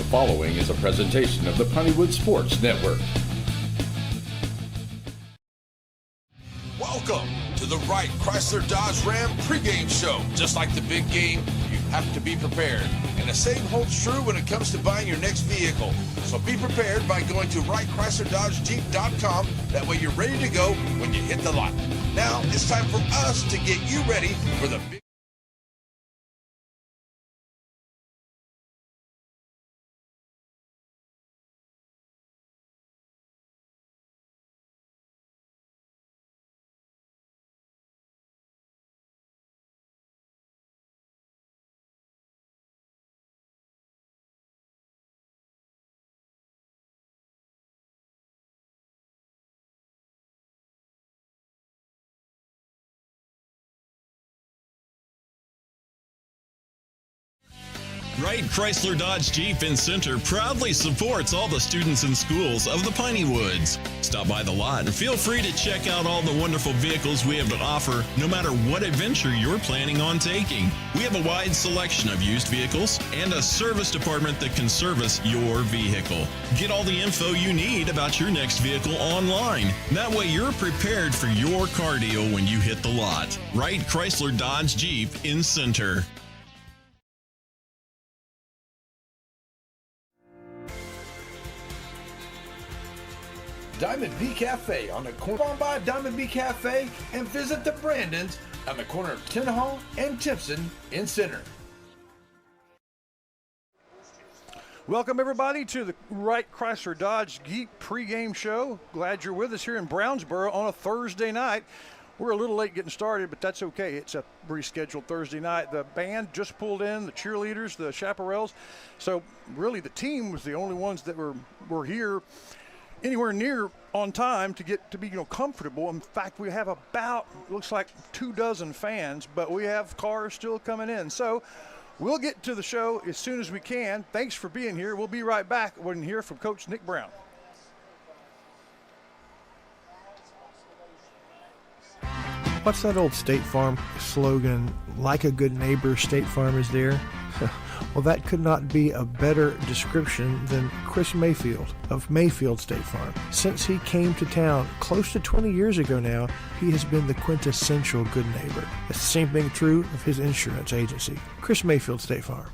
following is a presentation of the Pontywood Sports Network. Welcome to the Wright Chrysler Dodge Ram pregame show. Just like the big game, you have to be prepared. And the same holds true when it comes to buying your next vehicle. So be prepared by going to WrightChryslerDodgeJeep.com. That way you're ready to go when you hit the lot. Now it's time for us to get you ready for the big. Wright Chrysler Dodge Jeep in Center proudly supports all the students and schools of the Piney Woods. Stop by the lot and feel free to check out all the wonderful vehicles we have to offer, no matter what adventure you're planning on taking. We have a wide selection of used vehicles and a service department that can service your vehicle. Get all the info you need about your next vehicle online. That way you're prepared for your car deal when you hit the lot. Wright Chrysler Dodge Jeep in Center. Diamond B Cafe on the corner. Come on by Diamond B Cafe and visit the Brandons on the corner of Tinhall and Timpson in Center. Welcome everybody to the Wright Chrysler Dodge Jeep pregame show. Glad you're with us here in Brownsboro on a Thursday night. We're a little late getting started, but that's okay. It's a rescheduled Thursday night. The band just pulled in, the cheerleaders, the Chapparels. So really the team was the only ones that were here anywhere near on time to get to be comfortable. In fact, we have about, looks like 24 fans, but we have cars still coming in. So we'll get to the show as soon as we can. Thanks for being here. We'll be right back when you hear from Coach Nick Brown. What's that old State Farm slogan, like a good neighbor, State Farm is there? Well, that could not be a better description than Chris Mayfield of Mayfield State Farm. Since he came to town close to 20 years ago now, he has been the quintessential good neighbor. The same thing true of his insurance agency, Chris Mayfield State Farm.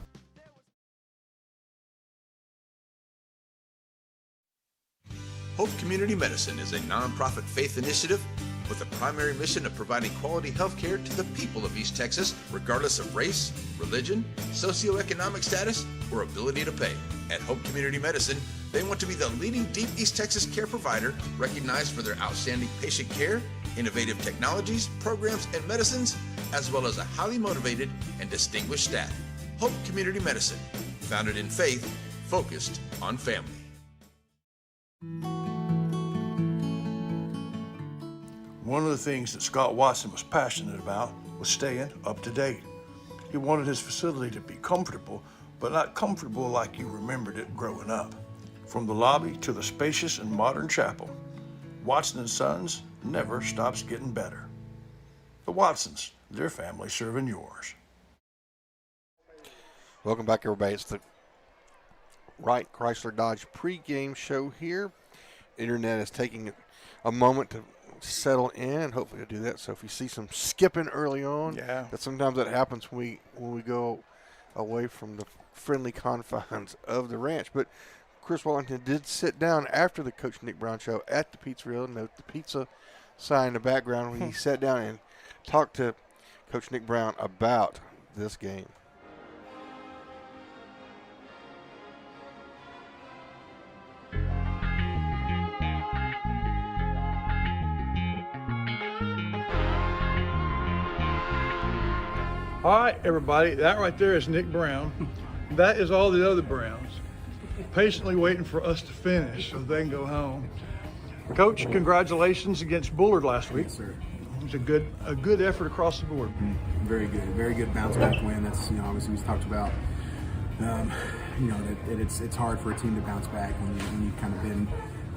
Hope Community Medicine is a nonprofit faith initiative with a primary mission of providing quality health care to the people of East Texas, regardless of race, religion, socioeconomic status, or ability to pay. At Hope Community Medicine, they want to be the leading deep East Texas care provider, recognized for their outstanding patient care, innovative technologies, programs, and medicines, as well as a highly motivated and distinguished staff. Hope Community Medicine, founded in faith, focused on family. One of the things that Scott Watson was passionate about was staying up to date. He wanted his facility to be comfortable, but not comfortable like you remembered it growing up. From the lobby to the spacious and modern chapel, Watson & Sons never stops getting better. The Watsons, their family serving yours. Welcome back, everybody. It's the Wright Chrysler Dodge pregame show here. Internet is taking a moment to settle in. Hopefully I'll do that. So if you see some skipping early on, that sometimes that happens when we go away from the friendly confines of the ranch. But Chris Wallington did sit down after the Coach Nick Brown show at the Pizzeria. Note the pizza sign in the background when he sat down and talked to Coach Nick Brown about this game. All right, everybody, that right there is Nick Brown. That is all the other Browns, patiently waiting for us to finish so they can go home. Coach, congratulations against Bullard last week. Yes, sir. It was a good effort across the board. Very good bounce back win. That's obviously we talked about. That it's hard for a team to bounce back when you've kind of been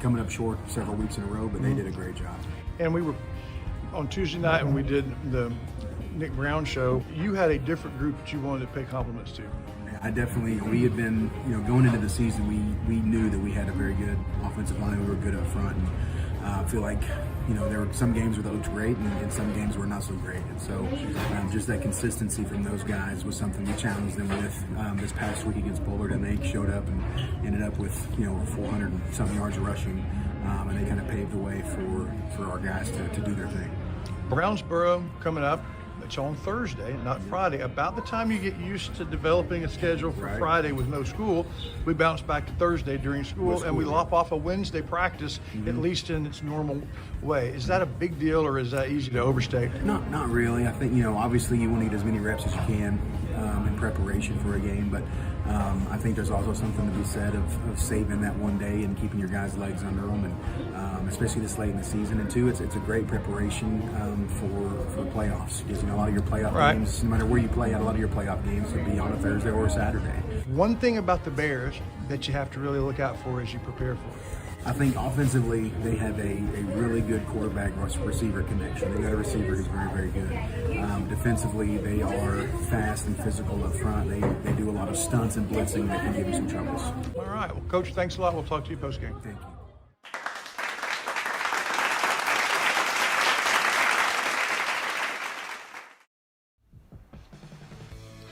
coming up short several weeks in a row, but they did a great job. And we were on Tuesday night when we did the Nick Brown show. You had a different group that you wanted to pay compliments to. I definitely, we had been, going into the season, we knew that we had a very good offensive line. We were good up front, and I feel like, there were some games where that looked great, and some games were not so great. And so just that consistency from those guys was something we challenged them with this past week against Bullard, and they showed up and ended up with 400 and some yards of rushing, and they kind of paved the way for our guys to do their thing. Brownsboro coming up. It's on Thursday, not Friday. About the time you get used to developing a schedule for Friday with no school, we bounce back to Thursday during school, and we lop off a Wednesday practice, at least in its normal way. Is that a big deal, or is that easy to overstate? Not really. I think, obviously you want to get as many reps as you can in preparation for a game, but I think there's also something to be said of saving that one day and keeping your guys' legs under them, and especially this late in the season. And two, it's a great preparation for playoffs, because a lot of your playoff games, no matter where you play at, a lot of your playoff games will be on a Thursday or a Saturday. One thing about the Bears that you have to really look out for as you prepare for it. I think offensively, they have a really good quarterback receiver connection. They got a receiver who's very, very good. Defensively, they are fast and physical up front. They do a lot of stunts and blitzing that can give you some troubles. All right. Well, Coach, thanks a lot. We'll talk to you post-game. Thank you.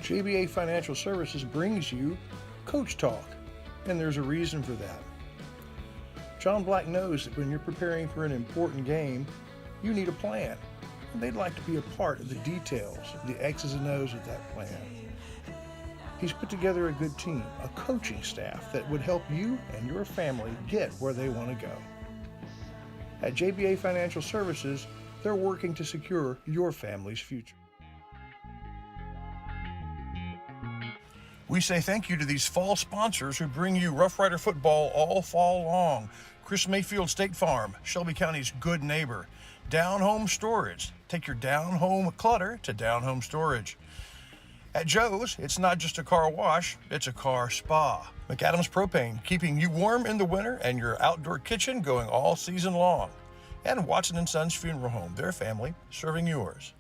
JBA Financial Services brings you Coach Talk, and there's a reason for that. John Black knows that when you're preparing for an important game, you need a plan, and they'd like to be a part of the details, the X's and O's of that plan. He's put together a good team, a coaching staff that would help you and your family get where they want to go. At JBA Financial Services, they're working to secure your family's future. We say thank you to these fall sponsors who bring you Rough Rider football all fall long. Chris Mayfield State Farm, Shelby County's good neighbor. Down Home Storage. Take your down home clutter to Down Home Storage. At Joe's, it's not just a car wash, it's a car spa. McAdams Propane, keeping you warm in the winter and your outdoor kitchen going all season long. And Watson & Sons Funeral Home, their family serving yours.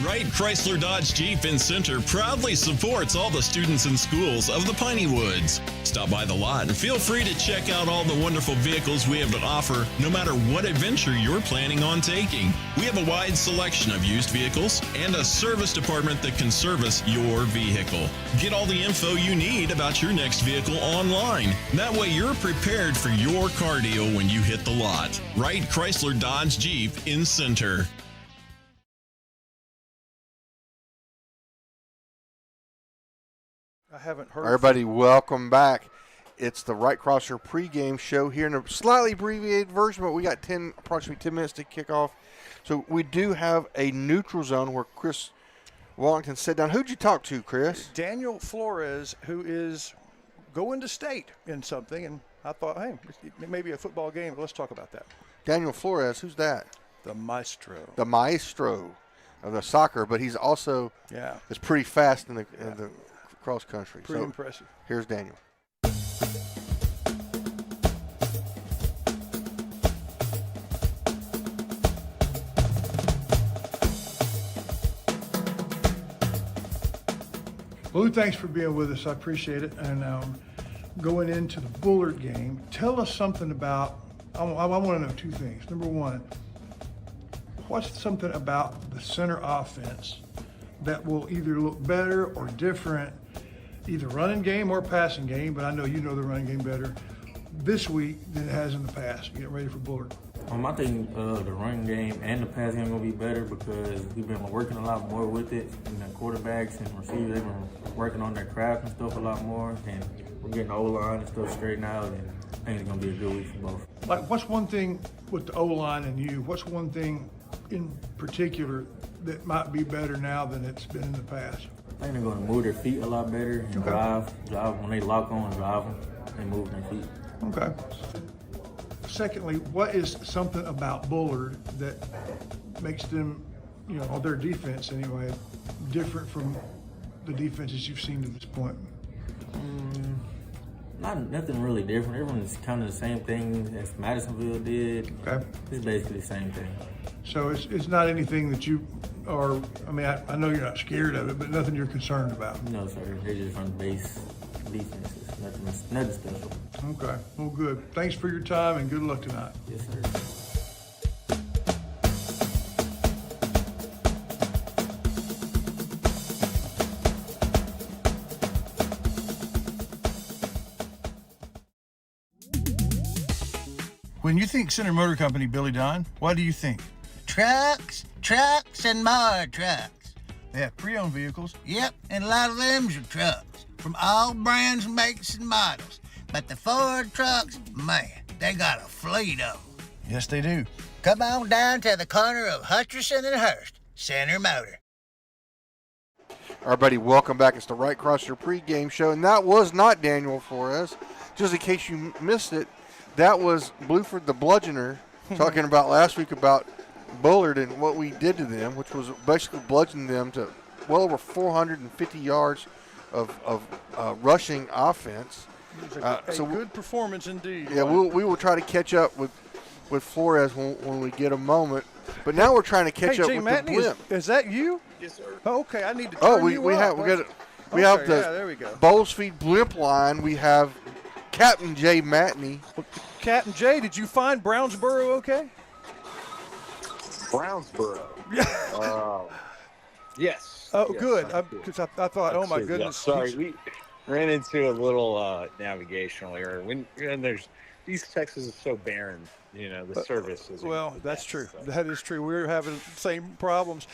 Wright Chrysler Dodge Jeep in Center proudly supports all the students and schools of the Piney Woods. Stop by the lot and feel free to check out all the wonderful vehicles we have to offer, no matter what adventure you're planning on taking. We have a wide selection of used vehicles and a service department that can service your vehicle. Get all the info you need about your next vehicle online. That way you're prepared for your car deal when you hit the lot. Wright Chrysler Dodge Jeep in Center. I haven't heard. Everybody, welcome back. It's the Wright Chrysler pregame show here in a slightly abbreviated version, but we got approximately 10 minutes to kick off. So we do have a neutral zone where Chris Wallington sat down. Who'd you talk to, Chris? Daniel Flores, who is going to state in something, and I thought, hey, it may be a football game, but let's talk about that. Daniel Flores, who's that? The maestro. The maestro of the soccer, but he's also is pretty fast in the cross country. Pretty impressive. Here's Daniel. Lou, thanks for being with us. I appreciate it. And going into the Bullard game, tell us something about, I want to know two things. Number one, what's something about the center offense that will either look better or different, either running game or passing game, but I know you know the running game better this week than it has in the past. Get ready for Bullard. I think the running game and the passing game will be better because we've been working a lot more with it. And the quarterbacks and receivers, they've been working on their craft and stuff a lot more. And we're getting the O-line and stuff straightened out. And I think it's going to be a good week for both. Like, what's one thing with the O-line and you, what's one thing in particular that might be better now than it's been in the past? I think they're going to move their feet a lot better and drive. When they lock on and drive them, they move their feet. Okay. Secondly, what is something about Bullard that makes them, or their defense anyway, different from the defenses you've seen to this point? Nothing really different. Everyone's kind of the same thing as Madisonville did. Okay. It's basically the same thing. So it's not anything that you are, I mean, I know you're not scared of it, but nothing you're concerned about. No, sir. They just run base defenses. Nothing special. Okay. Well, good. Thanks for your time and good luck tonight. Yes, sir. When you think Center Motor Company, Billy Don, what do you think? Trucks, and more trucks. They have pre-owned vehicles. Yep, and a lot of them's are trucks from all brands, makes, and models. But the Ford trucks, man, they got a fleet of them. Yes, they do. Come on down to the corner of Hutcherson and Hurst, Center Motor. Everybody, welcome back. It's the Right Crosser pregame show, and that was not Daniel Flores. Just in case you missed it, that was Bluford the Bludgeoner talking about last week about Bullard and what we did to them, which was basically bludgeoning them to well over 450 yards of rushing offense. It was a good performance indeed. Yeah, we will try to catch up with Flores when we get a moment. But now we're trying to catch up Jay with Matney, the blimp. Is that you? Yes, sir. Oh, okay, I need to turn We you have up. we have the there we go. Bowles Feed blimp line. We have Captain Jay Matney. Captain Jay, did you find Brownsboro okay? Brownsboro. Yes. Oh, yes, good. I did. Because I thought, oh my Yeah, goodness. sorry, we ran into a little navigational error. When there's East Texas is so barren, the service is. Well, that's true. So. That is true. We're having the same problems.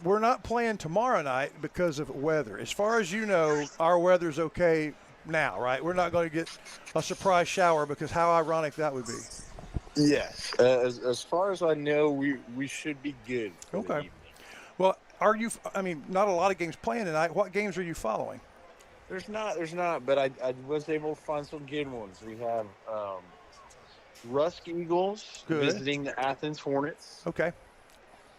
We're not playing tomorrow night because of weather. As far as you know, our weather's okay now, right? We're not going to get a surprise shower because how ironic that would be. Yes. As far as I know, we should be good. Okay. Well, are you? I mean, not a lot of games playing tonight. What games are you following? There's not. But I was able to find some good ones. We have Rusk Eagles visiting the Athens Hornets. Okay.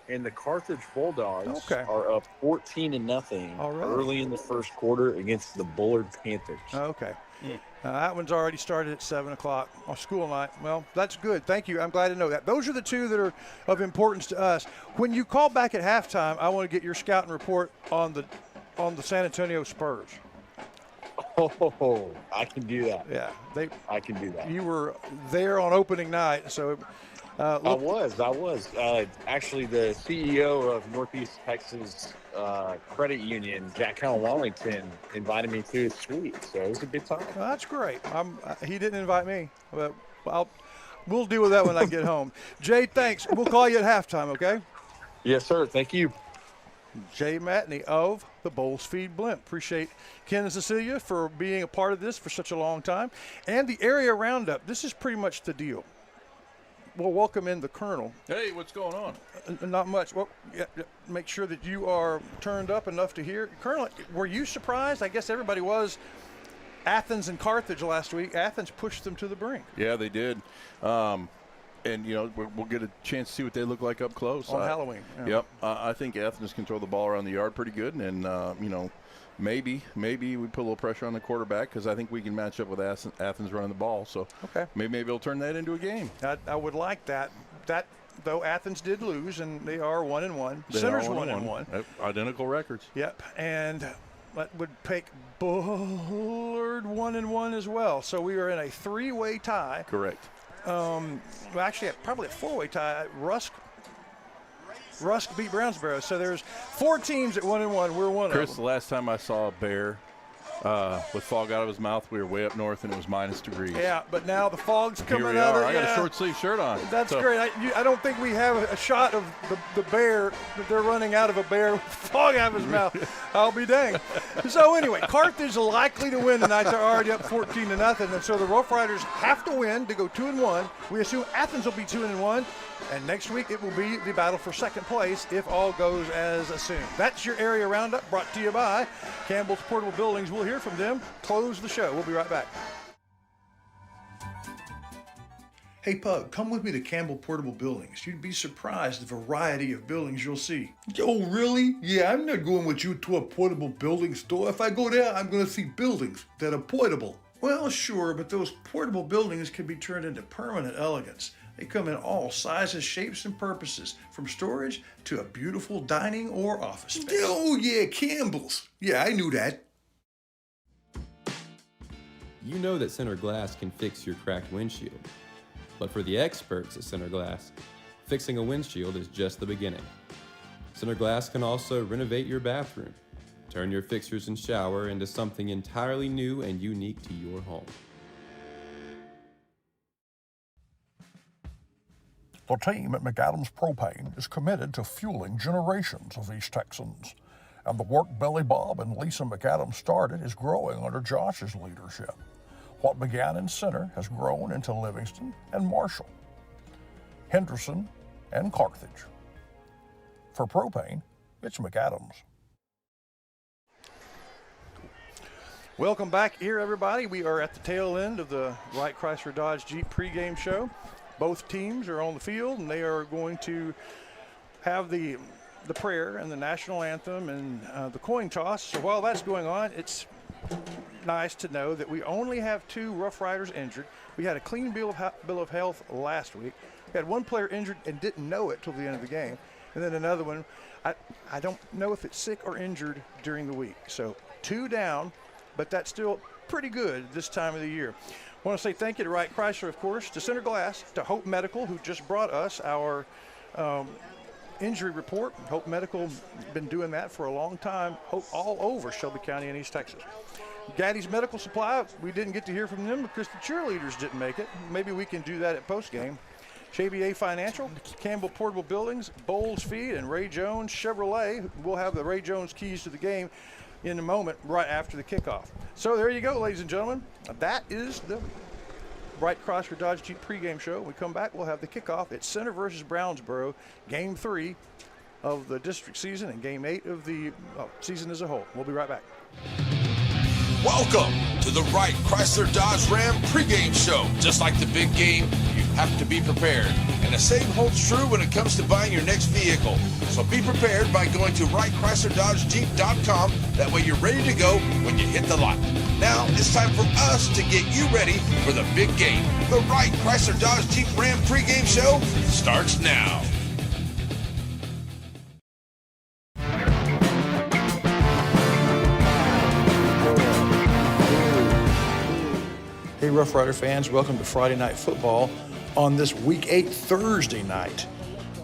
And the Carthage Bulldogs are up 14-0 early in the first quarter against the Bullard Panthers. Okay. That one's already started at 7 o'clock on school night. Well, that's good. Thank you. I'm glad to know that. Those are the two that are of importance to us. When you call back at halftime, I want to get your scouting report on the San Antonio Spurs. Oh, I can do that. Yeah, I can do that. You were there on opening night, so. I was. Actually, the CEO of Northeast Texas Credit Union, Jack Howell Wallington, invited me to his suite, so it was a good time. Well, that's great. He didn't invite me, but we'll deal with that when I get home. Jay, thanks. We'll call you at halftime, okay? Yes, sir. Thank you. Jay Matney of the Bowles Feed Blimp. Appreciate Ken and Cecilia for being a part of this for such a long time. And the area roundup. This is pretty much the deal. We'll welcome in the Colonel. Hey, what's going on? Not much. Well, make sure that you are turned up enough to hear. Colonel, were you surprised? I guess everybody was. Athens and Carthage last week. Athens pushed them to the brink. Yeah, they did. And, we'll get a chance to see what they look like up close. On Halloween. Yeah. Yep. I think Athens can throw the ball around the yard pretty good. And, maybe we put a little pressure on the quarterback because I think we can match up with Athens running the ball. So maybe we'll turn that into a game. I would like that. Though Athens did lose, and they are 1-1. Center's 1-1. Yep. Identical records. Yep. And that would pick Bullard 1-1 as well. So we are in a 3-way tie. Correct. Actually, probably a 4-way tie. Rusk beat Brownsboro. So there's 4 teams at 1-1. We're one Chris, of the them. last time I saw a bear with fog out of his mouth, we were way up north and it was -degrees. Yeah, but now the fog's coming Here we out. are. I got a short sleeve shirt on. That's great. I don't think we have a shot of the bear that they're running out of a bear with fog out of his mouth. I'll be dang. So anyway, Carthage is likely to win tonight. They're already up 14-0, and so the Rough Riders have to win to go 2-1. We assume Athens will be 2-1. And next week it will be the battle for second place if all goes as assumed. That's your area roundup brought to you by Campbell's Portable Buildings. We'll hear from them. Close the show. We'll be right back. Hey Pug, come with me to Campbell Portable Buildings. You'd be surprised the variety of buildings you'll see. Oh, really? Yeah, I'm not going with you to a portable building store. If I go there, I'm going to see buildings that are portable. Well, sure, but those portable buildings can be turned into permanent elegance. They come in all sizes, shapes, and purposes, from storage to a beautiful dining or office space. Oh, yeah, Campbell's. Yeah, I knew that. You know that Center Glass can fix your cracked windshield. But for the experts at Center Glass, fixing a windshield is just the beginning. Center Glass can also renovate your bathroom, turn your fixtures and shower into something entirely new and unique to your home. The team at McAdams Propane is committed to fueling generations of East Texans, and the work Billy Bob and Lisa McAdams started is growing under Josh's leadership. What began in Center has grown into Livingston and Marshall, Henderson and Carthage. For propane, it's McAdams. Welcome back here, everybody. We are at the tail end of the Wright Chrysler Dodge Jeep pregame show. Both teams are on the field, and they are going to have the prayer and the national anthem and the coin toss. So while that's going on, it's nice to know that we only have 2 Rough Riders injured. We had a clean bill of health last week. We had one player injured and didn't know it till the end of the game. And then another one, I don't know if it's sick or injured during the week. So 2 down, but that's still pretty good this time of the year. I want to say thank you to Wright Chrysler, of course, to Center Glass, to Hope Medical, who just brought us our injury report. Hope Medical been doing that for a long time, all over Shelby County and East Texas. Gaddy's Medical Supply, we didn't get to hear from them because the cheerleaders didn't make it. Maybe we can do that at postgame. JBA Financial, Campbell Portable Buildings, Bowles Feed, and Ray Jones Chevrolet. We'll have the Ray Jones keys to the game in a moment right after the kickoff. So there you go, ladies and gentlemen. That is the Wright Chrysler Dodge Jeep pregame show. When we come back, we'll have the kickoff. It's Center versus Brownsboro, Game 3 of the district season and Game 8 of the season as a whole. We'll be right back. Welcome to the Wright Chrysler Dodge Ram pregame show. Just like the big game, you have to be prepared. And the same holds true when it comes to buying your next vehicle. So be prepared by going to WrightChryslerDodgeJeep.com. That way you're ready to go when you hit the lot. Now it's time for us to get you ready for the big game. The Wright Chrysler Dodge Jeep Ram pregame show starts now. Hey, Rough Rider fans, welcome to Friday Night Football on this Week 8 Thursday night.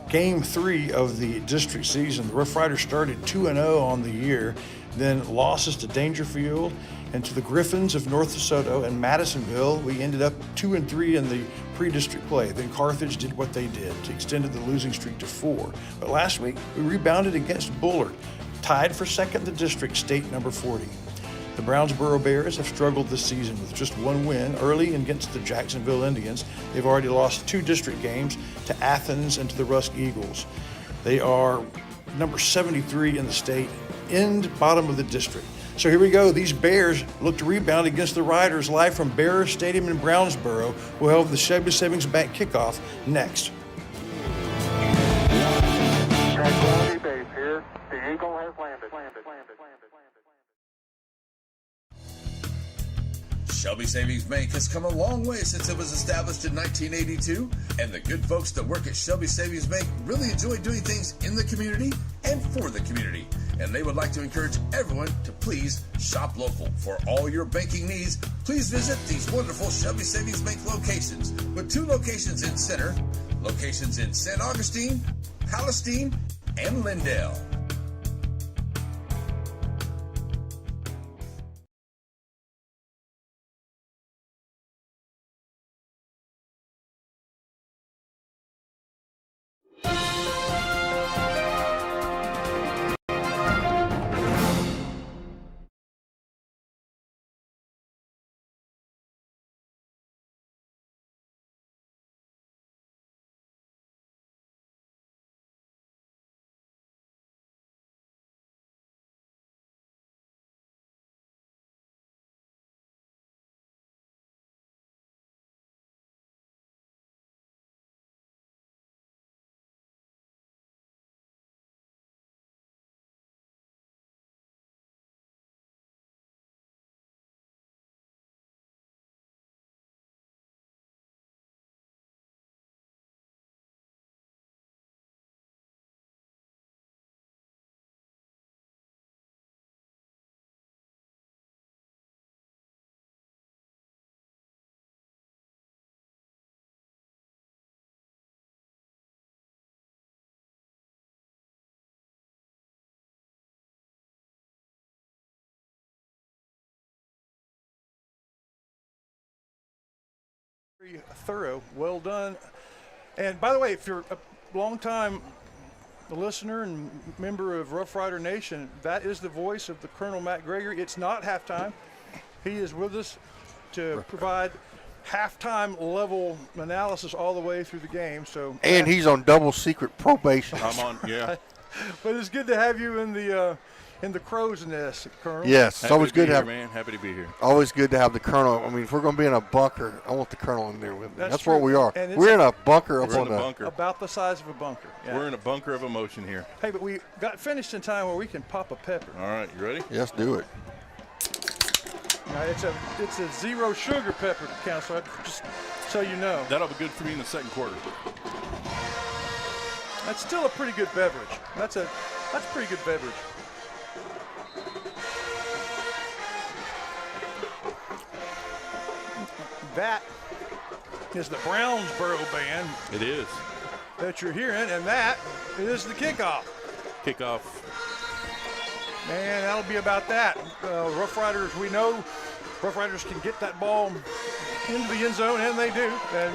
Game 3 of the district season. The Rough Riders started 2-0 on the year, then losses to Dangerfield and to the Griffins of North DeSoto and Madisonville. We ended up 2-3 in the pre-district play. Then Carthage did what they did to extend the losing streak to 4. But last week, we rebounded against Bullard, tied for second in the district, state number 40. The Brownsboro Bears have struggled this season with just one win early against the Jacksonville Indians. They've already lost 2 district games to Athens and to the Rusk Eagles. They are number 73 in the state, bottom of the district. So here we go. These Bears look to rebound against the Riders live from Bears Stadium in Brownsboro. We'll have the Shelby Savings Bank kickoff next. Tranquility Base here. The Eagle has landed. Shelby Savings Bank has come a long way since it was established in 1982, and the good folks that work at Shelby Savings Bank really enjoy doing things in the community and for the community. And they would like to encourage everyone to please shop local. For all your banking needs, please visit these wonderful Shelby Savings Bank locations, with 2 locations in Center, locations in St. Augustine, Palestine, and Lindale. Very thorough, well done. And by the way, if you're a long-time listener and member of Rough Rider Nation, that is the voice of the Colonel Matt Gregory. It's not halftime. He is with us to provide halftime level analysis all the way through the game. So, and he's on double secret probation. I'm on, yeah. But it's good to have you in the crow's nest, Colonel. Yes, it's always good to have. Man, happy to be here. Always good to have the Colonel. I mean, if we're going to be in a bunker, I want the Colonel in there with me. That's true. where we are. And We're in a bunker up on a bunker. About the size of a bunker. Yeah. We're in a bunker of emotion here. Hey, but we got finished in time where we can pop a pepper. All right, you ready? Yes, do it. Now, it's a zero sugar pepper, Counselor, just so you know. That'll be good for me in the second quarter. That's still a pretty good beverage. That's a pretty good beverage. That is the Brownsboro band. It is. That you're hearing, and that is the kickoff. Kickoff. Man, that'll be about that. Rough Riders, we know Rough Riders can get that ball into the end zone, and they do. And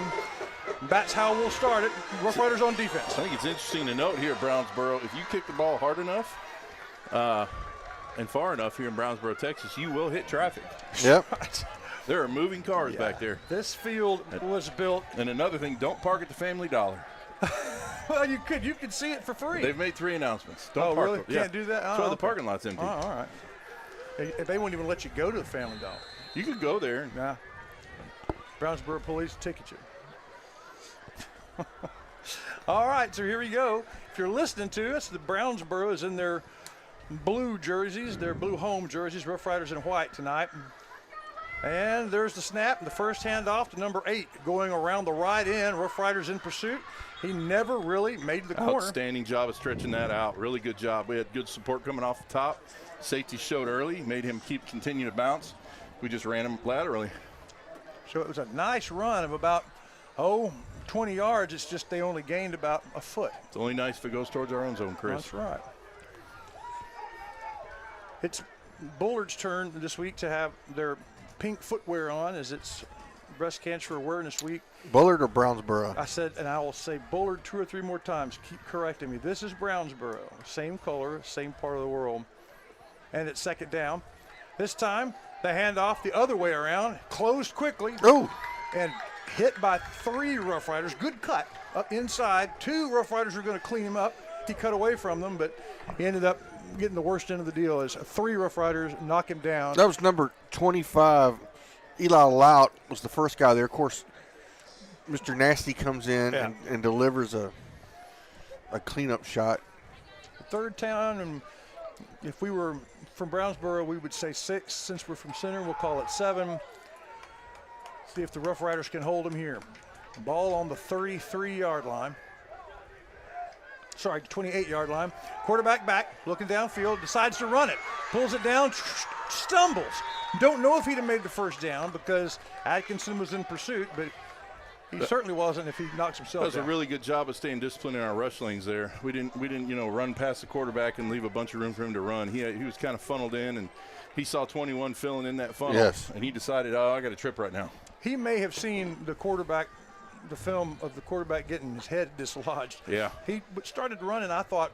that's how we'll start it. Rough Riders on defense. I think it's interesting to note here at Brownsboro, if you kick the ball hard enough and far enough here in Brownsboro, Texas, you will hit traffic. Yep. There are moving cars back there. This field was built. And another thing, don't park at the Family Dollar. Well, you could see it for free. They've made 3 announcements. Don't park. Really? Yeah. Can't do that? That's why the parking lot's empty. Oh, all right. They won't even let you go to the Family Dollar. You could go there. Nah. Brownsboro police ticket you. All right, so here we go. If you're listening to us, the Brownsboro is in their blue jerseys, their blue home jerseys, Rough Riders in white tonight. And there's the snap, the first handoff to number 8, going around the right end. Rough Riders in pursuit. He never really made the corner. Outstanding job of stretching that out. Really good job. We had good support coming off the top. Safety showed early, made him continue to bounce. We just ran him laterally. So it was a nice run of about, 20 yards. It's just they only gained about a foot. It's only nice if it goes towards our own zone, Chris. That's right. It's Bullard's turn this week to have their pink footwear on, as it's Breast Cancer Awareness Week. Bullard or Brownsboro? I said, and I will say Bullard 2 or 3 more times. Keep correcting me. This is Brownsboro. Same color, same part of the world. And it's second down. This time, the handoff the other way around. Closed quickly. Oh. And hit by 3 Rough Riders. Good cut up inside. 2 Rough Riders were going to clean him up. He cut away from them, but he ended up getting the worst end of the deal as 3 Rough Riders knock him down. That was number 25. Eli Lout was the first guy there. Of course, Mr. Nasty comes in and delivers a cleanup shot. Third down, and if we were from Brownsboro, we would say 6. Since we're from Center, we'll call it 7. See if the Rough Riders can hold him here. Ball on the 33-yard line. Sorry, 28-yard line. Quarterback back, looking downfield, decides to run it. Pulls it down, stumbles. Don't know if he'd have made the first down because Atkinson was in pursuit, but he certainly wasn't if he knocks himself down. That was a really good job of staying disciplined in our rush lanes there. We didn't run past the quarterback and leave a bunch of room for him to run. He was kind of funneled in, and he saw 21 filling in that funnel. Yes. And he decided, I got a trip right now. He may have seen the film of the quarterback getting his head dislodged. Yeah. He started running, I thought,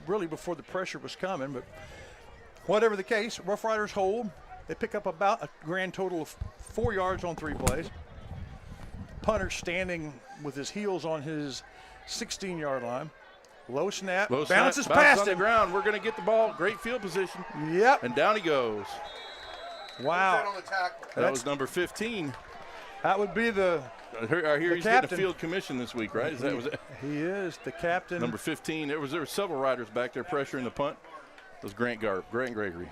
really before the pressure was coming, but whatever the case, Rough Riders hold. They pick up about a grand total of 4 yards on 3 plays. Punter standing with his heels on his 16-yard line. Low snap, bounces past on the him. ground. We're going to get the ball. Great field position. Yep. And down he goes. Wow. That was number 15. That would be the I hear he's captain. getting a field commission this week, right? He is the captain. Number 15. There were several riders back there pressuring the punt. It was Grant Gregory.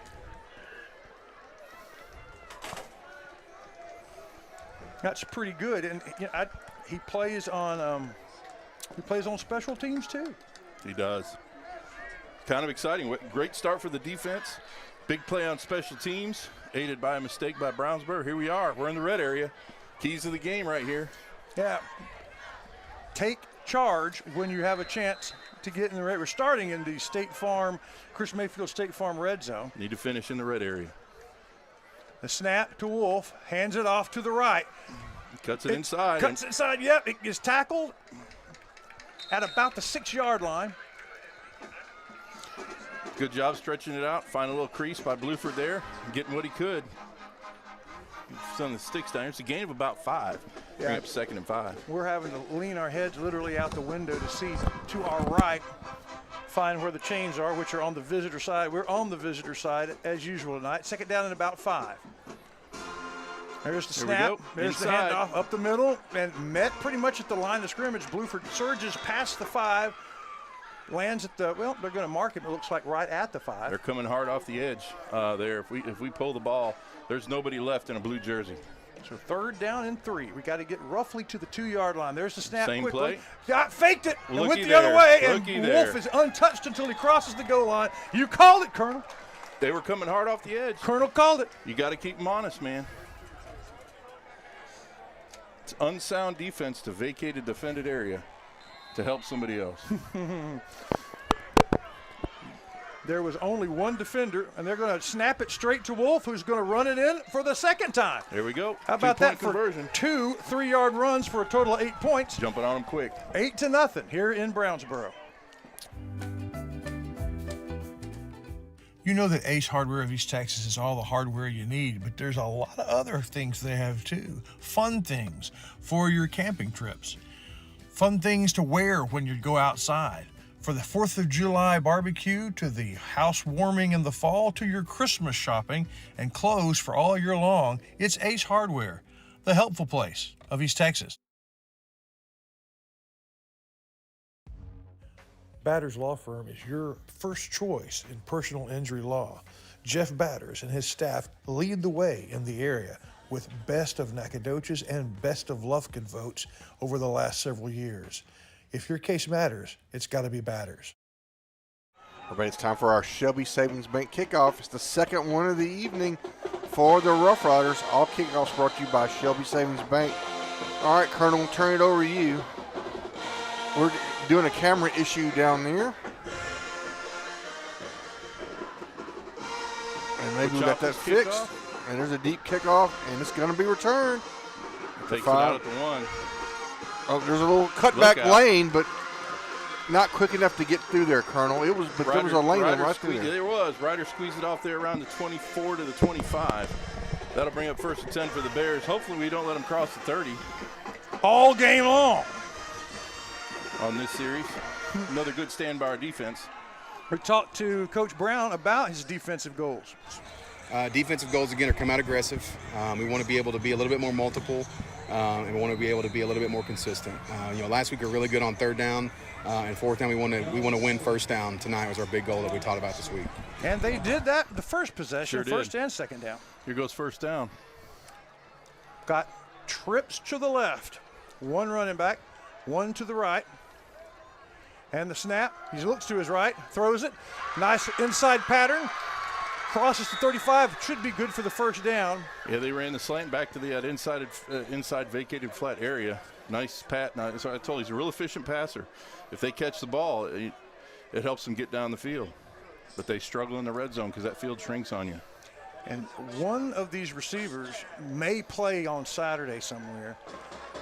That's pretty good, and he plays on special teams too. He does. Kind of exciting. Great start for the defense. Big play on special teams, aided by a mistake by Brownsboro. Here we are. We're in the red area. Keys of the game right here. Yeah. Take charge when you have a chance to get in the red. We're starting in the Chris Mayfield State Farm red zone. Need to finish in the red area. The snap to Wolf, hands it off to the right. Cuts it inside. Cuts inside, yep. It gets tackled at about the 6-yard line. Good job stretching it out. Find a little crease by Bluford there. Getting what he could. Some of the sticks down here. It's a gain of about 5. Yeah. Bring up 2nd and 5. We're having to lean our heads literally out the window to see to our right, find where the chains are, which are on the visitor side. We're on the visitor side as usual tonight. 2nd down and about 5. There's the snap. There's Inside. the handoff up the middle and met pretty much at the line of scrimmage. Bluford surges past the 5, lands at the, well, they're going to mark him, it looks like right at the 5. They're coming hard off the edge there. If we pull the ball, there's nobody left in a blue jersey. So 3rd down and 3. We got to get roughly to the 2-yard line. There's the snap. Same quickly. play. Got faked it and Looky went the other way. And Looky Wolf there. is untouched until he crosses the goal line. You called it, Colonel. They were coming hard off the edge. Colonel called it. You got to keep them honest, man. It's unsound defense to vacate a defended area to help somebody else. There was only one defender, and they're going to snap it straight to Wolf, who's going to run it in for the 2nd time. There we go. How about that for conversion? 2 3-yard runs for a total of 8 points. Jumping on them quick. 8-0 here in Brownsboro. You know that Ace Hardware of East Texas is all the hardware you need, but there's a lot of other things they have too. Fun things for your camping trips. Fun things to wear when you go outside. For the 4th of July barbecue, to the housewarming in the fall, to your Christmas shopping and clothes for all year long, it's Ace Hardware, the helpful place of East Texas. Batters Law Firm is your first choice in personal injury law. Jeff Batters and his staff lead the way in the area with Best of Nacogdoches and Best of Lufkin votes over the last several years. If your case matters, it's got to be Batters. Everybody, it's time for our Shelby Savings Bank kickoff. It's the 2nd one of the evening for the Rough Riders. All kickoffs brought to you by Shelby Savings Bank. All right, Colonel, we'll turn it over to you. We're doing a camera issue down there. And maybe we got that fixed. And there's a deep kickoff, and it's going to be returned. Takes it out at the 1. Oh, there's a little cutback lane, but not quick enough to get through there, Colonel. It was, but there was a lane right through there. There was. Ryder squeezed it off there around the 24 to the 25. That'll bring up 1st and 10 for the Bears. Hopefully we don't let them cross the 30. All game long. On this series. Another good stand by our defense. We talked to Coach Brown about his defensive goals. Defensive goals, again, are come out aggressive. We want to be able to be a little bit more multiple, and we want to be able to be a little bit more consistent. Last week we were really good on 3rd down, and 4th down we want to win 1st down. Tonight was our big goal that we talked about this week. And they did that the first possession, Sure 1st and 2nd down. Here goes 1st down. Got trips to the left. One running back, one to the right. And the snap, he looks to his right, throws it. Nice inside pattern. Crosses the 35, should be good for the 1st down. Yeah, they ran the slant back to the inside vacated flat area. Nice pat. Now, so I told you, he's a real efficient passer. If they catch the ball, it helps them get down the field. But they struggle in the red zone because that field shrinks on you. And one of these receivers may play on Saturday somewhere.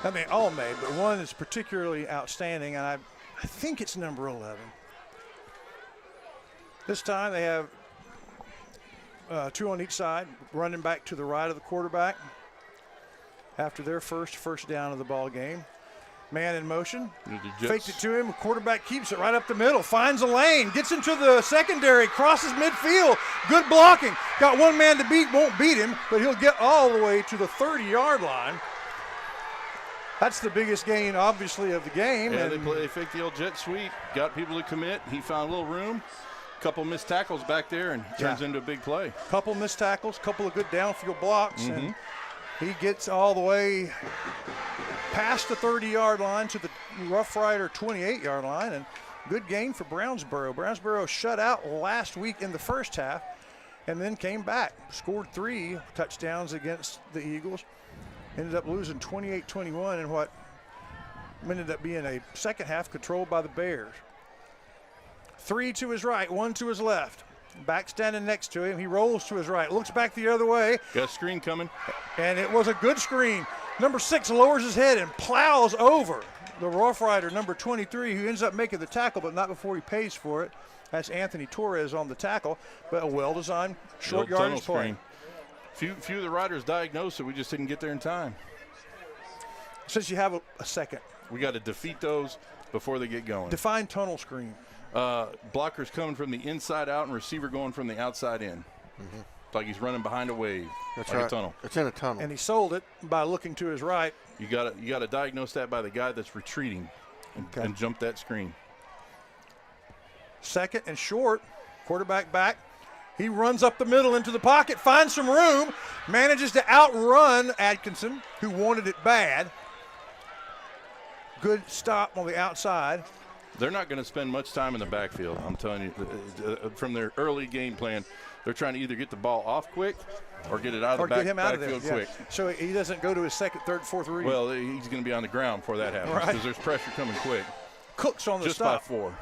I mean, all may, but one is particularly outstanding, and I think it's number 11. This time they have 2 on each side, running back to the right of the quarterback after their first down of the ball game. Man in motion, faked it to him, quarterback keeps it right up the middle, finds a lane, gets into the secondary, crosses midfield, good blocking. Got one man to beat, won't beat him, but he'll get all the way to the 30-yard line. That's the biggest gain, obviously, of the game. Yeah, they faked the old jet sweep, got people to commit. He found a little room. Couple missed tackles back there and turns into a big play. Couple missed tackles, couple of good downfield blocks, and he gets all the way past the 30-yard line to the Rough Rider 28-yard line, and good gain for Brownsboro. Brownsboro shut out last week in the 1st half and then came back, scored 3 touchdowns against the Eagles, ended up losing 28-21 in what ended up being a 2nd half controlled by the Bears. 3 to his right, 1 to his left. Back standing next to him. He rolls to his right, looks back the other way. Got a screen coming. And it was a good screen. Number 6 lowers his head and plows over the Rough Rider, number 23, who ends up making the tackle, but not before he pays for it. That's Anthony Torres on the tackle, but a well-designed short yardage play. Few of the riders diagnosed it. We just didn't get there in time. Since you have a second. We got to defeat those before they get going. Define tunnel screen. Blockers coming from the inside out and receiver going from the outside in. Mm-hmm. It's like he's running behind a wave. That's like right. A tunnel. It's in a tunnel. And he sold it by looking to his right. You got to diagnose that by the guy that's retreating and jump that screen. Second and short, quarterback back. He runs up the middle into the pocket, finds some room, manages to outrun Atkinson, who wanted it bad. Good stop on the outside. They're not going to spend much time in the backfield, I'm telling you. From their early game plan, they're trying to either get the ball off quick or get it out of the backfield quick. So he doesn't go to his second, third, fourth read. Well, he's going to be on the ground before that happens because there's pressure coming quick. Cooks on the just stop. Just by 4.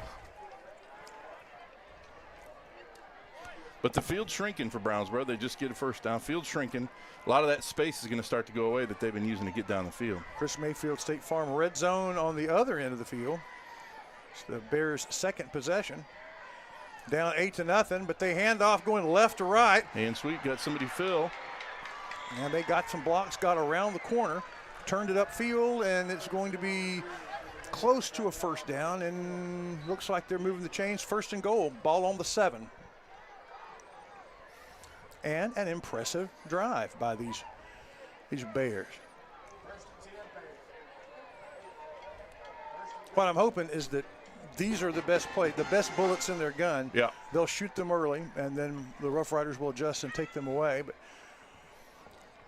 But the field's shrinking for Brownsboro. They just get a first down. Field's shrinking. A lot of that space is going to start to go away that they've been using to get down the field. Chris Mayfield, State Farm red zone on the other end of the field. It's the Bears' second possession. Down 8-0, but they hand off going left to right. And Sweet got somebody fill. And they got some blocks, got around the corner, turned it upfield, and it's going to be close to a first down, and looks like they're moving the chains. First and goal, ball on the 7. And an impressive drive by these Bears. What I'm hoping is that these are the best play, the best bullets in their gun. Yeah. They'll shoot them early, and then the Rough Riders will adjust and take them away. But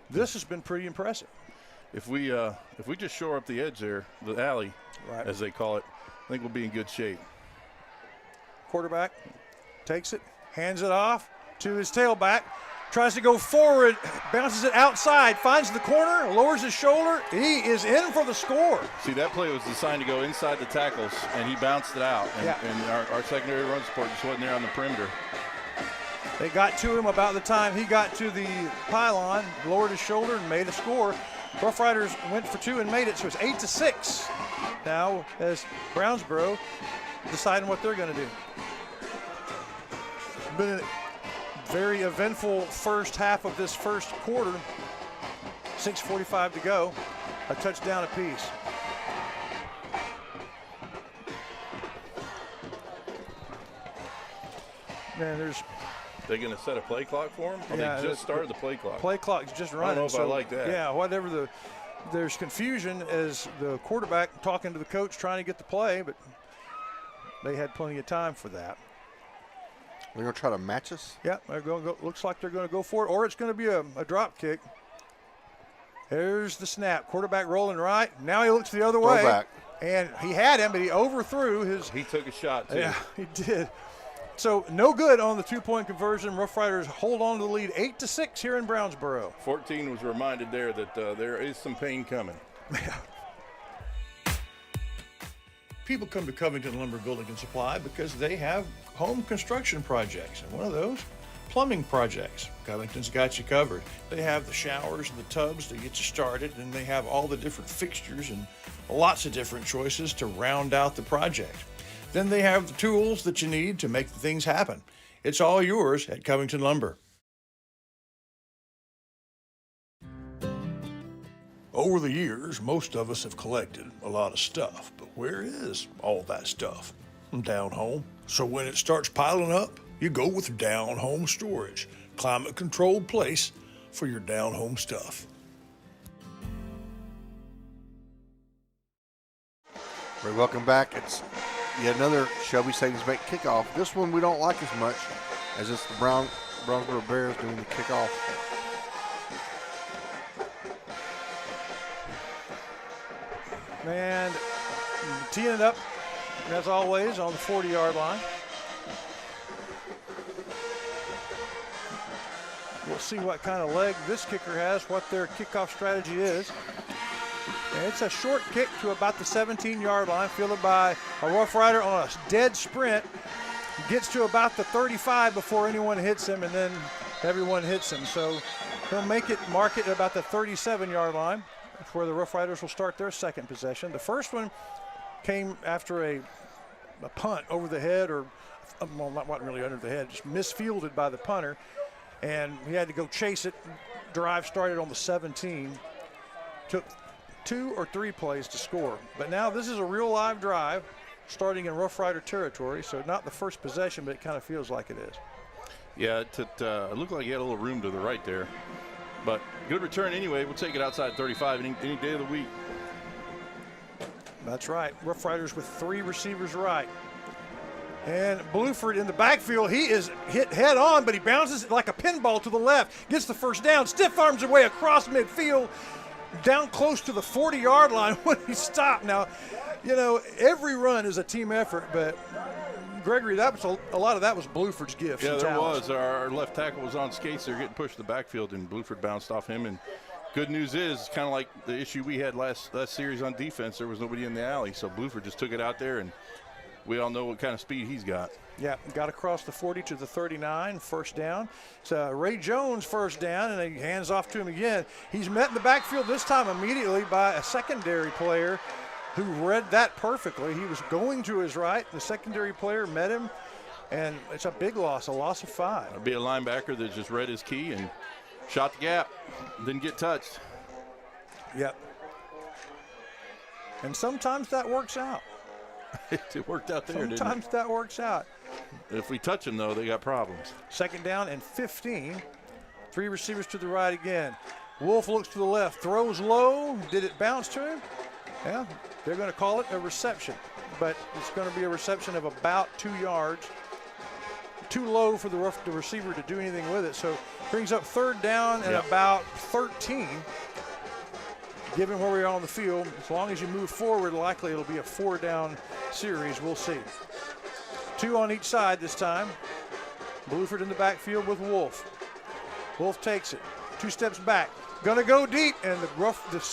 this has been pretty impressive. If we just shore up the edge there, the alley, as they call it, I think we'll be in good shape. Quarterback takes it, hands it off to his tailback, tries to go forward, bounces it outside, finds the corner, lowers his shoulder. He is in for the score. See, that play was designed to go inside the tackles, and he bounced it out. And our secondary run support just wasn't there on the perimeter. They got to him about the time he got to the pylon, lowered his shoulder, and made a score. Rough Riders went for 2 and made it, so it's 8-6 now as Brownsboro deciding what they're going to do. Been a very eventful first half of this first quarter. 6:45 to go, a touchdown apiece. Man, they're going to set a play clock for him? They just started the play clock. Play clock's just running. I don't know if I like that. Yeah, whatever there's confusion as the quarterback talking to the coach trying to get the play, but they had plenty of time for that. They're going to try to match us? Yeah, they're going to go, looks like they're going to go for it, or it's going to be a drop kick. There's the snap. Quarterback rolling right. Now he looks the other way. Back. And he had him, but he overthrew his. He took a shot, too. Yeah, he did. So no good on the 2-point conversion. Rough Riders hold on to the lead 8-6 here in Brownsboro. 14 was reminded there that there is some pain coming. People come to Covington Lumber Building and Supply because they have home construction projects, and one of those, plumbing projects. Covington's got you covered. They have the showers and the tubs to get you started, and they have all the different fixtures and lots of different choices to round out the project. Then they have the tools that you need to make the things happen. It's all yours at Covington Lumber. Over the years, most of us have collected a lot of stuff, but where is all that stuff? Down home. So when it starts piling up, you go with Down Home Storage, climate-controlled place for your down home stuff. Very welcome back. It's yet another Shelby Savings Bank kickoff. This one we don't like as much as it's the Brownsboro Bears doing the kickoff. And teeing it up, as always, on the 40-yard line. We'll see what kind of leg this kicker has, what their kickoff strategy is. And it's a short kick to about the 17-yard line, fielded by a Rough Rider on a dead sprint. Gets to about the 35 before anyone hits him, and then everyone hits him. So he'll mark it at about the 37-yard line. That's where the Rough Riders will start their second possession. The first one came after a punt over the head, or well, not really under the head, just misfielded by the punter, and he had to go chase it. Drive started on the 17. Took 2 or 3 plays to score. But now this is a real live drive starting in Rough Rider territory, so not the first possession, but it kind of feels like it is. Yeah, it looked like he had a little room to the right there. But good return anyway. We'll take it outside 35 any day of the week. That's right. Rough Riders with 3 receivers right. And Bluford in the backfield, he is hit head on, but he bounces like a pinball to the left, gets the first down, stiff arms away across midfield, down close to the 40-yard line when he stopped. Now, you know, every run is a team effort, but Gregory, that was a lot of that was Bluford's gift. Yeah, there was. Our left tackle was on skates. They're getting pushed to the backfield, and Bluford bounced off him. And good news is, kind of like the issue we had last series on defense, there was nobody in the alley, so Bluford just took it out there, and we all know what kind of speed he's got. Yeah, got across the 40 to the 39, first down. So Ray Jones first down, and he hands off to him again. He's met in the backfield this time immediately by a secondary player who read that perfectly. He was going to his right. The secondary player met him, and it's a big loss, a loss of 5. It'll be a linebacker that just read his key and shot the gap, didn't get touched. Yep. And sometimes that works out. It worked out there, Sometimes that works out. If we touch them, though, they got problems. Second down and 15. 3 receivers to the right again. Wolf looks to the left, throws low. Did it bounce to him? Yeah, they're going to call it a reception, but it's going to be a reception of about 2 yards. Too low for the receiver to do anything with it. So brings up third down and about 13. Given where we are on the field, as long as you move forward, likely it'll be a 4-down series. We'll see. 2 on each side this time. Bluford in the backfield with Wolf. Wolf takes it. 2 steps back. Gonna go deep, and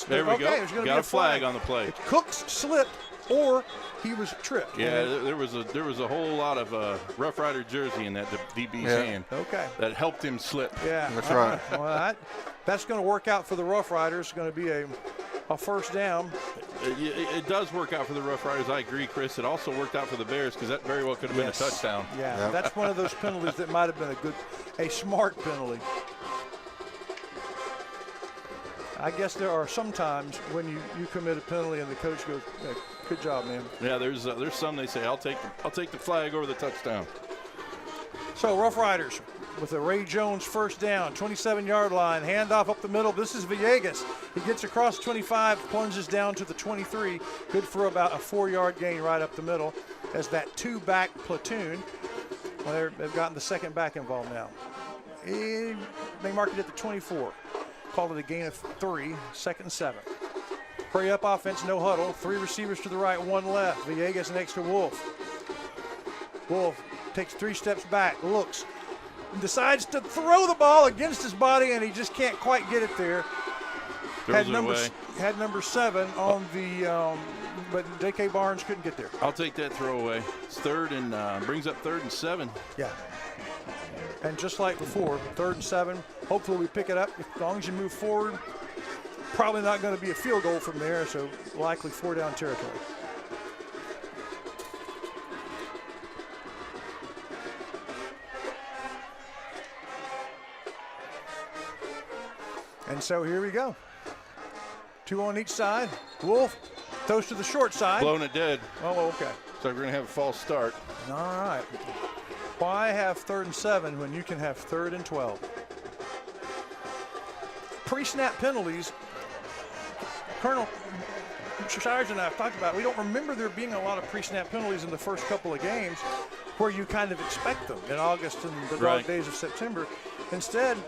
there we go. There's gonna got be a flag on the play. Cooks slipped, or he was tripped. Yeah, there was a whole lot of Rough Rider jersey in that DB's hand. Okay. That helped him slip. Yeah, that's right. Well, that's going to work out for the Rough Riders. It's going to be a first down. It does work out for the Rough Riders. I agree, Chris. It also worked out for the Bears because that very well could have been a touchdown. Yeah, that's one of those penalties that might have been a smart penalty. I guess there are some times when you commit a penalty and the coach goes, hey, "Good job, man." Yeah, there's some they say, "I'll take the flag over the touchdown." So Rough Riders with a Ray Jones first down, 27-yard line, handoff up the middle. This is Villegas. He gets across 25, plunges down to the 23. Good for about a 4-yard gain right up the middle as that 2-back platoon. Well, they've gotten the second back involved now. They mark it at the 24. Called it a gain of 3, 2nd and 7. Hurry up offense, no huddle. 3 receivers to the right, 1 left. Villegas next to Wolf. Wolf takes 3 steps back, looks, decides to throw the ball against his body, and he just can't quite get it there. Had number 7 on the, but J.K. Barnes couldn't get there. I'll take that throwaway. It's third and brings up 3rd and 7. Yeah. And just like before, 3rd and 7. Hopefully we pick it up. As long as you move forward, probably not going to be a field goal from there, so likely 4-down territory. And so here we go. 2 on each side. Wolf throws to the short side. Blown it dead. Oh, okay. So we're going to have a false start. All right. Why have 3rd and 7 when you can have 3rd and 12? Pre-snap penalties, Colonel Shires and I have talked about, we don't remember there being a lot of pre-snap penalties in the first couple of games where you kind of expect them in August and the dog days of September. Instead,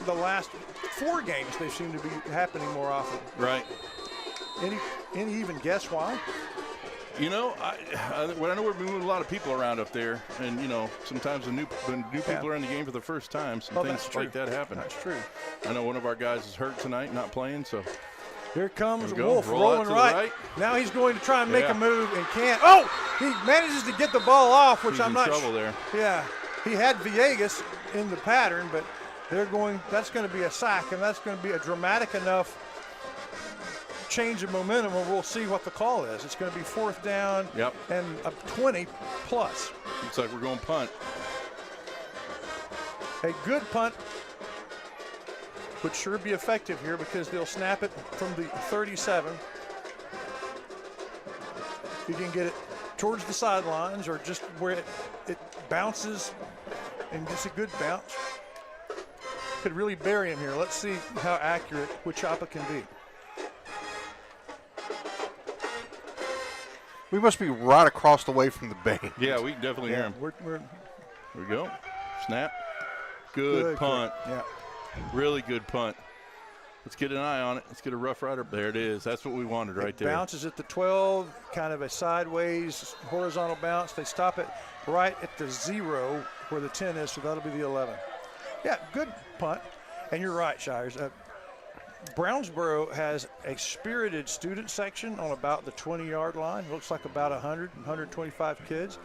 the last 4 games, they seem to be happening more often. Right. Any even guess why? You know, I know we're moving a lot of people around up there, and you know, sometimes when new people are in the game for the first time, some things like that happen. That's true. I know one of our guys is hurt tonight, not playing, so. Here comes Wolf rolling right. Now he's going to try and make a move and can't. Oh, he manages to get the ball off, which I'm not sure. He's in trouble there. Yeah, he had Villegas in the pattern, but that's going to be a sack, and that's going to be a dramatic enough change of momentum, and we'll see what the call is. It's going to be 4th down and a 20 plus. Looks like we're going punt. A good punt would sure be effective here because they'll snap it from the 37. You can get it towards the sidelines or just where it bounces and gets a good bounce. Could really bury him here. Let's see how accurate Chappa can be. We must be right across the way from the bank. Yeah, we can definitely hear him. Here we go. Snap. Good punt. Yeah. Really good punt. Let's get an eye on it. Let's get a Rough Rider. There it is. That's what we wanted right there. Bounces at the 12, kind of a sideways horizontal bounce. They stop it right at the 0 where the 10 is, so that'll be the 11. Yeah, good punt. And you're right, Shires. Brownsboro has a spirited student section on about the 20-yard line. Looks like about 100, 125 kids.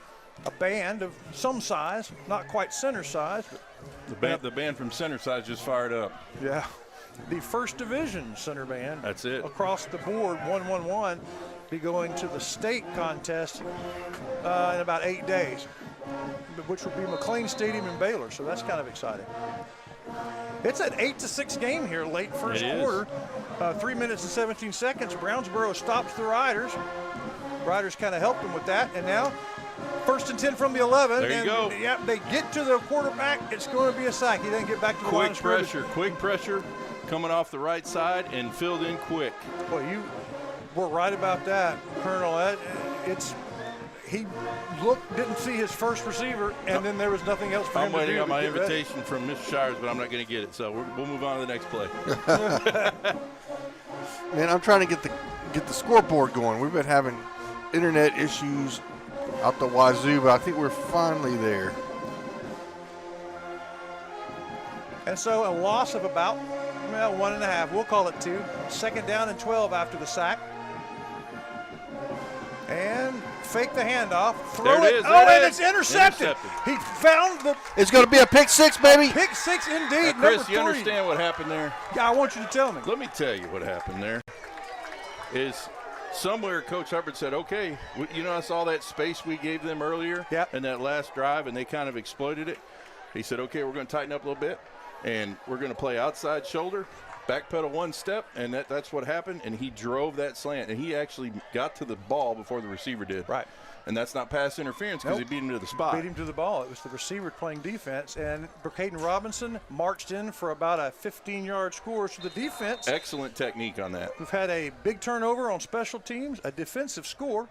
A band of some size, not quite center size. But the band from center size just fired up. Yeah. The first division center band. That's it. Across the board, 1-1-1, be going to the state contest in about 8 days, which will be McLean Stadium in Baylor. So that's kind of exciting. It's an 8-6 game here, late first quarter. 3 minutes and 17 seconds. Brownsboro stops the Riders. Riders kind of helped them with that, and now 1st and 10 from the 11. There you go. Yep, they get to the quarterback. It's going to be a sack. He doesn't get back to the line of scrimmage. Quick pressure, coming off the right side and filled in quick. Well, you were right about that, Colonel. He didn't see his first receiver, and then there was nothing else for him to do. I'm waiting on my invitation from Mr. Shires, but I'm not going to get it. So we'll move on to the next play. Man, I'm trying to get the scoreboard going. We've been having internet issues out the wazoo, but I think we're finally there. And so a loss of about 1.5. We'll call it 2. 2nd down and 12 after the sack. And fake the handoff. Throw it. And it's intercepted. He found the. It's going to be a pick 6, baby. Pick 6 indeed. Chris, number 3. you understand what happened there? Yeah, I want you to tell me. Let me tell you what happened there. Is somewhere Coach Hubbard said, okay, I saw that space we gave them earlier in that last drive, and they kind of exploited it. He said, okay, we're going to tighten up a little bit, and we're going to play outside shoulder, backpedal 1 step, and that's what happened, and he drove that slant, and he actually got to the ball before the receiver did. Right. And that's not pass interference because he beat him to the spot. Beat him to the ball. It was the receiver playing defense, and Brocaden Robinson marched in for about a 15-yard score. So the defense. Excellent technique on that. We've had a big turnover on special teams, a defensive score,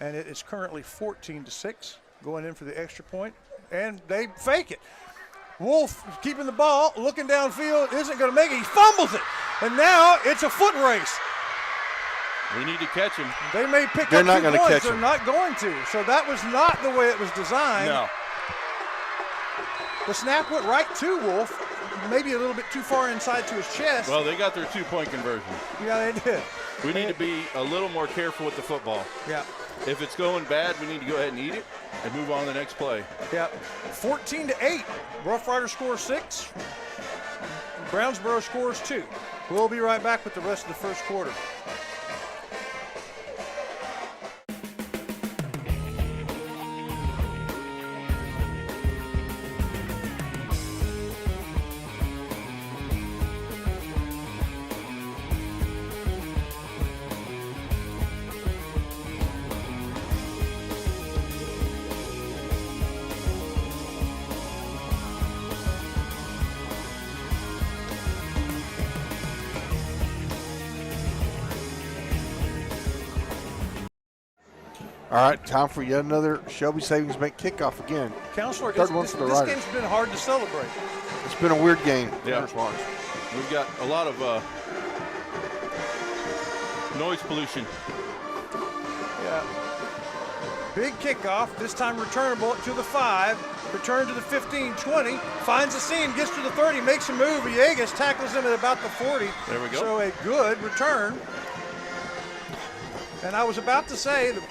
and it is currently 14-6 going in for the extra point, and they fake it. Wolf keeping the ball, looking downfield, isn't going to make it. He fumbles it, and now it's a foot race. We need to catch him. They may pick They're up not 2 going to points. catch They're him. not going to. So that was not the way it was designed. No. The snap went right to Wolf, maybe a little bit too far inside to his chest. Well, they got their 2-point conversion. Yeah, they did. We need to be a little more careful with the football. Yeah. If it's going bad, we need to go ahead and eat it and move on to the next play. Yeah. 14-8. Rough Rider scores 6. Brownsboro scores 2. We'll be right back with the rest of the first quarter. All right, time for yet another Shelby Savings Bank kickoff again. Counselor, Third one for the this Riders. game's been hard to celebrate. It's been a weird game. Yeah. We've got a lot of noise pollution. Yeah. Big kickoff, this time returnable to the 5, return to the 15, 20, finds a seam, gets to the 30, makes a move. Villegas tackles him at about the 40. There we go. So a good return. And I was about to say, the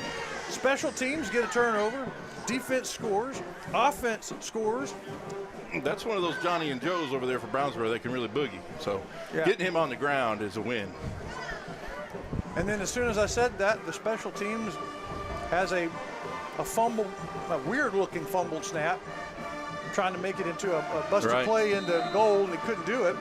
special teams get a turnover, defense scores, offense scores, That's one of those Johnny and Joes over there for Brownsboro. They can really boogie. So getting him on the ground is a win. And then as soon as I said that, the special teams has a fumble, a weird-looking fumbled snap, trying to make it into a busted play into goal, and they couldn't do it.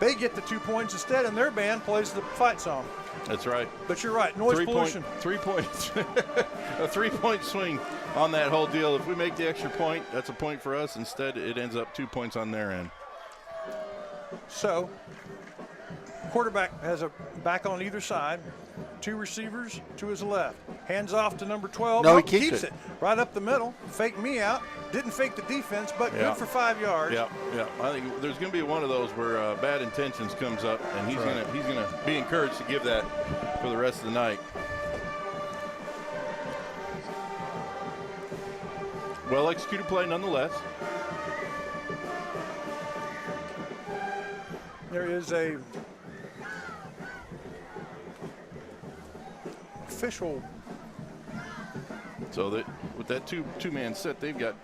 They get the 2 points instead, and their band plays the fight song. That's right. But you're right, noise pollution. 3 points. A 3-point swing on that whole deal. If we make the extra point, that's a point for us. Instead, it ends up 2 points on their end. So, quarterback has a back on either side, 2 receivers to his left. Hands off to number 12. No, he keeps it. Right up the middle. Fake me out. Didn't fake the defense, but good for 5 yards. Yeah. I think there's going to be one of those where bad intentions comes up, and he's going to be encouraged to give that for the rest of the night. Well executed play nonetheless. There is a official. So that with that two-man set, they've got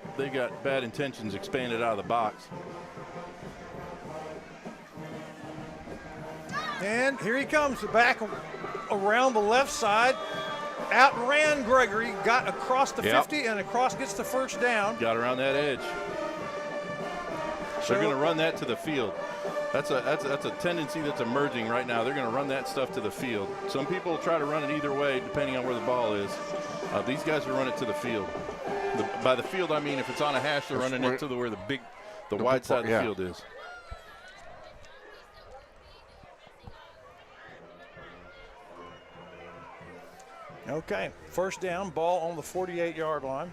bad intentions expanded out of the box. And here he comes, the back around the left side. Outran Gregory, got across the 50 and across, gets the first down. Got around that edge. So they're going to run that to the field. That's a tendency that's emerging right now. They're going to run that stuff to the field. Some people try to run it either way depending on where the ball is. These guys will run it to the field. By the field, I mean if it's on a hash, they're running it to where the wide side of the field is. Okay, first down, ball on the 48-yard line.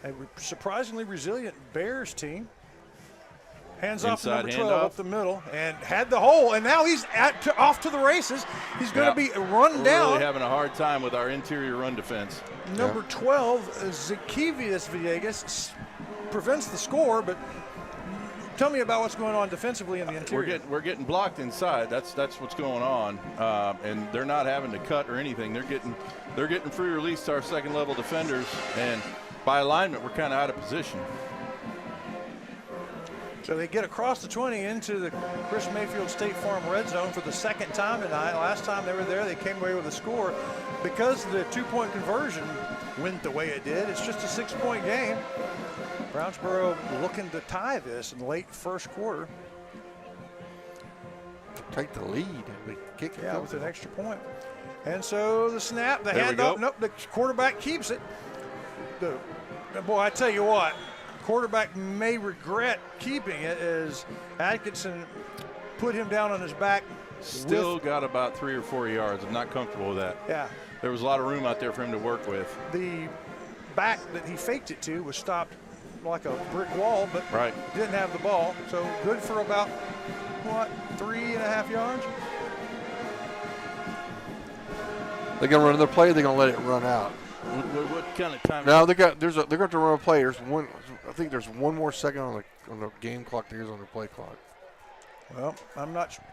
A surprisingly resilient Bears team. Hands off to number 12 up the middle, and had the hole, and now he's off to the races. He's going to be run down. We're really having a hard time with our interior run defense. Number 12, Zacchaeus Villegas, prevents the score, but tell me about what's going on defensively in the interior. We're getting blocked inside. That's what's going on, and they're not having to cut or anything. They're getting free release to our second level defenders, and by alignment, we're kind of out of position. So they get across the 20 into the Chris Mayfield State Farm red zone for the second time tonight. Last time they were there, they came away with a score. Because the 2-point conversion went the way it did, it's just a 6-point game. Brownsboro looking to tie this in the late first quarter. Take the lead and we kick it. Yeah, with an extra point. And so the snap, the handoff, nope, the quarterback keeps it. Boy, I tell you what, quarterback may regret keeping it as Atkinson put him down on his back. Still got about 3 or 4 yards. I'm not comfortable with that. Yeah. There was a lot of room out there for him to work with. The back that he faked it to was stopped like a brick wall, but didn't have the ball. So good for about, 3.5 yards? They're going to run another play, they're going to let it run out. What kind of time? No, they're going to run a play. I think there's one more second on the game clock than there is on the play clock. Well, I'm not sure.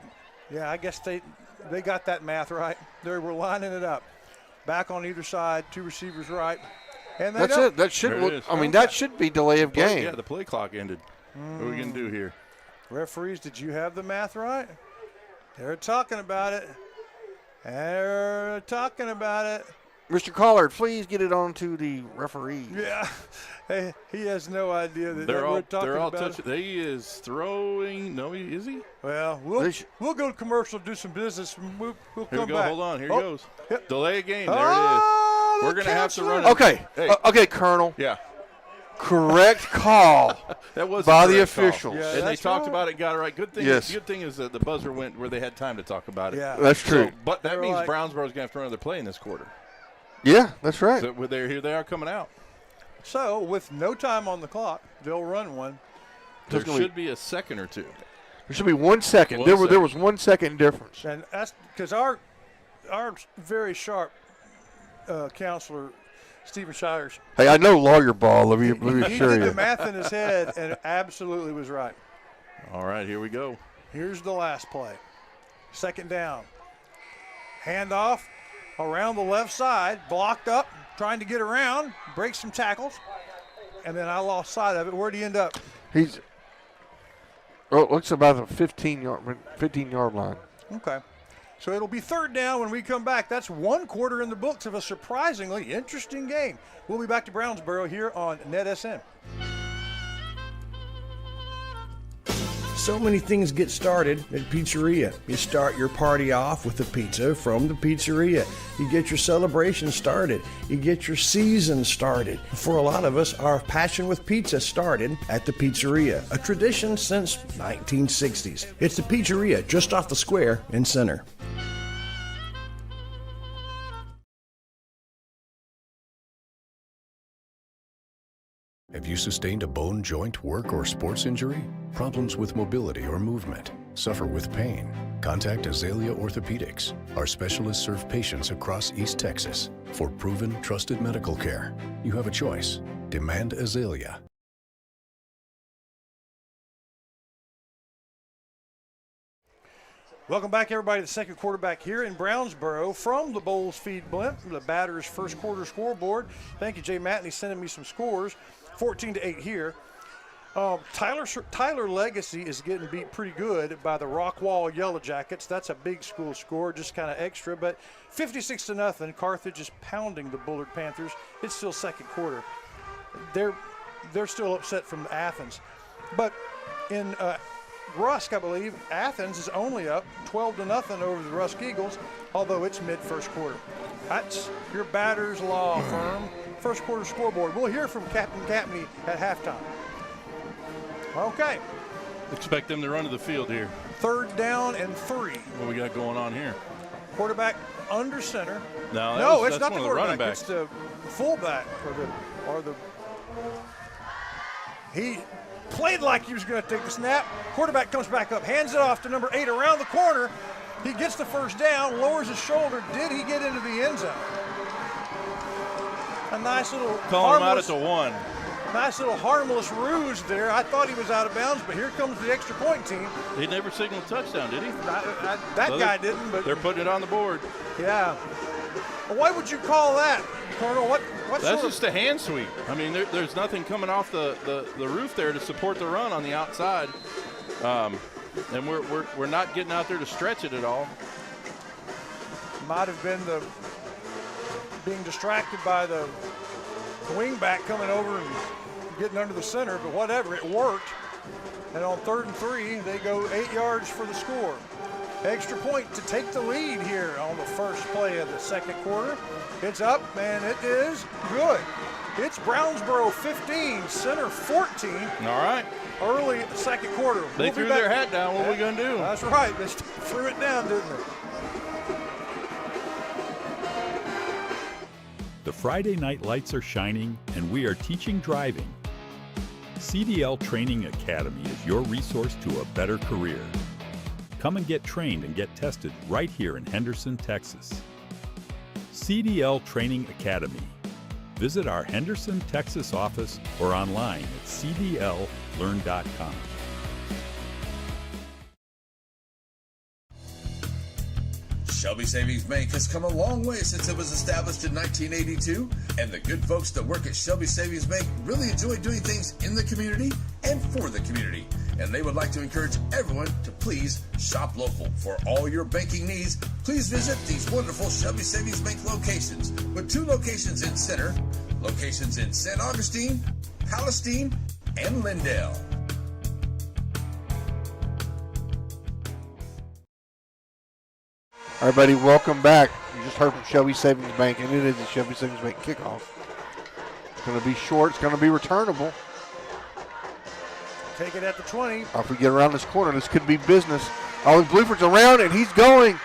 Yeah, I guess they got that math right. They were lining it up. Back on either side, 2 receivers right. And that's it. That should. That should be delay of game. Yeah, the play clock ended. What are we going to do here? Referees, did you have the math right? They're talking about it. They're talking about it. Mr. Collard, please get it on to the referees. Yeah, hey, he has no idea that they're all about touching. He is throwing. No, is he? Well, we'll go to commercial, do some business. We'll come back. Hold on. Here he goes. Yep. Delay a game. There it is. We're going to have to run it. Okay. Hey. Okay, Colonel. Yeah. Correct call. That was by the officials. Yeah, and they talked about it, got it right. Good thing. Yes. Good thing is that the buzzer went where they had time to talk about it. Yeah, that's true. But that means Brownsboro's going to have to run another play in this quarter. Yeah, that's right. So here they are coming out. So with no time on the clock, they'll run one. There should be a second or two. There should be 1 second. There was 1 second difference. And that's because our very sharp counselor, Stephen Shires. Hey, I know lawyer ball. Let me assure you. He did you. the math in his head and absolutely was right. All right, here we go. Here's the last play. Second down. Handoff around the left side, blocked up, trying to get around, break some tackles. and then I lost sight of it. Where'd he end up? It looks about the 15-yard line. Okay. So it'll be third down when we come back. That's one quarter in the books of a surprisingly interesting game. We'll be back to Brownsboro here on NETSN. So many things get started at Pizzeria. You start your party off with a pizza from the pizzeria. You get your celebration started. You get your season started. For a lot of us, our passion with pizza started at the Pizzeria, a tradition since 1960s. It's the Pizzeria just off the square in Center. Have you sustained a bone, joint, work, or sports injury? Problems with mobility or movement? Suffer with pain? Contact Azalea Orthopedics. Our specialists serve patients across East Texas. For proven, trusted medical care, you have a choice. Demand Azalea. Welcome back, everybody, to the second quarterback here in Brownsboro from the Bowles Feed Blimp, the Batters' first quarter scoreboard. Thank you, Jay Matney, sending me some scores. 14-8 here. Tyler Legacy is getting beat pretty good by the Rockwall Yellow Jackets. That's a big school score, just kind of extra, but 56-0. Carthage is pounding the Bullard Panthers. It's still second quarter. They're still upset from Athens. But in Rusk, I believe, Athens is only up 12-0 over the Rusk Eagles, although it's mid-first quarter. That's your Batters Law Firm first quarter scoreboard. We'll hear from Captain Capney at halftime. Okay. Expect them to run to the field here. Third down and 3. What we got going on here? Quarterback under center. No, it's not the quarterback. It's the fullback He played like he was going to take the snap. Quarterback comes back up, hands it off to number 8 around the corner. He gets the first down, lowers his shoulder. Did he get into the end zone? A nice little calling him out at the 1. Nice little harmless ruse there. I thought he was out of bounds, but here comes the extra point team. He never signaled touchdown, did he? That guy didn't, but they're putting it on the board. Yeah. Well, why would you call that, Colonel? That's just a hand sweep. I mean, there's nothing coming off the roof there to support the run on the outside, and we're not getting out there to stretch it at all. Might have been being distracted by the wingback coming over and getting under the center, but whatever, it worked. And on 3rd and 3, they go 8 yards for the score. Extra point to take the lead here on the first play of the second quarter. It's up, and it is good. It's Brownsboro 15, Center 14. All right. Early second quarter. They threw their hat down. What are we going to do? That's right. They threw it down, didn't they? The Friday night lights are shining, and we are teaching driving. CDL Training Academy is your resource to a better career. Come and get trained and get tested right here in Henderson, Texas. CDL Training Academy. Visit our Henderson, Texas office or online at cdllearn.com. Shelby Savings Bank has come a long way since it was established in 1982, and the good folks that work at Shelby Savings Bank really enjoy doing things in the community and for the community. And they would like to encourage everyone to please shop local. For all your banking needs, please visit these wonderful Shelby Savings Bank locations, with 2 locations in Center, locations in St. Augustine, Palestine, and Lindale. Everybody, welcome back. You just heard from Shelby Savings Bank, and it is the Shelby Savings Bank kickoff. It's going to be short. It's going to be returnable. Take it at the 20. If we get around this corner, this could be business. Ollie Bluford's around, and he's going.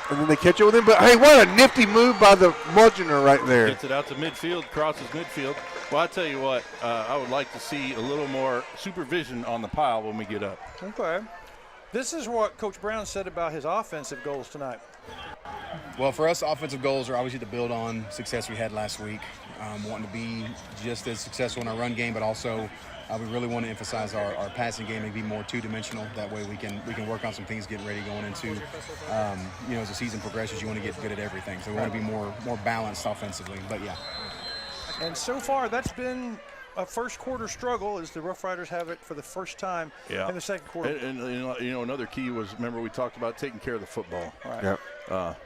And then they catch it with him. But, hey, what a nifty move by the bludgeoner right there. Gets it out to midfield, crosses midfield. Well, I tell you what, I would like to see a little more supervision on the pile when we get up. Okay. This is what Coach Brown said about his offensive goals tonight. Well, for us, offensive goals are obviously to build on success we had last week. Wanting to be just as successful in our run game, but also we really want to emphasize our passing game and be more two-dimensional. That way we can work on some things getting ready going into, as the season progresses, you want to get good at everything. So we want to be more balanced offensively, but yeah. And so far, that's been a first quarter struggle as the Rough Riders have it for the first time in the second quarter. And another key was, remember we talked about taking care of the football. Right. Yep.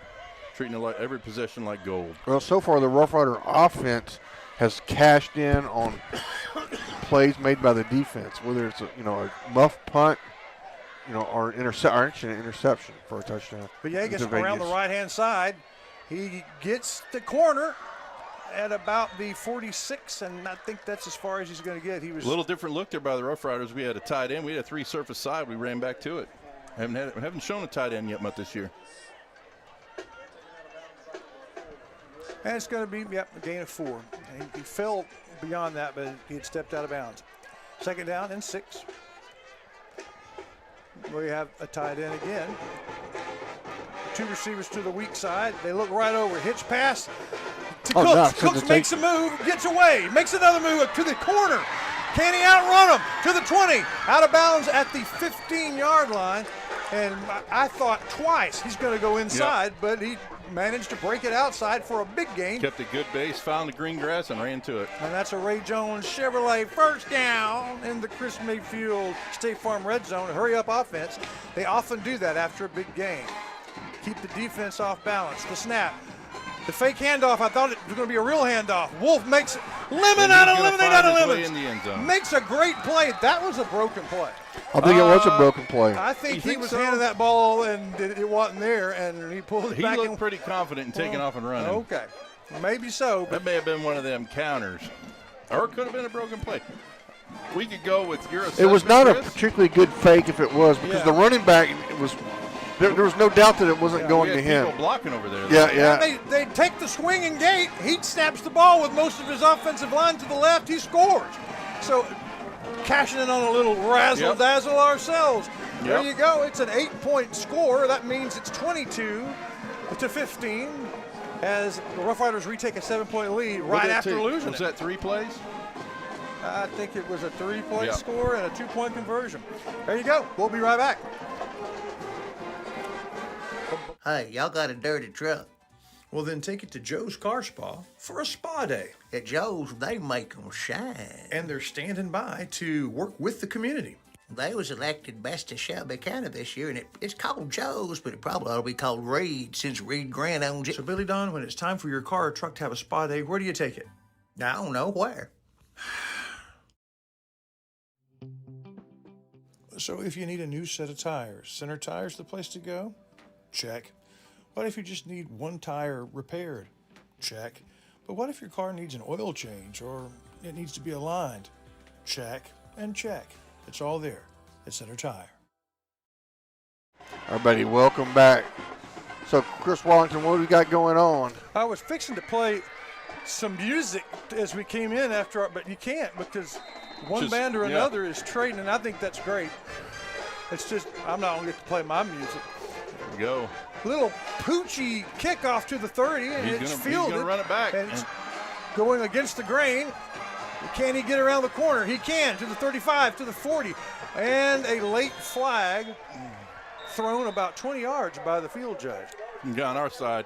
Treating it like every possession like gold. Well, so far the Rough Rider offense has cashed in on plays made by the defense, whether it's a muff punt, or an interception for a touchdown. But yeah, he gets around the right-hand side. He gets the corner at about the 46, and I think that's as far as he's going to get. He was a little different look there by the Rough Riders. We had a tight end. We had a 3-surface side. We ran back to it. Haven't shown a tight end yet much this year. And it's going to be, a gain of 4. He fell beyond that, but he had stepped out of bounds. Second down and 6. We have a tight end again. 2 receivers to the weak side. They look right over. Hitch pass to Cooks. No, Cooks makes a move, gets away, makes another move to the corner. Can he outrun him to the 20? Out of bounds at the 15-yard line. And I thought twice he's going to go inside, but he managed to break it outside for a big gain. Kept a good base, found the green grass, and ran to it. And that's a Ray Jones Chevrolet first down in the Chris Mayfield State Farm red zone. Hurry-up offense. They often do that after a big game. Keep the defense off balance. The snap. The fake handoff, I thought it was going to be a real handoff. Wolf makes it. Lemon out of lemons. In the end zone. Makes a great play. That was a broken play. I think it was a broken play. I think he was handing that ball and it wasn't there, and he pulled it back. He looked pretty confident in taking off and running. Okay, maybe so. That may have been one of them counters, or it could have been a broken play. We could go with your assessment. It was not Chris. a particularly good fake if it was, because the running back was. There was no doubt that it wasn't going to him. People blocking over there. Yeah. They take the swinging gate. He snaps the ball with most of his offensive line to the left. He scores. So cashing in on a little razzle-dazzle ourselves. There you go. It's an 8-point score. That means it's 22-15 as the Rough Riders retake a 7-point lead right after losing Was that 3 plays? I think it was a 3-point score and a 2-point conversion. There you go. We'll be right back. Hey, y'all got a dirty truck. Well, then take it to Joe's Car Spa for a spa day. At Joe's, they make them shine. And they're standing by to work with the community. They was elected best of Shelby County this year, and it's called Joe's, but it probably ought to be called Reed since Reed Grant owns it. So, Billy Don, when it's time for your car or truck to have a spa day, where do you take it? I don't know where. So if you need a new set of tires, Center Tire's the place to go? Check. What if you just need one tire repaired? Check. But what if your car needs an oil change or it needs to be aligned? Check and check. It's all there at Center Tire. Everybody, welcome back. So, Chris Wallington, what do we got going on? I was fixing to play some music as we came in but you can't because one band or another is trading, and I think that's great. It's just, I'm not going to get to play my music. There we go. Little Poochie kickoff to the 30, and it's fielded. He's going to run it back. And it's going against the grain. Can he get around the corner? He can, to the 35, to the 40. And a late flag thrown about 20 yards by the field judge. On our side,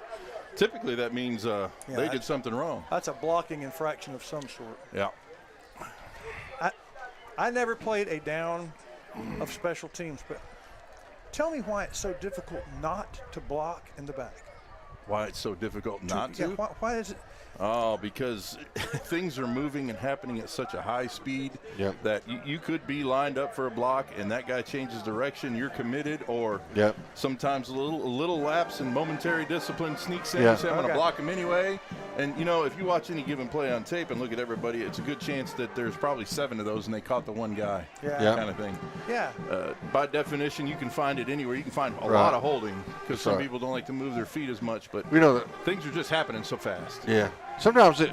typically that means they did something wrong. That's a blocking infraction of some sort. Yeah. I never played a down of special teams, but tell me why it's so difficult not to block in the back. Why it's so difficult not to? Yeah, why is it? Oh, because things are moving and happening at such a high speed that you could be lined up for a block and that guy changes direction, you're committed, or sometimes a little lapse in momentary discipline sneaks in. So I'm going to block him anyway. And, if you watch any given play on tape and look at everybody, it's a good chance that there's probably 7 of those and they caught the one guy kind of thing. Yeah. By definition, you can find it anywhere. You can find a lot of holding because some people don't like to move their feet as much, but we know that things are just happening so fast. Yeah. Sometimes it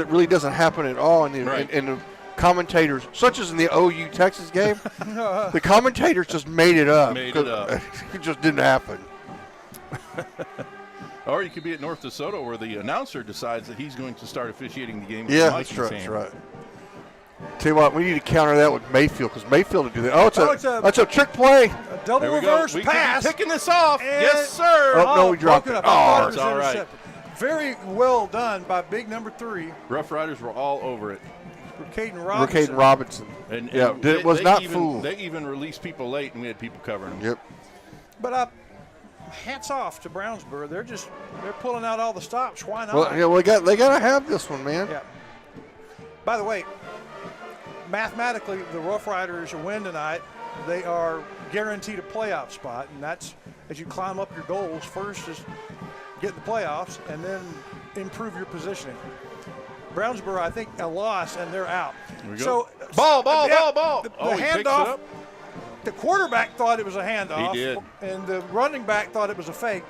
really doesn't happen at all, and the commentators, such as in the OU Texas game, the commentators just made it up. It just didn't happen. Or you could be at North DeSoto where the announcer decides that he's going to start officiating the game. That's right. Tell you what, we need to counter that with Mayfield because Mayfield will do that. That's a trick play. A double reverse pass. We could be picking this off. Yes, sir. Oh, no, we dropped it. Oh, it's all right. Very well done by big number 3. Rough Riders were all over it. Racaden Robinson. And it was not fooled. They even released people late, and we had people covering them. Yep. But hats off to Brownsboro. They're pulling out all the stops. Why not? Well, yeah, they got to have this one, man. Yeah. By the way, mathematically, the Rough Riders win tonight. They are guaranteed a playoff spot, and that's as you climb up your goals. First is get the playoffs, and then improve your positioning. Brownsboro, I think, a loss, and they're out. Here we go. So ball. The He picks it handoff. up. The quarterback thought it was a handoff. He did. And the running back thought it was a fake,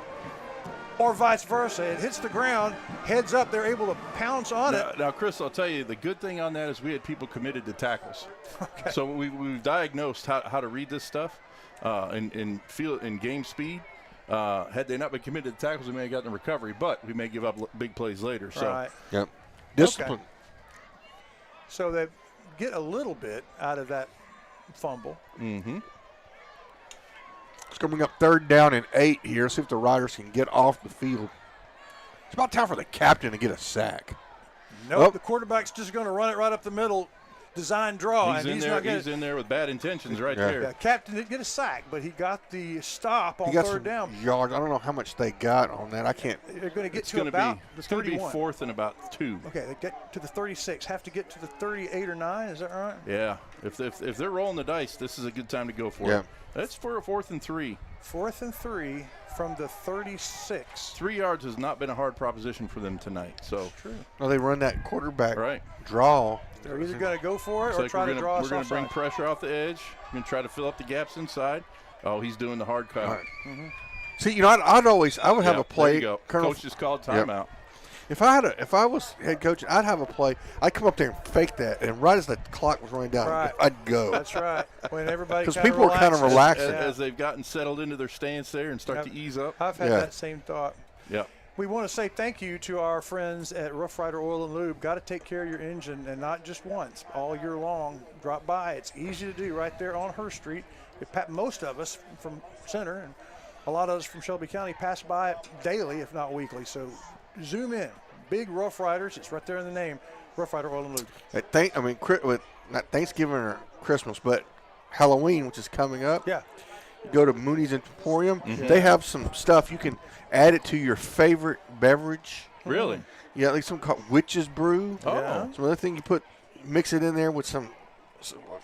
or vice versa. It hits the ground, heads up. They're able to pounce on it. Now, Chris, I'll tell you, the good thing on that is we had people committed to tackles. Okay. So we've diagnosed how to read this stuff and feel it in game speed. Had they not been committed to tackles, we may have gotten a recovery, but we may give up big plays later. So. Right. Yep. Discipline. Okay. So they get a little bit out of that fumble. Mm-hmm. It's going to bring up 3rd down and 8 here. See if the Riders can get off the field. It's about time for the captain to get a sack. Nope, the quarterback's just going to run it right up the middle, design draw. He's in there with bad intentions there. Yeah, captain didn't get a sack, but he got the stop on He got 3rd some down. yards. I don't know how much they got on that. I can't. They're going to get It's to going about to the 31. be 4th and about 2. Okay, they get to the 36. Have to get to the 38 or 9. Is that right? Yeah. If they're rolling the dice, this is a good time to go for it. That's for a 4th and 3. 4th and 3 from the 36. 3 yards has not been a hard proposition for them tonight. So true. Well, they run that quarterback draw. They're either going to go for it or try to draw us We're going to bring offside. pressure off the edge. We're going to try to fill up the gaps inside. Oh, he's doing the hard cut. Right. Mm-hmm. See, I would have a play. There you go. Colonel, Coach just called timeout. If I was head coach, I'd have a play. I'd come up there and fake that, and right as the clock was running down, I'd go. That's right. When everybody because people were kind of relaxing as they've gotten settled into their stance there and start to ease up. I've had that same thought. Yeah. We want to say thank you to our friends at Rough Rider Oil and Lube. Got to take care of your engine, and not just once, all year long. Drop by. It's easy to do right there on Hurst Street. Most of us from Center and a lot of us from Shelby County pass by it daily, if not weekly. So zoom in. Big Rough Riders. It's right there in the name. Rough Rider Oil and Lube. With not Thanksgiving or Christmas, but Halloween, which is coming up. Yeah. You go to Mooney's Emporium. Mm-hmm. They have some stuff you can add it to your favorite beverage. Really? Yeah, like something called Witch's Brew. Oh. Yeah. Some other thing mix it in there with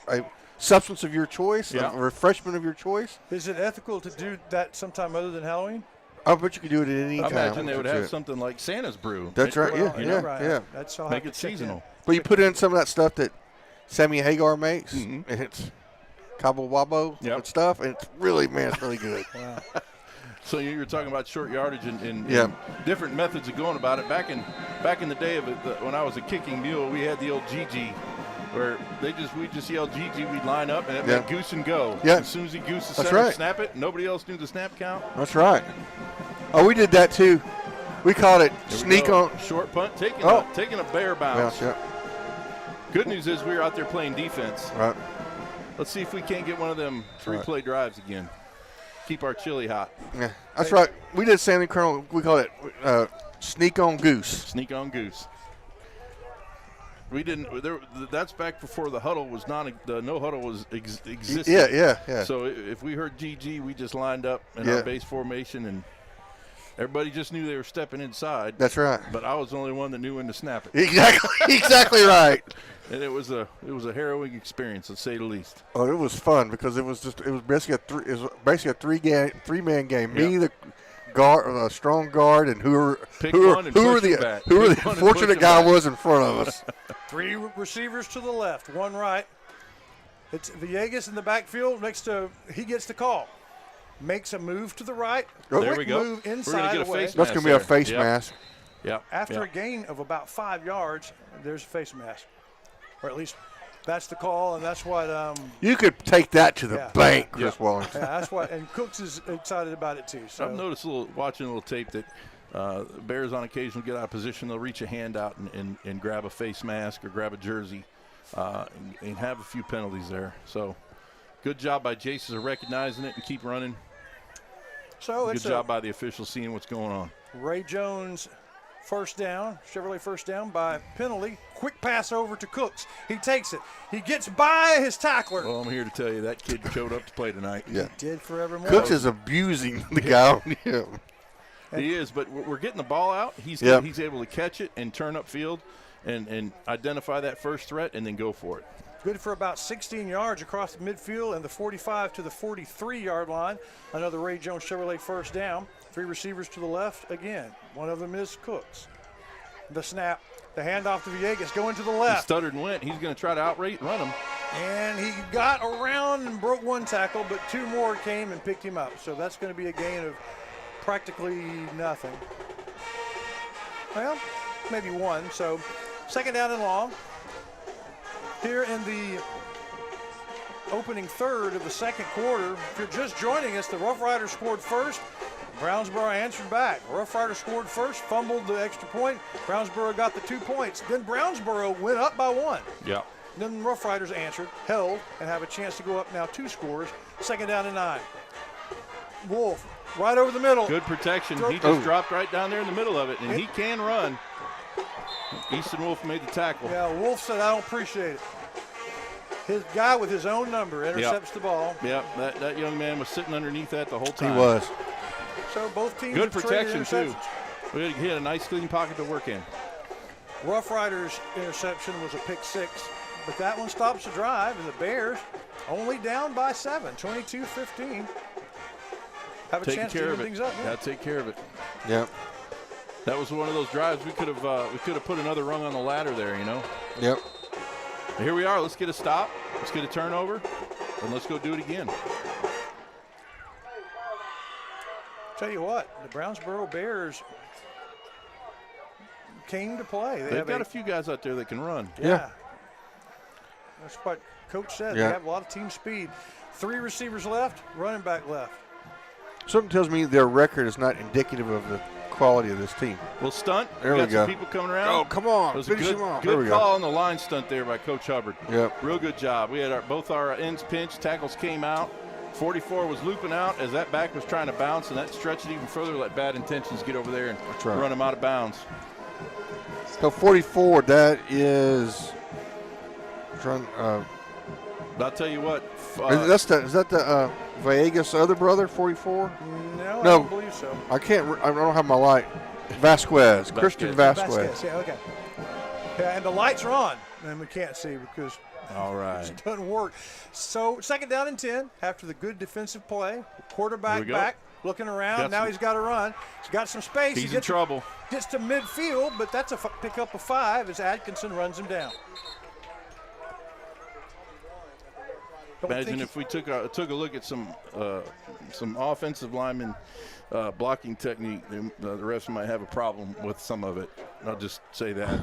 a substance of your choice, a refreshment of your choice. Is it ethical to do that sometime other than Halloween? I bet you could do it at any I time. imagine they would have something like Santa's brew. That's right. Well, Yeah. That's all. Make it seasonal. But you put in some of that stuff that Sammy Hagar makes, and it's Cabo Wabo and stuff, and it's really good. Wow. So you were talking about short yardage and different methods of going about it. Back in the day of it, when I was a kicking mule, we had the old GG, where we just yelled GG, we'd line up, and it meant goose and go. Yeah. As soon as he goose the center, snap it. Nobody else knew the snap count. That's right. Oh, we did that too. We called it sneak on. Short punt, taking a bear bounce. Good news is we were out there playing defense. Right. Let's see if we can't get one of them 3-play drives again. Keep our chili hot. Yeah, that's right. We did Sandy Colonel. We call it sneak on goose. Sneak on goose. We didn't. That's back before the huddle was the no huddle was existed. Yeah. So if we heard GG, we just lined up in our base formation, and everybody just knew they were stepping inside. That's right. But I was the only one that knew when to snap it. Exactly right. And it was a harrowing experience, to say the least. Oh, it was fun because it was basically a three-man game. Yep. Me, the guard, strong guard, and who the unfortunate guy was in front of us. 3 receivers to the left, 1 right. It's Villegas in the backfield he gets the call. Makes a move to the right. There we go. Move inside. We're gonna get a face That's going to be a face mask. Yeah. After a gain of about 5 yards, there's a face mask. Or at least that's the call, and that's what you could take that to the bank, Chris Wallington. Yeah, that's what, and Cooks is excited about it too. So I've noticed watching a little tape that Bears on occasion get out of position. They'll reach a hand out and grab a face mask or grab a jersey and have a few penalties there. So good job by Jason of recognizing it and keep running. So good job by the officials seeing what's going on. Ray Jones First down, Chevrolet first down by penalty. Quick pass over to Cooks. He takes it. He gets by his tackler. Well, I'm here to tell you that kid showed up to play tonight. Yeah. He did forevermore. Cooks is abusing the guy on him. He is, but we're getting the ball out. He's able to catch it and turn upfield and identify that first threat and then go for it. Good for about 16 yards across the midfield and the 45 to the 43-yard line. Another Ray Jones Chevrolet first down. 3 receivers to the left again. One of them is Cooks. The snap, the handoff to Villegas going to the left. He stuttered and went. He's going to try to outrun him. And he got around and broke 1 tackle, but 2 more came and picked him up. So that's going to be a gain of practically nothing. Well, maybe 1. So second down and long. Here in the opening third of the second quarter, if you're just joining us, the Rough Riders scored first. Brownsboro answered back. Rough Riders scored first, fumbled the extra point. Brownsboro got the 2 points. Then Brownsboro went up by 1. Yeah. Then the Rough Riders answered, held, and have a chance to go up now 2 scores. Second down and 9. Wolf, right over the middle. Good protection. He just dropped right down there in the middle of it, and he can run. Easton Wolf made the tackle. Yeah, Wolf said, I don't appreciate it. His guy with his own number intercepts the ball. Yep, that young man was sitting underneath that the whole time. He was. So both teams good have protection, traded too. He had a nice clean pocket to work in. Rough Riders' interception was a pick 6, but that one stops the drive, and the Bears only down by 7, 22-15. Have a chance to even things up. Yeah, take care of it. Yep. That was one of those drives we could have put another rung on the ladder there, you know. Yep. Here we are. Let's get a stop. Let's get a turnover, and let's go do it again. Tell you what, the Brownsboro Bears came to play. They've got a few guys out there that can run. Yeah. That's what Coach said. Yeah. They have a lot of team speed. 3 receivers left, running back left. Something tells me their record is not indicative of the quality of this team. Well, stunt. There we got go. some people coming around. Oh, come on. It was a Finish good, him off. good call on the line stunt there by Coach Hubbard. Yep. Real good job. We had both our ends pinched. Tackles came out. 44 was looping out as that back was trying to bounce, and that stretched it even further, let bad intentions get over there and run him out of bounds. So 44, that is I'll tell you what. is that the Villegas' other brother, 44? No, I don't believe so. I don't have my light. Vasquez. Christian Vasquez. Yeah, okay. Yeah, and the lights are on, and we can't see because all right, it doesn't work. So second down and 10 after the good defensive play. Quarterback back, looking around. Now he's got to run. He's got some space. He's in trouble. Gets to midfield, but that's a pickup of 5 as Atkinson runs him down. Imagine if we took a look at some offensive linemen blocking technique, the refs might have a problem with some of it. I'll just say that.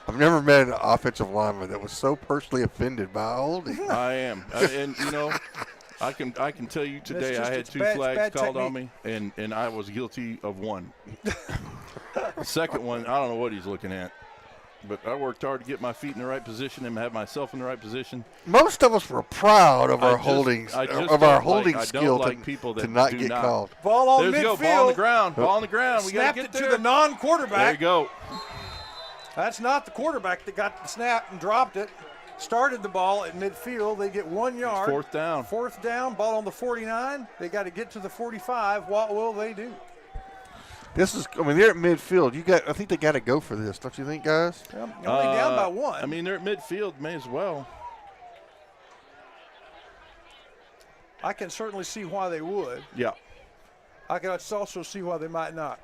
I've never met an offensive lineman that was so personally offended by a holding. I am, and you know, I can tell you today I had 2 flags called on me, and I was guilty of 1. The second one, I don't know what he's looking at. But I worked hard to get my feet in the right position and have myself in the right position. Most of us were proud of our holdings, of our holding skill to not get called. Ball on midfield. Go. Ball on the ground. Ball on the ground. We got to get there. To the non-quarterback. There you go. That's not the quarterback that got the snap and dropped it. Started the ball at midfield. They get 1 yard. It's 4th down. 4th down. Ball on the 49. They got to get to the 45. What will they do? They're at midfield. I think they got to go for this, don't you think, guys? Only down by 1. I mean, they're at midfield. May as well. I can certainly see why they would. Yeah. I can also see why they might not.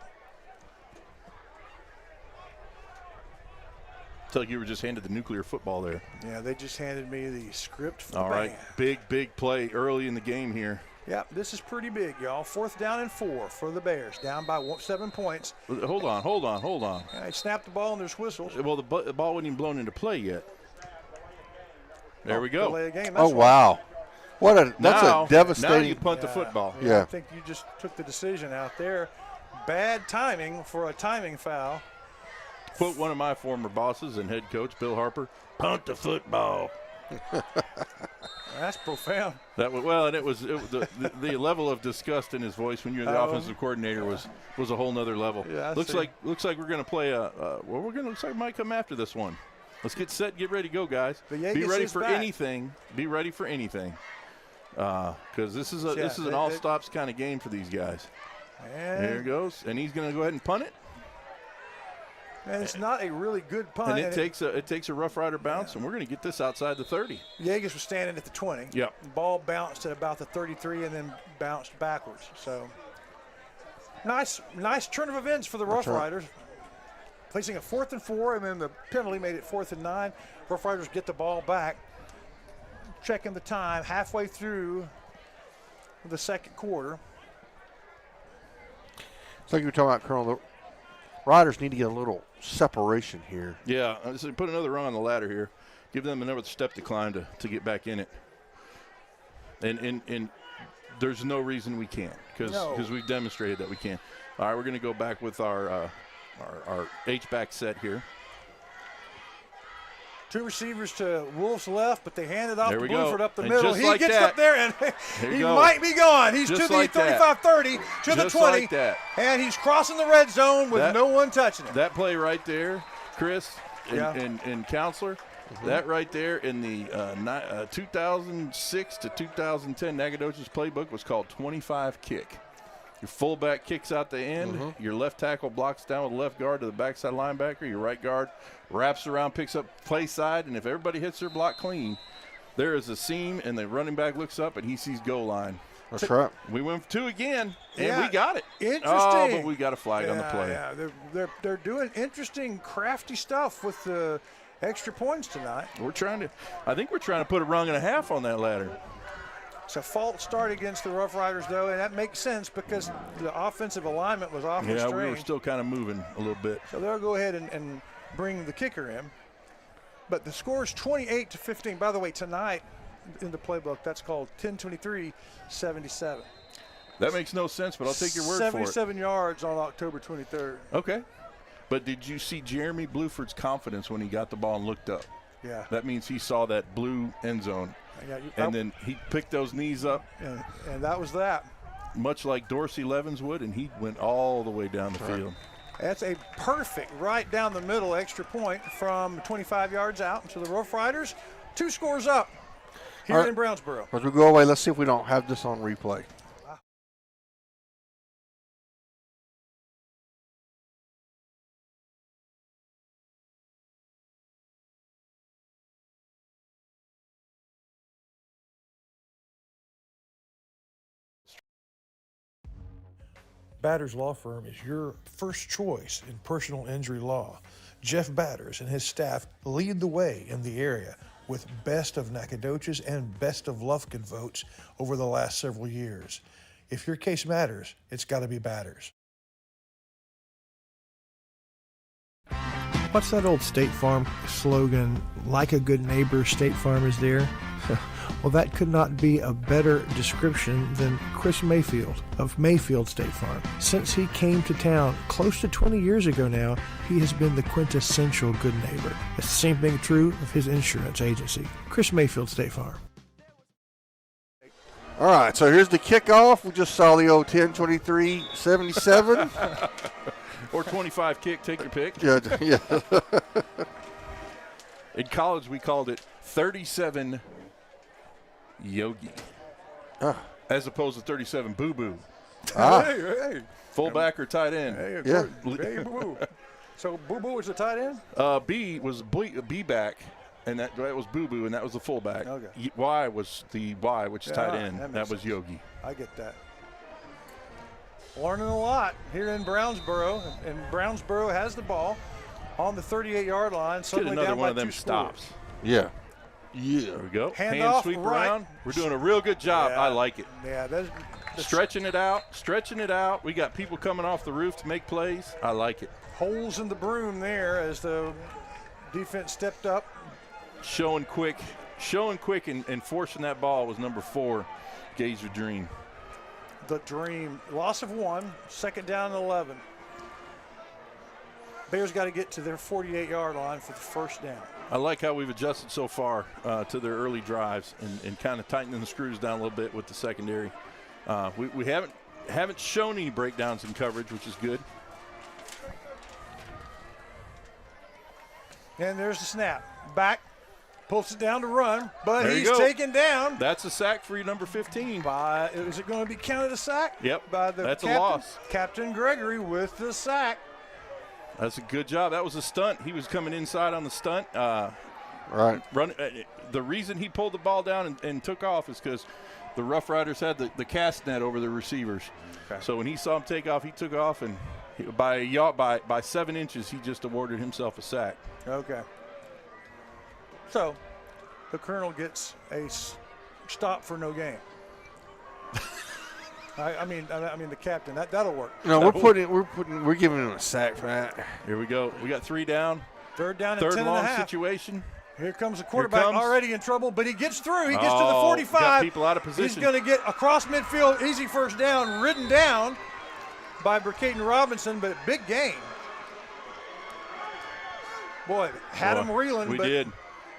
It's like you were just handed the nuclear football there. Yeah, they just handed me the script for All the right, band. big play early in the game here. Yeah, this is pretty big, y'all. 4th down and 4 for the Bears, down by 7 points. Hold on. Yeah, they snapped the ball and there's whistles. Well, the ball wasn't even blown into play yet. There we go. Delay of game. Oh, wow. That's a devastating. Now you punt the football. Yeah. I think you just took the decision out there. Bad timing for a timing foul. Quote one of my former bosses and head coach, Bill Harper, punt the football. That's profound. And it was the level of disgust in his voice when you're the offensive coordinator was a whole nother level. Yeah, looks like we're going to play looks like we might come after this one. Let's get set, get ready to go, guys. Be ready for anything. Be ready for anything. Because this is an all stops kind of game for these guys. And there it goes, and he's going to go ahead and punt it. And it's not a really good punt. And it takes a Rough Rider bounce, and we're going to get this outside the 30. Yeagas was standing at the 20. Yep. Ball bounced at about the 33 and then bounced backwards. So nice turn of events for the Rough Riders. Placing a 4th and 4, and then the penalty made it 4th and 9. Rough Riders get the ball back. Checking the time halfway through the second quarter. It's like you were talking about, Colonel. The Riders need to get a little separation here. Yeah, put another rung on the ladder here. Give them another step to climb to get back in it. And there's no reason we can't because we've demonstrated that we can. All right, we're going to go back with our H-back set here. 2 receivers to Wolf's left, but they hand it off to Bluford up the and middle. He gets up there, and he might be gone. He's just to the 35-30, to the 20, and he's crossing the red zone with no one touching it. That play right there, Chris and Counselor, that right there in the 2006 to 2010 Nacogdoches playbook was called 25 kick. Your fullback kicks out the end. Your left tackle blocks down with the left guard to the backside linebacker. Your right guard wraps around, picks up play side, and if everybody hits their block clean, there is a seam, and the running back looks up, and he sees goal line. That's right. We went for 2 again, and we got it. Interesting. Oh, but we got a flag on the play. Yeah, they're doing interesting, crafty stuff with the extra points tonight. I think we're trying to put a rung and a half on that ladder. It's a false start against the Rough Riders, though, and that makes sense because the offensive alignment was awfully strange. Yeah, we were still kind of moving a little bit. So they'll go ahead and bring the kicker in. But the score is 28-15. By the way, tonight in the playbook, that's called 10-23-77. That makes no sense, but I'll take your word for it. 77 yards on October 23rd. Okay. But did you see Jeremy Bluford's confidence when he got the ball and looked up? Yeah. That means he saw that blue end zone. And then he picked those knees up. And that was that. Much like Dorsey Levens would, and he went all the way down the field. That's a perfect right down the middle extra point from 25 yards out. And so the Rough Riders, 2 scores up here in Brownsboro. As we go away, let's see if we don't have this on replay. Batters Law Firm is your first choice in personal injury law. Jeff Batters and his staff lead the way in the area with Best of Nacogdoches and Best of Lufkin votes over the last several years. If your case matters, it's got to be Batters. What's that old State Farm slogan, like a good neighbor, State Farm is there? Well, that could not be a better description than Chris Mayfield of Mayfield State Farm. Since he came to town close to 20 years ago now, he has been the quintessential good neighbor. It's the same thing true of his insurance agency, Chris Mayfield State Farm. All right, so here's the kickoff. We just saw the old 10-23-77. Or 25 kick, take your pick. Yeah. In college, we called it 37 Yogi, as opposed to 37 Boo Boo. Hey. Fullback or tight end? Hey, Boo Boo. So Boo Boo was the tight end? B was B back, and that was Boo Boo, and that was the fullback. Okay. Y was the Y, which is tight end. That was sense. Yogi. I get that. Learning a lot here in Brownsboro, and Brownsboro has the ball on the 38-yard line. Get another one of them stops. Yeah. There we go. Hand sweep right. around. We're doing a real good job. Yeah. I like it. Yeah, stretching it out. We got people coming off the roof to make plays. I like it. Holes in the broom there as the defense stepped up. Showing quick and forcing that ball was number 4, Gazer Dream. The Dream. Loss of 1, second down and 11. Bears got to get to their 48-yard line for the first down. I like how we've adjusted so far to their early drives and kind of tightening the screws down a little bit with the secondary. We haven't shown any breakdowns in coverage, which is good. And there's the snap. Back, pulls it down to run, but There you he's go. taken down. That's a sack for you, number 15. Is it going to be counted a sack? Yep, By the that's captain, a loss. Captain Gregory with the sack. That's a good job. That was a stunt. He was coming inside on the stunt. Right. The reason he pulled the ball down and took off is because the Rough Riders had the cast net over the receivers. Okay. So when he saw him take off, he took off, and by 7 inches, he just awarded himself a sack. Okay. So the Colonel gets a stop for no gain. I mean the captain. That'll work. No, we're giving him a sack for that. Here we go. We got 3 down. Third down and Third 10 and long and a half. situation. Here comes the quarterback already in trouble, but he gets through. He gets to the Oh, 45. got people out of position. He's going to get across midfield, easy first down, ridden down by Burkaden Robinson, but big gain. Boy, had him reeling.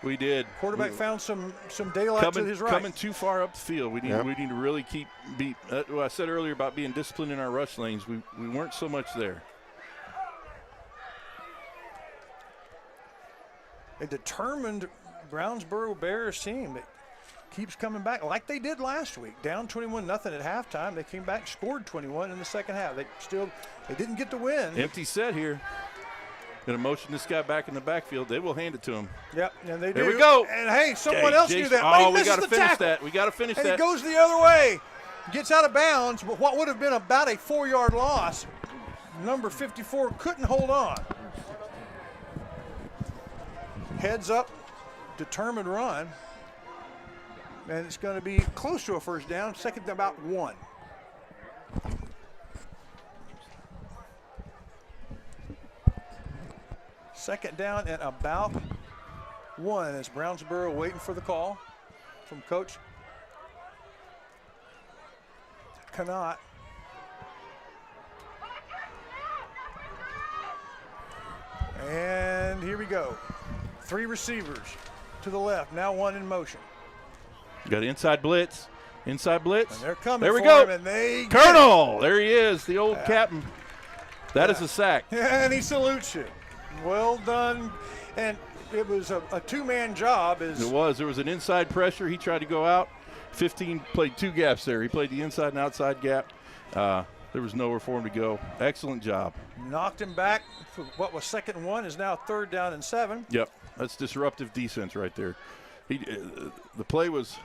We did. Quarterback found some daylight to his right. Coming too far up the field. We need to really be. What I said earlier about being disciplined in our rush lanes. We weren't so much there. A determined Brownsboro Bears team that keeps coming back like they did last week. Down 21-0 at halftime. They came back, scored 21 in the second half. They didn't get the win. Empty set here. Going to motion this guy back in the backfield. They will hand it to him. Yep, and they do. There we go. And hey, someone else knew that. But he we got to the finish tackle. that. We got to finish and that. He goes the other way. Gets out of bounds, but what would have been about a 4-yard loss, number 54 couldn't hold on. Heads up, determined run. And it's going to be close to a first down, second to about 1. Second down and about 1 as Brownsboro waiting for the call from Coach Cannot. And here we go. 3 receivers to the left, now 1 in motion. Got inside blitz. Inside blitz. And they're coming there we for go. him, and they Colonel. There he is, the old captain. That is a sack. And he salutes you. Well done. And it was a two-man job. It was. There was an inside pressure. He tried to go out. 15 played 2 gaps there. He played the inside and outside gap. There was nowhere for him to go. Excellent job. Knocked him back for what was second and 1 is now third down and 7. Yep. That's disruptive defense right there. The play was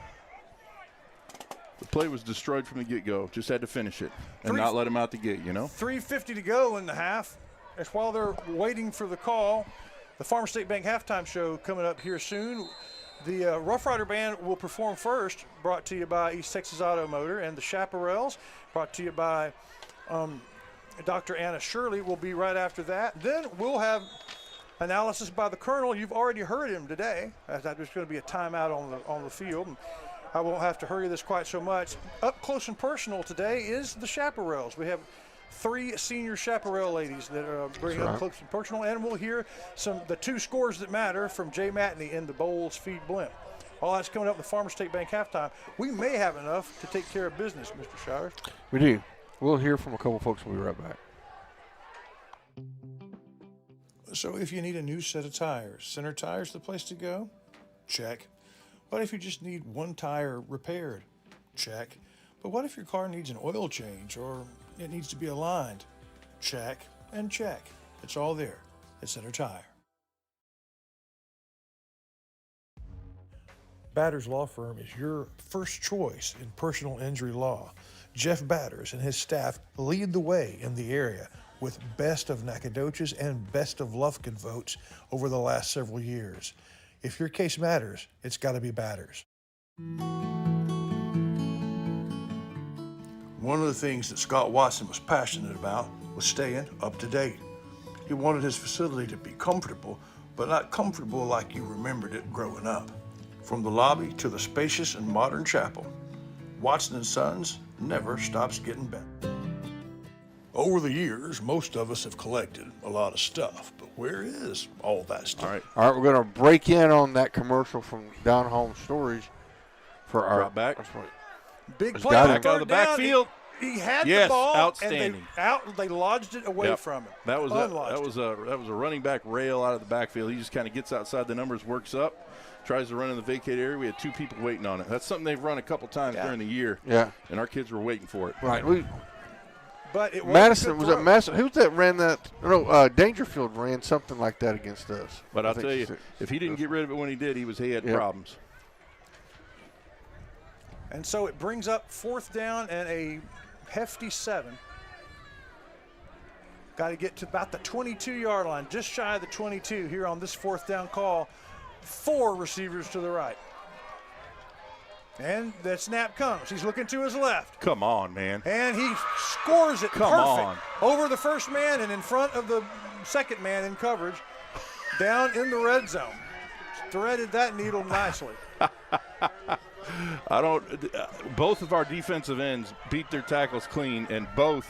destroyed from the get-go. Just had to finish it and not let him out the gate, 3:50 to go in the half. As while they're waiting for the call, the Farmer State Bank halftime show coming up here soon. The Rough Rider Band will perform first, brought to you by East Texas Auto Motor, and the Chapparels, brought to you by Dr. Anna Shirley, will be right after that. Then we'll have analysis by the Colonel. You've already heard him today. There's going to be a timeout on the field. I won't have to hurry this quite so much. Up close and personal today is the Chapparels. We have 3 senior Chapparel ladies that are bringing up close and personal, and we'll hear the 2 scores that matter from Jay Matney in the Bowles Feed Blimp. All that's coming up in the Farmer State Bank halftime. We may have enough to take care of business, Mr. Showers. We do. We'll hear from a couple folks when we be right back. So if you need a new set of tires, Center Tire's the place to go? Check. What if you just need one tire repaired? Check. But what if your car needs an oil change or it needs to be aligned? Check and check. It's all there at Center Tire. Batters Law Firm is your first choice in personal injury law. Jeff Batters and his staff lead the way in the area with best of Nacogdoches and best of Lufkin votes over the last several years. If your case matters, it's got to be Batters. One of the things that Scott Watson was passionate about was staying up to date. He wanted his facility to be comfortable, but not comfortable like you remembered it growing up. From the lobby to the spacious and modern chapel, Watson & Sons never stops getting better. Over the years, most of us have collected a lot of stuff, but where is all that stuff? All right, we're going to break in on that commercial from Down Home Storage for our back. Big It's play got on him. third Out of the down. backfield. He had Yes, the ball, outstanding. and they lodged it away Yep. from him. That was Unlodged that was a running back rail out of the backfield. He just kind of gets outside the numbers, works up, tries to run in the vacate area. We had 2 people waiting on it. That's something they've run a couple times during the year. Yeah. And our kids were waiting for it. Right. But it Madison, was it Madison? Who's that ran that? No, Dangerfield ran something like that against us. But I I'll think tell you, she- if he didn't get rid of it when he did, he had problems. And so it brings up 4th down and a hefty 7. Got to get to about the 22-yard line, just shy of the 22 here on this 4th down call. 4 receivers to the right. And the snap comes. He's looking to his left. Come on, man. And he scores it Come perfect on. over the first man and in front of the second man in coverage down in the red zone. Threaded that needle nicely. Both of our defensive ends beat their tackles clean, and both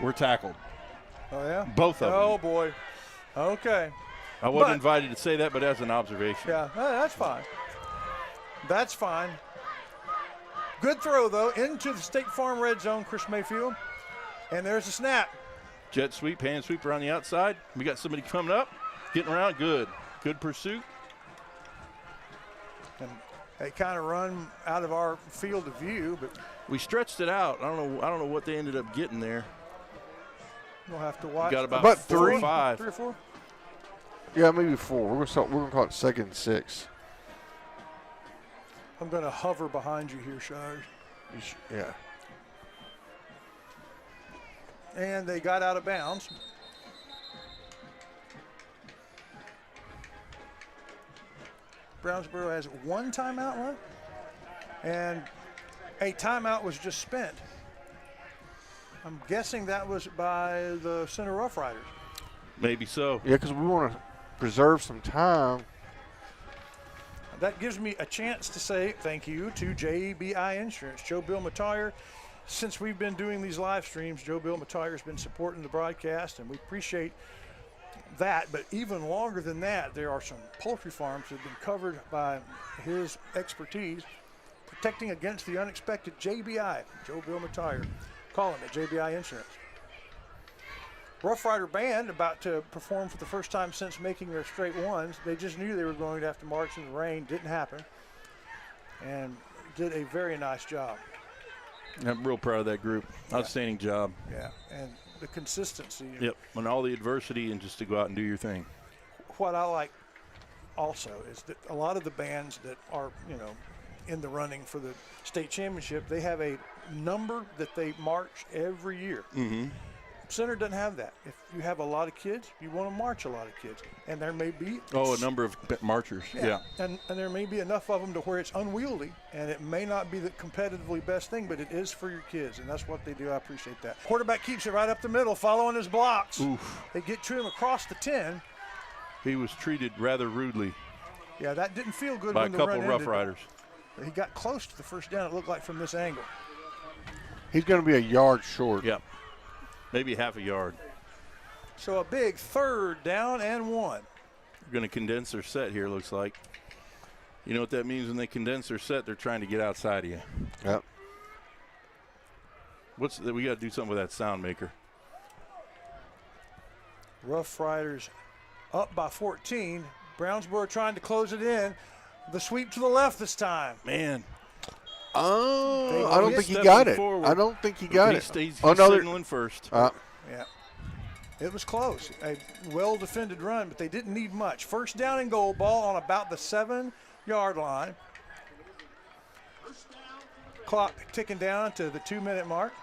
were tackled. Oh, yeah? Both of them. Oh, boy. Okay. I wasn't invited to say that, but as an observation. Yeah, that's fine. That's fine. Good throw, though, into the State Farm red zone, Chris Mayfield. And there's the snap. Jet sweep, hand sweep around the outside. We got somebody coming up, getting around. Good pursuit. And they kind of run out of our field of view, but we stretched it out. I don't know what they ended up getting there. we'll have to watch. Got about 4 or 5. 3 or 4? Yeah, maybe 4. We're gonna call it 2nd and 6. I'm going to hover behind you here, Shires. Yeah. And they got out of bounds. Brownsboro has 1 timeout left, and a timeout was just spent. I'm guessing that was by the Center Rough Riders. Maybe so. Yeah, because we want to preserve some time. That gives me a chance to say thank you to JBI Insurance. Joe Bill Matire. Since we've been doing these live streams, Joe Bill Matire has been supporting the broadcast, and we appreciate that. But even longer than that, there are some poultry farms that have been covered by his expertise, protecting against the unexpected. JBI, Joe Bill Matire. Call him at JBI Insurance. Rough Rider Band about to perform for the first time since making their straight ones. They just knew they were going to have to march in the rain. Didn't happen. And did a very nice job. I'm real proud of that group. Outstanding job. Yeah, and the consistency. Yep, and all the adversity and just to go out and do your thing. What I like also is that a lot of the bands that are, in the running for the state championship, they have a number that they march every year. Mm-hmm. Center doesn't have that. If you have a lot of kids, you want to march a lot of kids. And there may be a number of marchers. Yeah. And there may be enough of them to where it's unwieldy, and it may not be the competitively best thing, but it is for your kids, and that's what they do. I appreciate that. Quarterback keeps it right up the middle, following his blocks. Oof. They get to him across the 10. He was treated rather rudely. Yeah, that didn't feel good by when a the couple run of Rough ended. Riders. He got close to the first down, it looked like, from this angle. He's going to be a yard short. Yep. Maybe half a yard. So a big 3rd down and 1. We're going to condense their set here, looks like. You know what that means when they condense their set? They're trying to get outside of you. Yep. We got to do something with that sound maker. Rough Riders up by 14. Brownsboro trying to close it in. The sweep to the left this time. Man. Oh, I don't think he got it. I don't think he got it. He's no, signaling first. Yeah. It was close. A well-defended run, but they didn't need much. 1st down and goal, ball on about the 7-yard line. Clock ticking down to the 2-minute mark.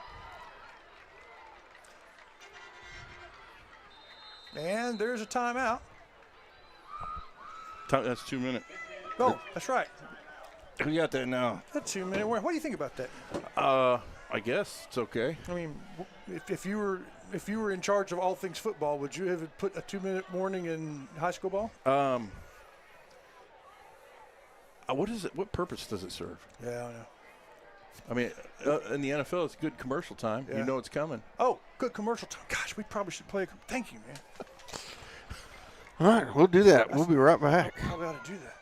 And there's a timeout. That's 2 minutes. Oh, that's right. We got that now. That's 2 minute. What do you think about that? I guess it's okay. I mean, if you were in charge of all things football, would you have put a 2-minute warning in high school ball? What is it? What purpose does it serve? Yeah, I know. I mean, in the NFL, it's good commercial time. Yeah. You know it's coming. Oh, Good commercial time. Gosh, we probably should play. Thank you, man. All right, we'll do that. We'll be right back. Probably ought to do that.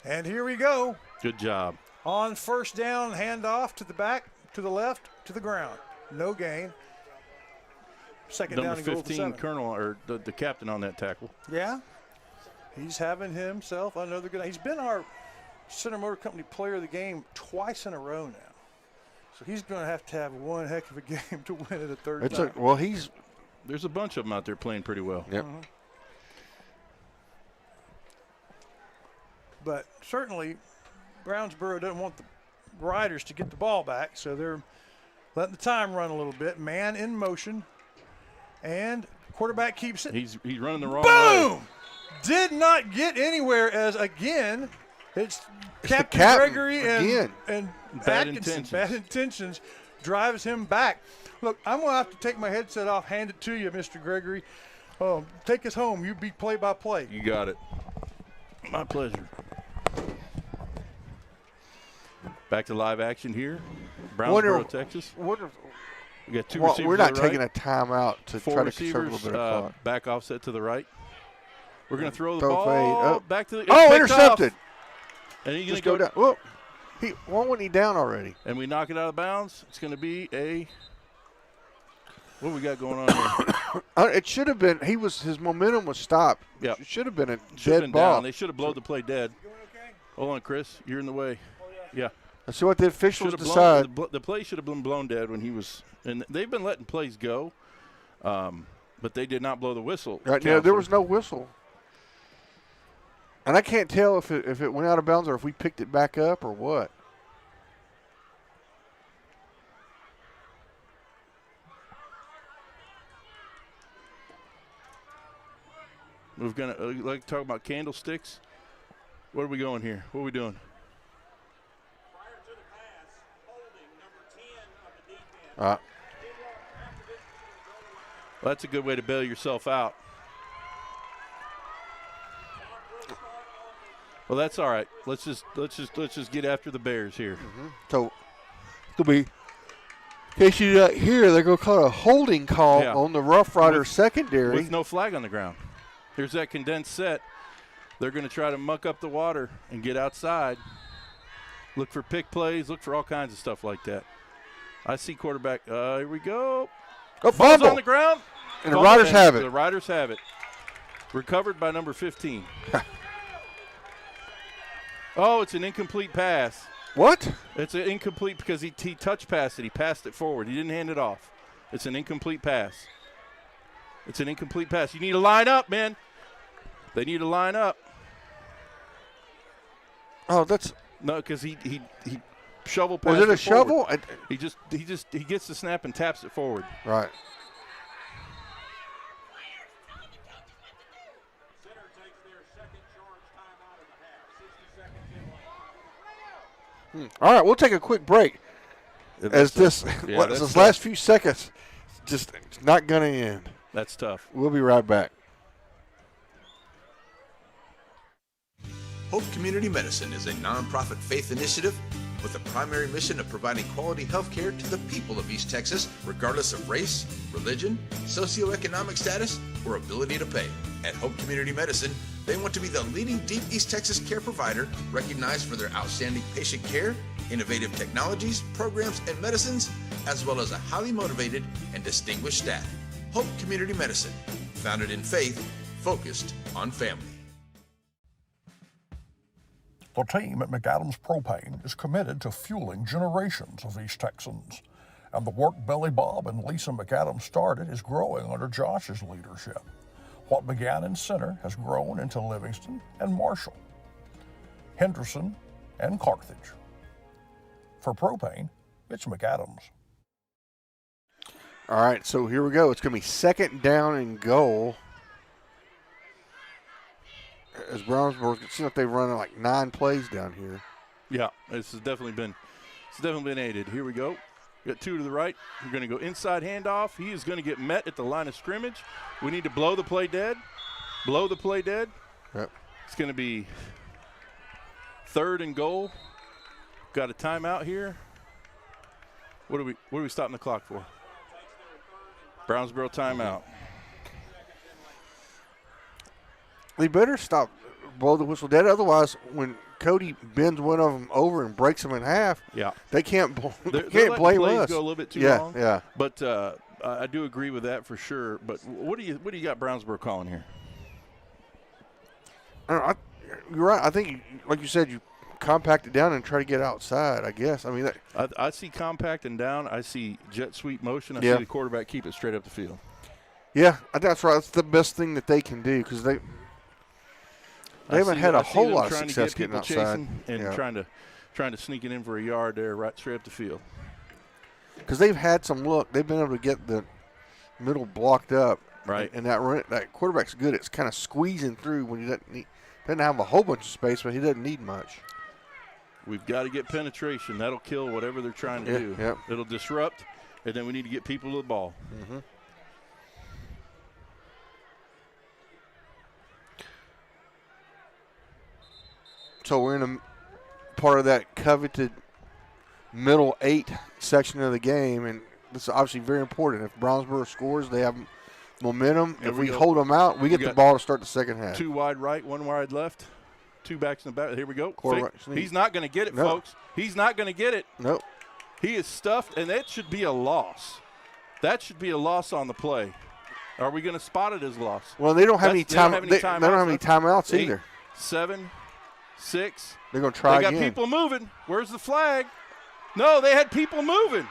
And here we go. Good job. On first down, handoff to the back, to the left, to the ground. No gain. Second Number down and goal to 15, 7. Colonel, or the captain on that tackle. Yeah. He's having himself another good. He's been our Center Motor Company Player of the Game twice in a row now. So he's going to have one heck of a game to win it a third time. There's a bunch of them out there playing pretty well. Yep. Mm-hmm. But certainly, Brownsboro doesn't want the Riders to get the ball back, so they're letting the time run a little bit. Man in motion, and quarterback keeps it. He's running the wrong way. Boom! Did not get anywhere as, again, it's Captain captain Gregory again. and Bad Atkinson. intentions. Bad intentions drives him back. Look, I'm going to have to take my headset off, hand it to you, Mr. Gregory. Take us home. You be play-by-play. You got it. My pleasure. Back to live action here. Brownsboro, Texas. We got two receivers. We're not to the taking right. a timeout to Four try to receivers, conserve a little bit of clock. back offset to the right. We're going to throw the Throw ball fade. Oh. back to the Intercepted. And he's going Just to go down. Whoa. Why wasn't he down already? And we knock it out of bounds. It's going to be a – what we got going on here? It should have been – his momentum was stopped. Yeah. It should have been a Should have dead been ball. down. They should have blown the play dead. Hold on, Chris. You're in the way. Yeah. Let's see what the officials Should've decide. The play should have been blown dead when he was – and they've been letting plays go, but they did not blow the whistle. Right now, there was no whistle. And I can't tell if it went out of bounds or if we picked it back up or what. We're going to like talk about candlesticks. What are we going here? What are we doing? Well, that's a good way to bail yourself out. Well, that's all right. Let's just get after the Bears here. So it'll be, in case you didn't hear, they're going to call a holding call on the Rough Rider secondary. With no flag on the ground. Here's that condensed set. They're going to try to muck up the water and get outside. Look for pick plays. Look for all kinds of stuff like that. I see quarterback. Here we go. Oh, Ball's fumble. on the ground. And the Riders have it. The Riders have it. Recovered by number 15. Oh, it's an incomplete pass. What? It's an incomplete because he touch passed it. He passed it forward. He didn't hand it off. It's an incomplete pass. It's an incomplete pass. You need to line up, man. They need to line up. Oh, that's no, because he shovel passed. Was it a forward. shovel? He gets the snap and taps it forward. Right. All right, we'll take a quick break. As this last few seconds just not going to end. That's tough. We'll be right back. Hope Community Medicine is a nonprofit faith initiative with the primary mission of providing quality health care to the people of East Texas, regardless of race, religion, socioeconomic status, or ability to pay. At Hope Community Medicine, they want to be the leading Deep East Texas care provider, recognized for their outstanding patient care, innovative technologies, programs, and medicines, as well as a highly motivated and distinguished staff. Hope Community Medicine, founded in faith, focused on family. The team at McAdams Propane is committed to fueling generations of East Texans. And the work Billy Bob and Lisa McAdams started is growing under Josh's leadership. What began in Center has grown into Livingston and Marshall, Henderson and Carthage. For Propane, it's McAdams. All right, so here we go. It's going to be 2nd down and goal. As Brownsboro, it seems like they've run like 9 plays down here. Yeah, it's definitely been aided. Here we go. We got 2 to the right. We're going to go inside handoff. He is going to get met at the line of scrimmage. We need to blow the play dead. Blow the play dead. Yep. It's going to be 3rd and goal. Got a timeout here. What are we stopping the clock for? Brownsboro timeout. They better stop, blow the whistle dead. Otherwise, when Cody bends one of them over and breaks them in half, they can't blame us. Go a little bit too long. Yeah. But I do agree with that for sure. But what do you got Brownsboro calling here? You're right. I think, like you said, you compact it down and try to get outside, I guess. I mean, I see compact and down. I see jet sweep motion. I see the quarterback keep it straight up the field. Yeah, I think that's right. That's the best thing that they can do because they haven't had a whole lot of success getting outside and trying to sneak it in for a yard there, right straight up the field. Because they've had some look. They've been able to get the middle blocked up. Right. And that quarterback's good. It's kind of squeezing through when he doesn't have a whole bunch of space, but he doesn't need much. We've got to get penetration. That'll kill whatever they're trying to do. Yep. It'll disrupt, and then we need to get people to the ball. Mm-hmm. So we're in a part of that coveted middle 8 section of the game, and this is obviously very important. If Brownsboro scores, they have momentum. If we hold them out, we get the ball to start the second half. 2 wide right, 1 wide left. 2 backs in the back. Here we go. Right. He's not going to get it, folks. He's not going to get it. Nope. He is stuffed, and that should be a loss. That should be a loss on the play. Are we going to spot it as a loss? Well, they don't have any time. They don't have any timeouts either. 8, 7, 6. They're going to try again. They got people moving. Where's the flag? No, they had people moving.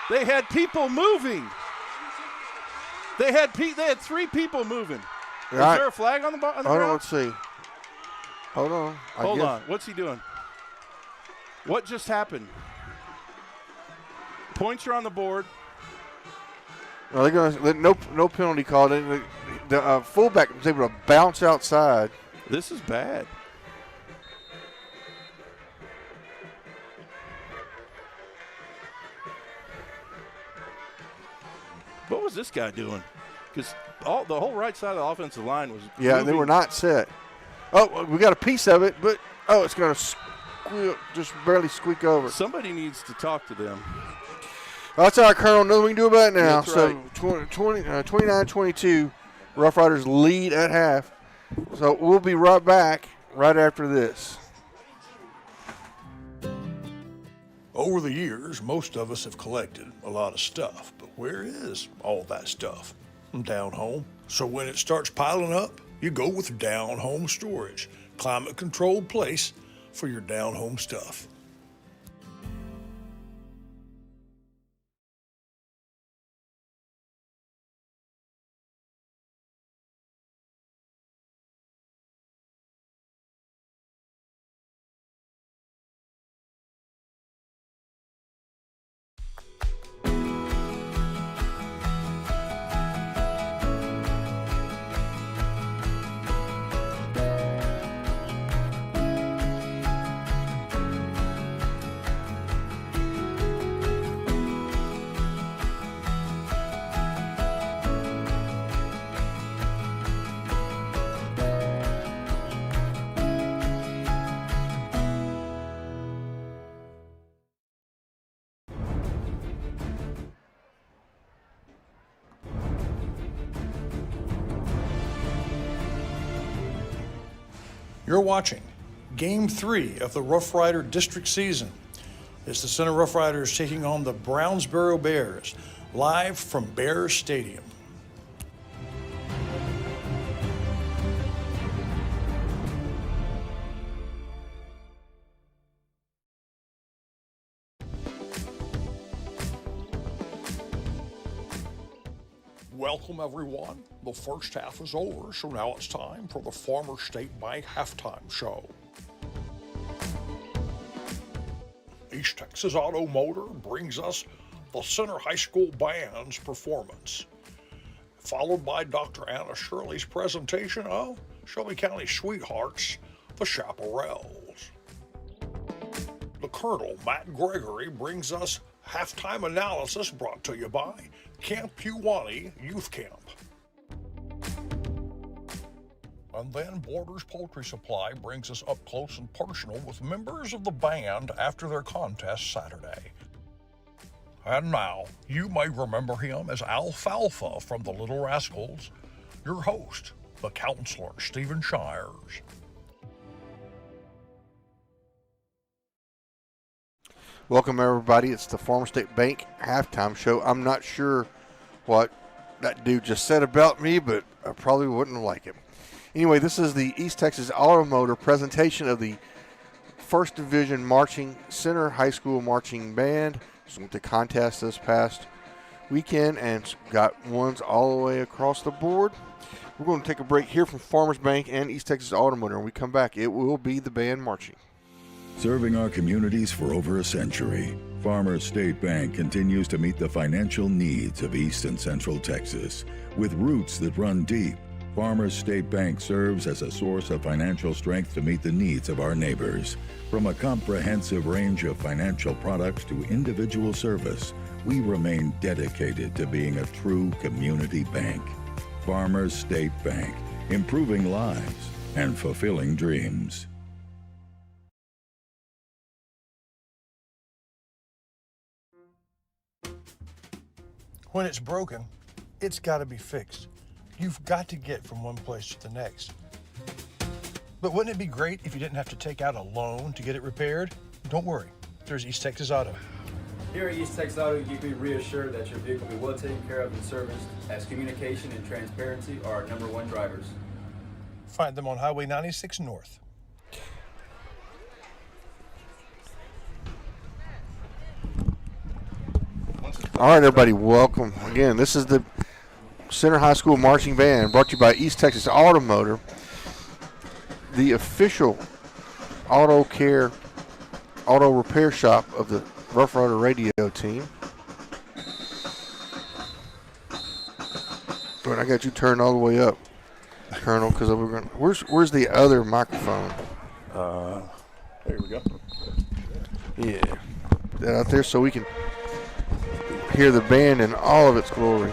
They had people moving. They had 3 people moving. Is there a flag on the ground? Hold on, let's see. Hold on. Hold on. What's he doing? What just happened? Points are on the board. Well, they're going to no penalty called. The fullback was able to bounce outside. This is bad. What was this guy doing? Because the whole right side of the offensive line was moving. They were not set. Oh, we got a piece of it, but it's going to just barely squeak over. Somebody needs to talk to them. That's all right, Colonel. Nothing we can do about it now. That's so right. 29-22, Rough Riders lead at half. So we'll be right back right after this. Over the years, most of us have collected a lot of stuff, but where is all that stuff? Down home. So when it starts piling up, you go with Down Home Storage, climate-controlled place for your down home stuff. You're watching Game 3 of the Rough Rider District season. It's the Center Rough Riders taking on the Brownsboro Bears, live from Bears Stadium. Welcome, everyone. The first half is over, so now it's time for the Farmers State Bank halftime show. East Texas Auto Motor brings us the Center High School Band's performance, followed by Dr. Anna Shirley's presentation of Shelby County Sweethearts, the Chapparels. The Colonel, Matt Gregory, brings us halftime analysis brought to you by Camp Pewanee Youth Camp. And then Borders Poultry Supply brings us up close and personal with members of the band after their contest Saturday. And now, you may remember him as Alfalfa from the Little Rascals, your host, the counselor, Stephen Shires. Welcome, everybody. It's the Farmers State Bank halftime show. I'm not sure what that dude just said about me, but I probably wouldn't like him. Anyway, this is the East Texas Automotor presentation of the First Division Marching Center High School Marching Band. Just went to contest this past weekend and got ones all the way across the board. We're going to take a break here from Farmers Bank and East Texas Automotor. When we come back, it will be the band marching. Serving our communities for over a century, Farmers State Bank continues to meet the financial needs of East and Central Texas. With roots that run deep, Farmers State Bank serves as a source of financial strength to meet the needs of our neighbors. From a comprehensive range of financial products to individual service, we remain dedicated to being a true community bank. Farmers State Bank, improving lives and fulfilling dreams. When it's broken, it's got to be fixed. You've got to get from one place to the next. But wouldn't it be great if you didn't have to take out a loan to get it repaired? Don't worry, there's East Texas Auto. Here at East Texas Auto, you can be reassured that your vehicle will be well taken care of and serviced, as communication and transparency are our #1 drivers. Find them on Highway 96 North. All right, everybody, welcome. Again, this is the Center High School Marching Band brought to you by East Texas Automotor, the official auto repair shop of the Rough Rider Radio team. But I got you turned all the way up, Colonel, because we're going. Where's the other microphone? There we go. Yeah, that out there so we can hear the band in all of its glory.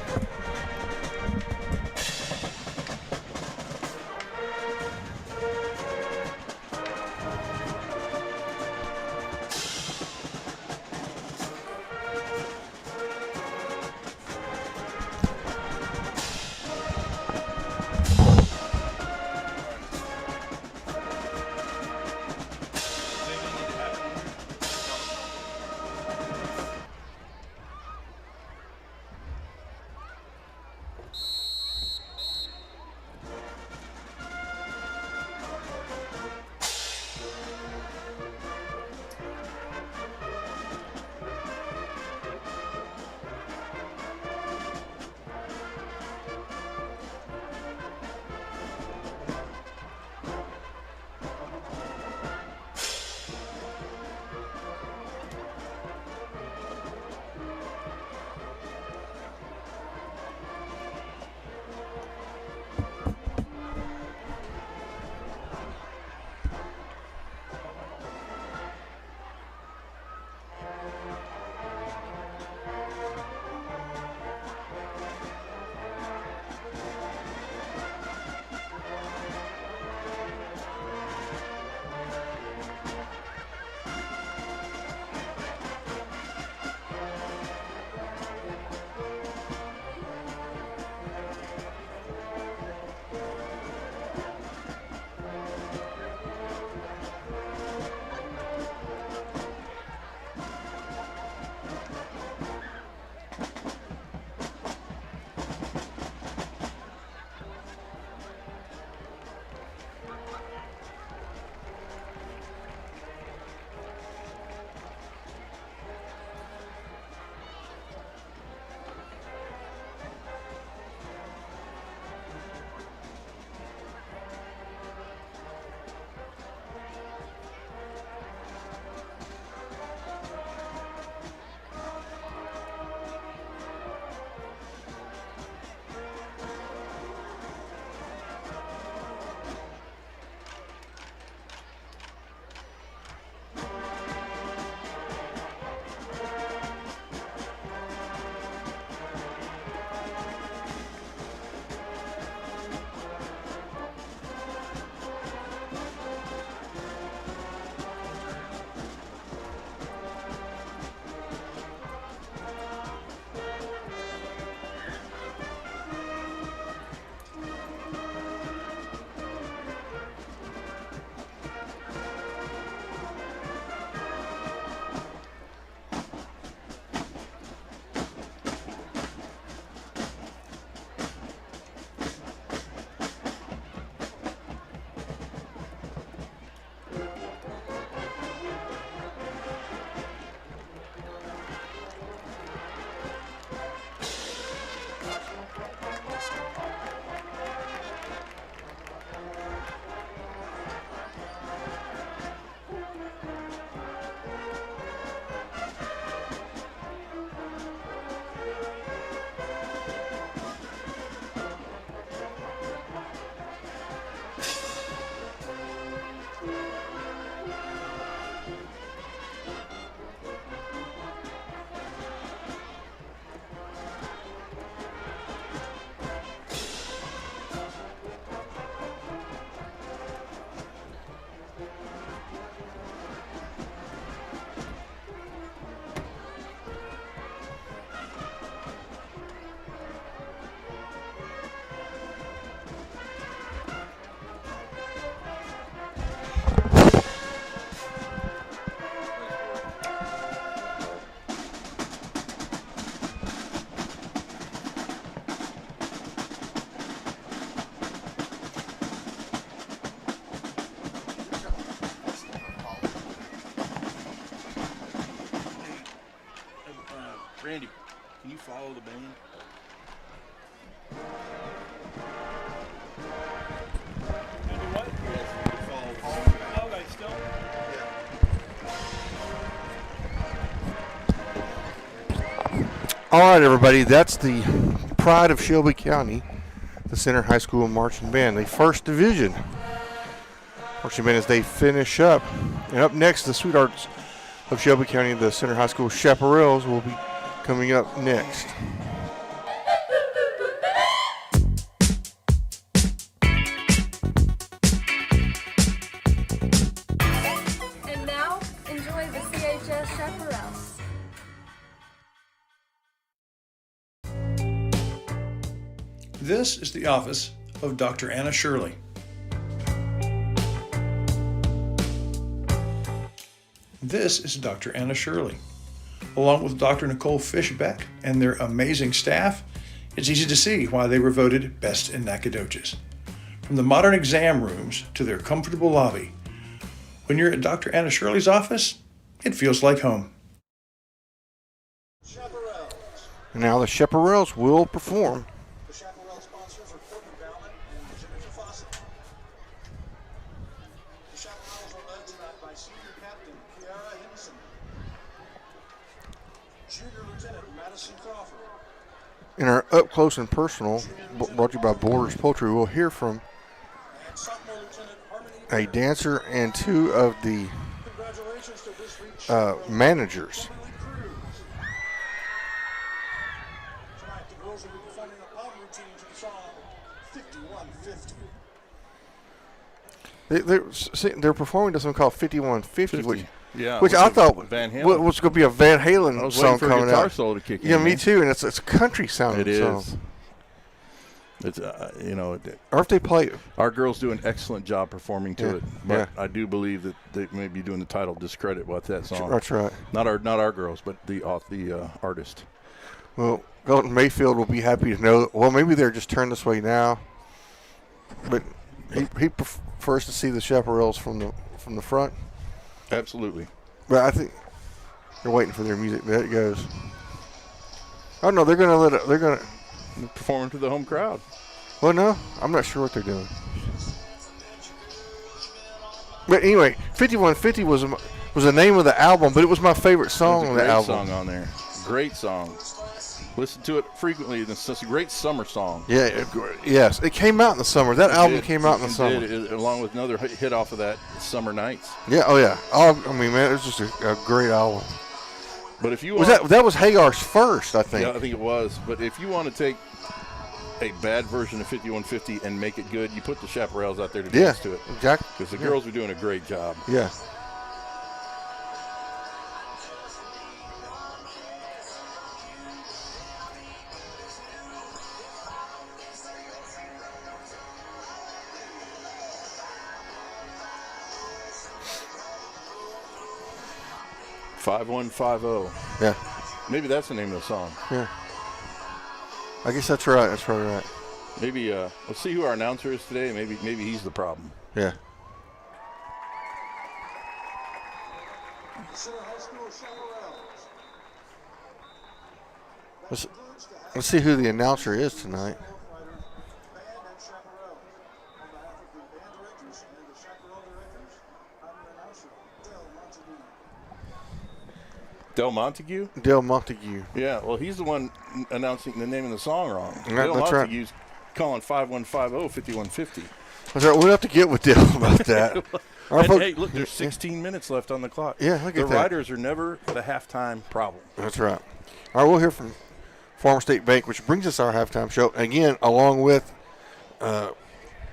follow the band. All right, everybody, that's the pride of Shelby County, the Center High School Marching Band, the first division marching band as they finish up. And up next, the Sweethearts of Shelby County, the Center High School Chapparels, will be coming up next. And now, enjoy the CHS Chapparels. This is the office of Dr. Anna Shirley. This is Dr. Anna Shirley. Along with Dr. Nicole Fishbeck and their amazing staff, it's easy to see why they were voted best in Nacogdoches. From the modern exam rooms to their comfortable lobby, when you're at Dr. Anna Shirley's office, it feels like home. And now the Chapparels will perform. In our Up Close and Personal, brought to you by Borders Poultry, we'll hear from a dancer and two of the managers. They're performing to something called 5150, which I thought was going to be a Van Halen song coming out. Guitar solo to kick in, me too, and it's a country sounding song. It's or if they play, our girls do an excellent job performing to it, but I do believe that they may be doing the title discredit with that song. That's right. Not our girls, but the artist. Well, Galton Mayfield will be happy to know. Well, maybe they're just turned this way now, but he prefers to see the Chapparels from the front. Absolutely. But I think they're waiting for their music. There it goes. Oh no, they're gonna perform to the home crowd. Well, no, I'm not sure what they're doing. But anyway, 5150 was the name of the album, but it was my favorite song on the album. Great song on there. Great song. Listen to it frequently. It's a great summer song. Yeah, yes. It came out in the summer. That album came out in the summer. Along with another hit off of that, Summer Nights. Yeah, oh yeah. I mean, man, it was just a great album. But if you that was Hagar's first, I think. Yeah, I think it was. But if you want to take a bad version of 5150 and make it good, you put the Chapparels out there to dance to it. Exactly. Because the girls are doing a great job. Yeah. $5150. Yeah. Maybe that's the name of the song. Yeah. I guess that's right. That's probably right. Maybe let's see who our announcer is today. Maybe he's the problem. Yeah. Let's see who the announcer is tonight. Del Montague? Del Montague. Yeah, well, he's the one announcing the name of the song wrong. Del Montague's calling 5150 5150. That's right. We'll have to get with Del about that. Hey, look, there's 16 minutes left on the clock. Yeah, look at that. The riders are never the halftime problem. That's right. All right, we'll hear from Farmer State Bank, which brings us our halftime show. Again, along with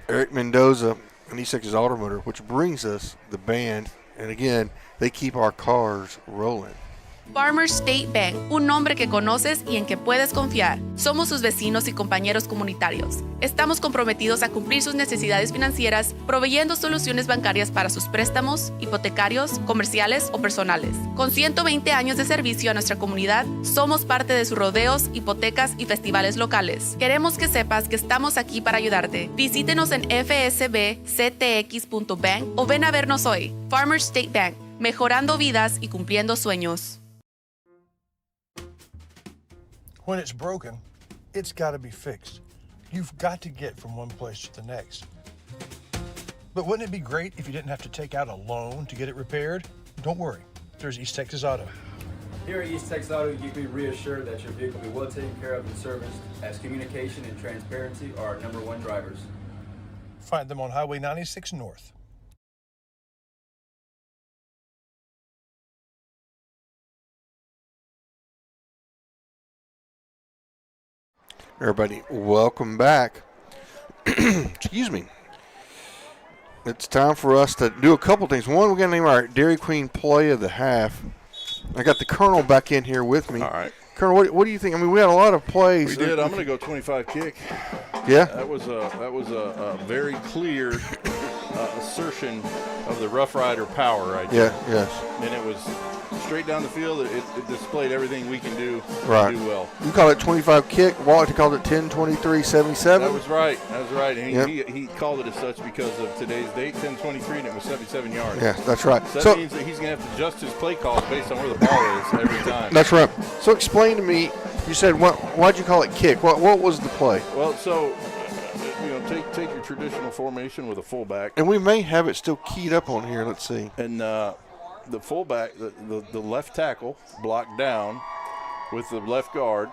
Eric Mendoza and East Texas Automotor, which brings us the band. And again, they keep our cars rolling. Farmers State Bank, un nombre que conoces y en que puedes confiar. Somos sus vecinos y compañeros comunitarios. Estamos comprometidos a cumplir sus necesidades financieras, proveyendo soluciones bancarias para sus préstamos, hipotecarios, comerciales o personales. Con 120 años de servicio a nuestra comunidad, somos parte de sus rodeos, hipotecas y festivales locales. Queremos que sepas que estamos aquí para ayudarte. Visítenos en fsbctx.bank o ven a vernos hoy. Farmers State Bank, mejorando vidas y cumpliendo sueños. When it's broken, it's got to be fixed. You've got to get from one place to the next. But wouldn't it be great if you didn't have to take out a loan to get it repaired? Don't worry, there's East Texas Auto. Here at East Texas Auto, you can be reassured that your vehicle will be well taken care of and serviced, as communication and transparency are our #1 drivers. Find them on Highway 96 North. Everybody, welcome back. Excuse me. It's time for us to do a couple things. One, we're going to name our Dairy Queen play of the half. I got the Colonel back in here with me. All right. Colonel, what do you think? I mean, we had a lot of plays. We did. I'm going to go 25 kick. Yeah? That was a very clear assertion of the Rough Rider power right there. Yeah, yes. And it was straight down the field. It displayed everything we can do Right. do well. You call it 25 kick. Wallach called it 10-23-77. That was right. And Yep. he called it as such because of today's date, 10-23, and it was 77 yards. Yeah, that's right. So that So- means that he's going to have to adjust his play calls based on where the ball is every time. That's right. So explain to me, you said, why'd you call it kick? What was the play? Well, so, take your traditional formation with a fullback. And we may have it still keyed up on here. Let's see. And the fullback, the left tackle, blocked down with the left guard,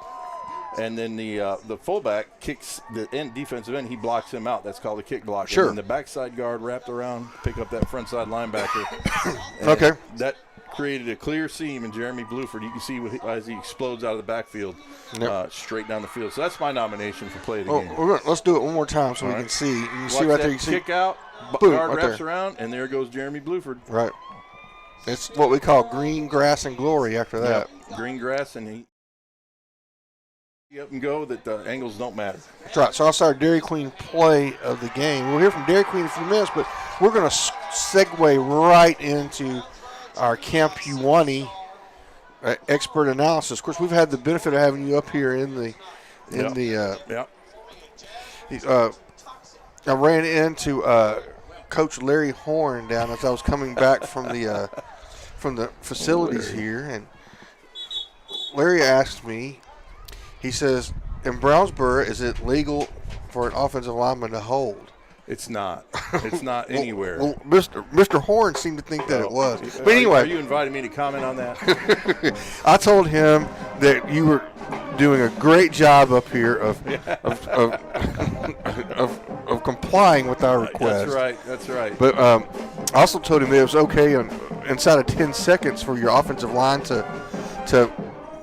and then the fullback kicks the defensive end. He blocks him out. That's called a kick block. Sure. And then the backside guard wrapped around, pick up that front side linebacker. Okay. That created a clear seam in Jeremy Bluford. You can see as he explodes out of the backfield, straight down the field. So that's my nomination for play of the game. Let's do it one more time so All we right. can see. You can Watch see right that there. You can kick see. out, Boom, guard right wraps there. around, and there goes Jeremy Bluford. Right. It's what we call green grass and glory after that. Yep. Green grass, and he up and go that the angles don't matter. That's right. So that's our Dairy Queen play of the game. We'll hear from Dairy Queen in a few minutes, but we're going to segue right into our Camp Uwani expert analysis. Of course, we've had the benefit of having you up here I ran into Coach Larry Horn down as I was coming back from the facilities here, and Larry asked me, he says, in Brownsboro, is it legal for an offensive lineman to hold? It's not. It's not anywhere. Well, Mr. Horn seemed to think that it was. But anyway. Are you inviting me to comment on that? I told him that you were doing a great job up here of complying with our request. That's right. But I also told him it was okay inside of 10 seconds for your offensive line to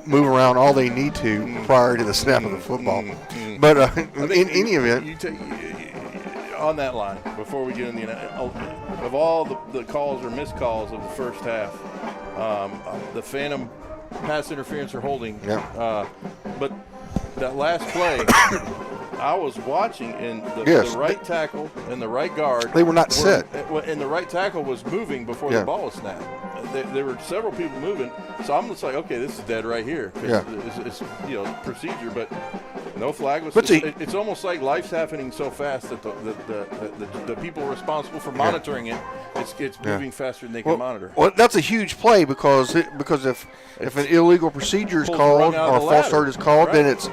move around all they need to prior to the snap of the football. But in any event, on that line, before we get in of all the calls or missed calls of the first half, the phantom pass interference or holding. Yeah. But that last play, I was watching, and the right tackle and the right guard. They were not set. And the right tackle was moving before the ball was snapped. There were several people moving, so I'm just like, okay, this is dead right here. It's procedure, but no flag was. It's almost like life's happening so fast that the people responsible for monitoring it, it's moving faster than they can monitor. Well, that's a huge play because if an illegal procedure is called or a false start is called, then it's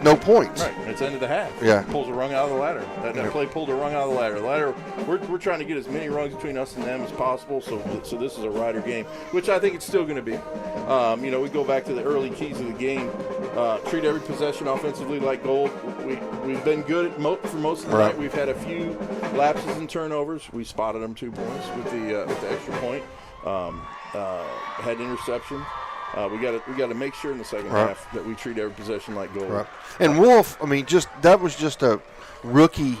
no points. Right, it's end of the half. Yeah, pulls a rung out of the ladder. That play pulled a rung out of the ladder. We're trying to get as many rungs between us and them as possible. So this is a rider game, which I think it's still going to be. We go back to the early keys of the game. Treat every possession offensively like gold. We've been good for most of the night. We've had a few lapses and turnovers. We spotted them 2 points with the extra point. Had interception. We got to make sure in the second half that we treat every possession like gold. Right. And Wolf, I mean, that was just a rookie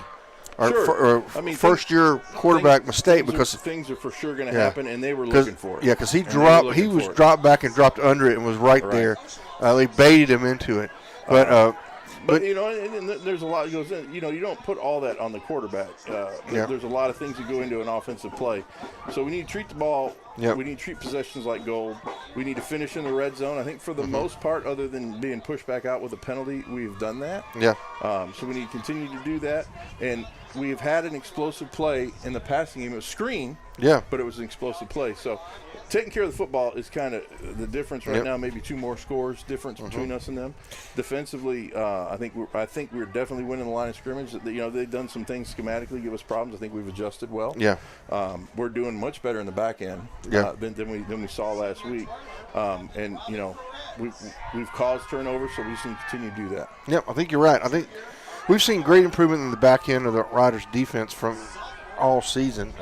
first-year quarterback mistake because things are for sure going to happen, and they were looking for it. Yeah, because he was dropped back and dropped under it and was right there. They baited him into it, but and there's a lot that goes in. You don't put all that on the quarterback. There's a lot of things that go into an offensive play. So we need to treat the ball Yep. We need to treat possessions like gold. We need to finish in the red zone. I think for the most part, other than being pushed back out with a penalty, we've done that. Yeah. So we need to continue to do that. And we've had an explosive play in the passing game. It was screen. Yeah. But it was an explosive play. So taking care of the football is kind of the difference right now. Maybe 2 more scores difference between us and them. Defensively, I think we're definitely winning the line of scrimmage. They've done some things schematically give us problems. I think we've adjusted well. Yeah. We're doing much better in the back end than we saw last week. And we've caused turnovers, so we just need to continue to do that. Yep, I think you're right. I think we've seen great improvement in the back end of the Riders' defense from all season.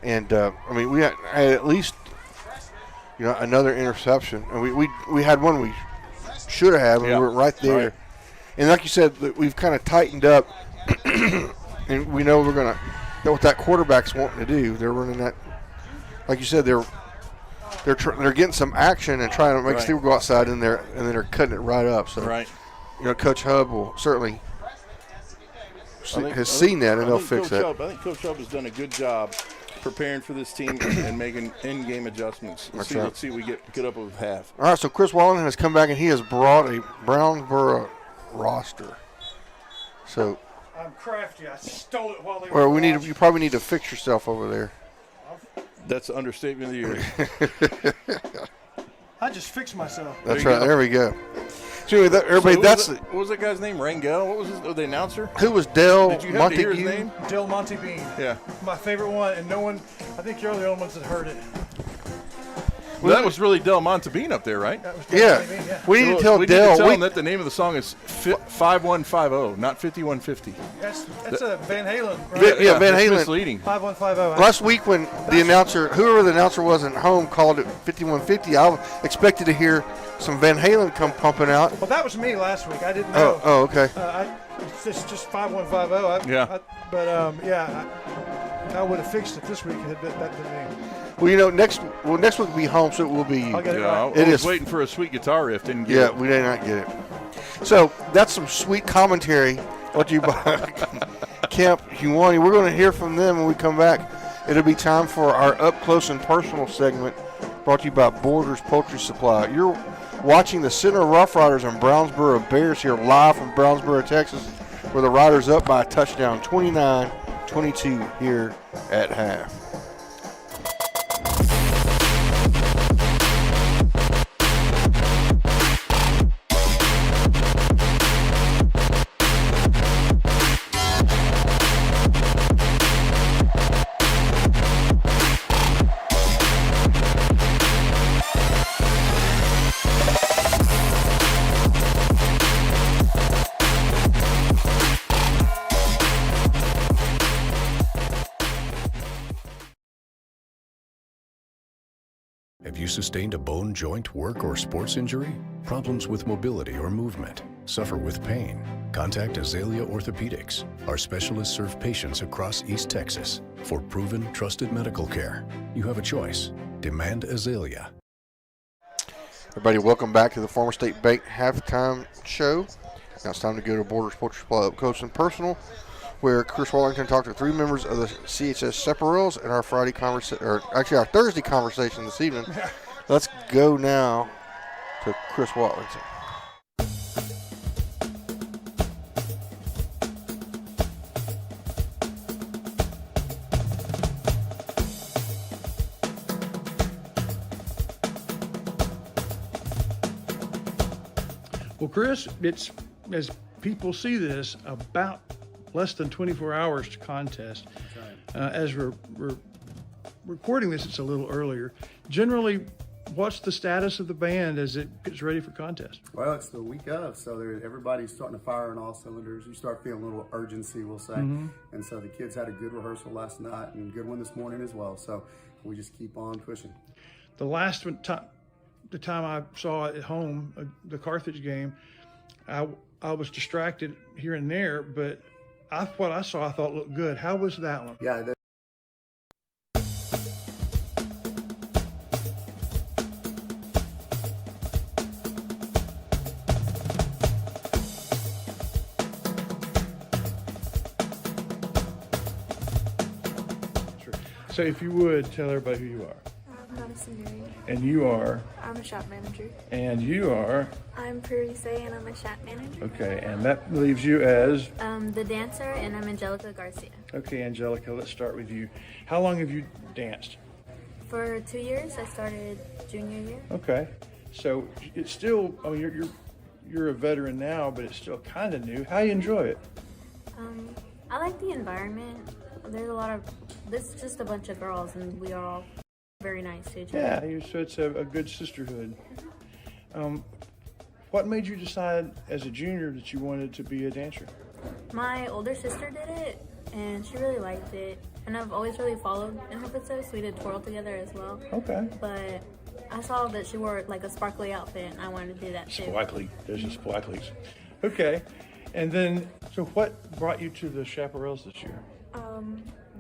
And we had at least another interception, and we had one we should have, and we were right there. Right. And like you said, we've kind of tightened up, and we know we're gonna know what that quarterback's wanting to do. They're running that, like you said, they're getting some action and trying to make Steve go outside, and they're cutting it right up. So Coach Hub will certainly has seen that, and they'll fix that. I think Coach Hub has done a good job preparing for this team and making in-game adjustments. Let's see what we get up with half. All right, so Chris Wallington has come back, and he has brought a Brownsboro roster. So I'm crafty. I stole it while they were. Well, you probably need to fix yourself over there. That's the understatement of the year. I just fixed myself. That's right. There we go. So everybody, what was that guy's name? Rangel? What was the announcer? Who was Del Did you have Montague? to hear his name? Del Montebean. Yeah. My favorite one, and no one. I think you're the only ones that heard it. Well, that was really Del Montebean up there, right? Yeah. We need to tell Del. Need to tell him that the name of the song is 5150, not 5150. That's a Van Halen. Right? Yeah, Van Halen. Misleading. 5150. Last week when the announcer, whoever the announcer was at home, called it 5150, I expected to hear some Van Halen come pumping out. Well, that was me last week. I didn't know. Oh, okay. It's just 5150. I would have fixed it this week had that been me. Well, next week will be home, so it will be. I'll get it right. I was waiting for a sweet guitar riff. Didn't get it. Yeah, we did not get it. So that's some sweet commentary. What you Camp Huani. We're going to hear from them when we come back. It'll be time for our up close and personal segment, brought to you by Borders Poultry Supply. You're watching the Center Rough Riders and Brownsboro Bears here live from Brownsboro, Texas, where the Riders up by a touchdown, 29-22 here at half. Have you sustained a bone, joint, work, or sports injury? Problems with mobility or movement? Suffer with pain? Contact Azalea Orthopedics. Our specialists serve patients across East Texas. For proven, trusted medical care, you have a choice. Demand Azalea. Everybody, welcome back to the Former State Bank halftime show. Now it's time to go to Borders Poultry Supply Up Close and Personal, where Chris Wallington talked to 3 members of the CHS Chapparels in our our Thursday conversation this evening. Let's go now to Chris Wallington. Well, Chris, it's, as people see this, about less than 24 hours to contest. As we're recording this, it's a little earlier. Generally, what's the status of the band as it gets ready for contest? Well, it's the week of, so everybody's starting to fire on all cylinders. You start feeling a little urgency, we'll say. And so the kids had a good rehearsal last night and a good one this morning as well. So we just keep on pushing. The last one, the time I saw it at home, the Carthage game, I was distracted here and there, but what I saw I thought looked good. How was that one? Yeah. So if you would, tell everybody who you are. not a senior. And you are? I'm a shop manager. And you are? I'm Parise, and I'm a shop manager. Okay, and that leaves you as? The dancer, and I'm Angelica Garcia. Okay, Angelica, let's start with you. How long have you danced? For 2 years. I started junior year. Okay, so it's still, I mean, you're a veteran now, but it's still kind of new. How do you enjoy it? I like the environment. There's a lot of, this is just a bunch of girls, and we are all very nice to each other. Yeah, so it's a good sisterhood. What made you decide as a junior that you wanted to be a dancer? My older sister did it, and she really liked it. And I've always really followed in her footsteps. We did twirl together as well. Okay. But I saw that she wore like a sparkly outfit, and I wanted to do that too. Sparkly. There's the sparklies. Okay. And then, so what brought you to the Chapparels this year?